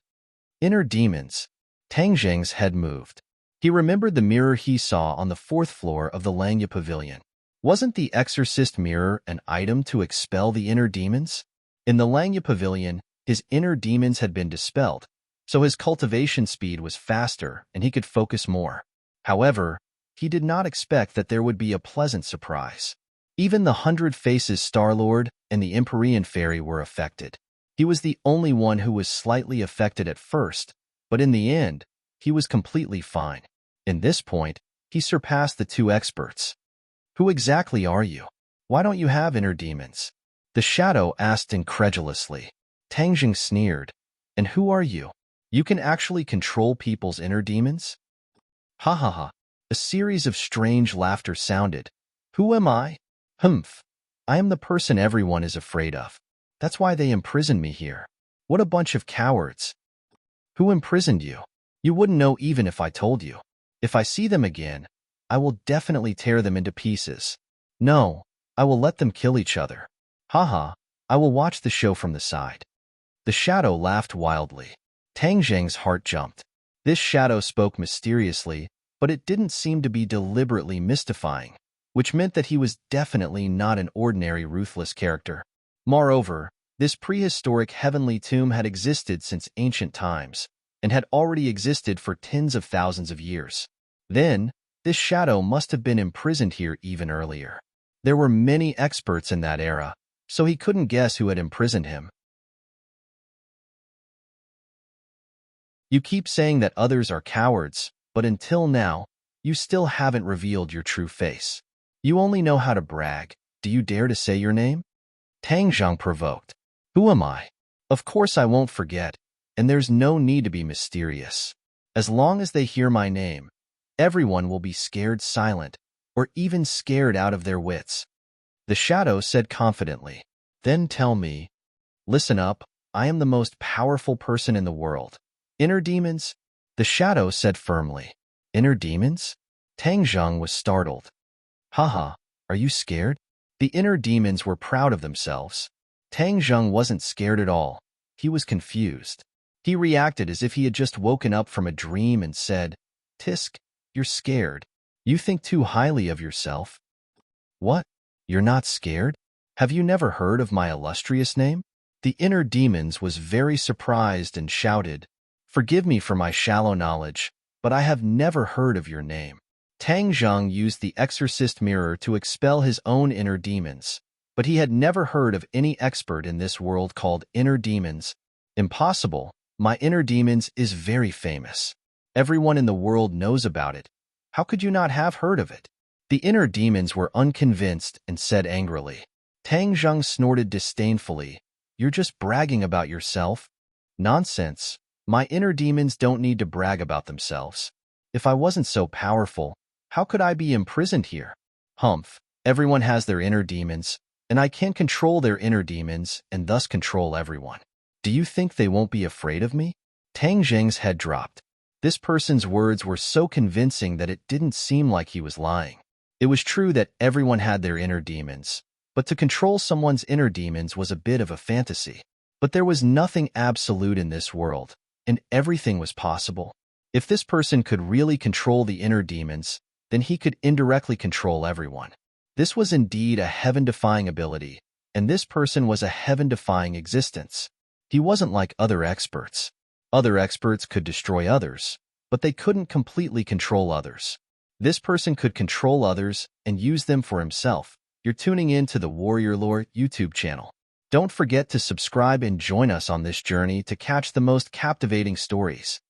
Inner demons? Tang Zheng's head moved. He remembered the mirror he saw on the 4th floor of the Langya Pavilion. Wasn't the exorcist mirror an item to expel the inner demons? In the Langya Pavilion, his inner demons had been dispelled, so his cultivation speed was faster and he could focus more. However, he did not expect that there would be a pleasant surprise. Even the Hundred Faces Star-Lord and the Empyrean Fairy were affected. He was the only one who was slightly affected at first, but in the end, he was completely fine. In this point, he surpassed the two experts. Who exactly are you? Why don't you have inner demons? The shadow asked incredulously. Tang Zheng sneered. And who are you? You can actually control people's inner demons? Ha ha ha. A series of strange laughter sounded. Who am I? Humph. I am the person everyone is afraid of. That's why they imprisoned me here. What a bunch of cowards. Who imprisoned you? You wouldn't know even if I told you. If I see them again, I will definitely tear them into pieces. No, I will let them kill each other. Haha, I will watch the show from the side. The shadow laughed wildly. Tang Zheng's heart jumped. This shadow spoke mysteriously, but it didn't seem to be deliberately mystifying, which meant that he was definitely not an ordinary ruthless character. Moreover, this prehistoric heavenly tomb had existed since ancient times, and had already existed for tens of thousands of years. Then, this shadow must have been imprisoned here even earlier. There were many experts in that era, so he couldn't guess who had imprisoned him. You keep saying that others are cowards, but until now, you still haven't revealed your true face. You only know how to brag. Do you dare to say your name? Tang Zhang provoked. Who am I? Of course I won't forget, and there's no need to be mysterious. As long as they hear my name, everyone will be scared silent, or even scared out of their wits. The shadow said confidently. Then tell me, listen up, I am the most powerful person in the world. Inner demons? The shadow said firmly. Inner demons? Tang Zhang was startled. Haha, are you scared? The inner demons were proud of themselves. Tang Zhang wasn't scared at all. He was confused. He reacted as if he had just woken up from a dream and said, Tisk, you're scared. You think too highly of yourself. What? You're not scared? Have you never heard of my illustrious name? The inner demons was very surprised and shouted, Forgive me for my shallow knowledge, but I have never heard of your name. Tang Zhang used the exorcist mirror to expel his own inner demons, but he had never heard of any expert in this world called inner demons. Impossible. My inner demons is very famous. Everyone in the world knows about it. How could you not have heard of it? The inner demons were unconvinced and said angrily. Tang Zhang snorted disdainfully. You're just bragging about yourself? Nonsense. My inner demons don't need to brag about themselves. If I wasn't so powerful, how could I be imprisoned here? Humph. Everyone has their inner demons, and I can't control their inner demons and thus control everyone. Do you think they won't be afraid of me? Tang Zheng's head dropped. This person's words were so convincing that it didn't seem like he was lying. It was true that everyone had their inner demons, but to control someone's inner demons was a bit of a fantasy. But there was nothing absolute in this world, and everything was possible. If this person could really control the inner demons, then he could indirectly control everyone. This was indeed a heaven-defying ability, and this person was a heaven-defying existence. He wasn't like other experts. Other experts could destroy others, but they couldn't completely control others. This person could control others and use them for himself. You're tuning in to the Warrior Lore YouTube channel. Don't forget to subscribe and join us on this journey to catch the most captivating stories.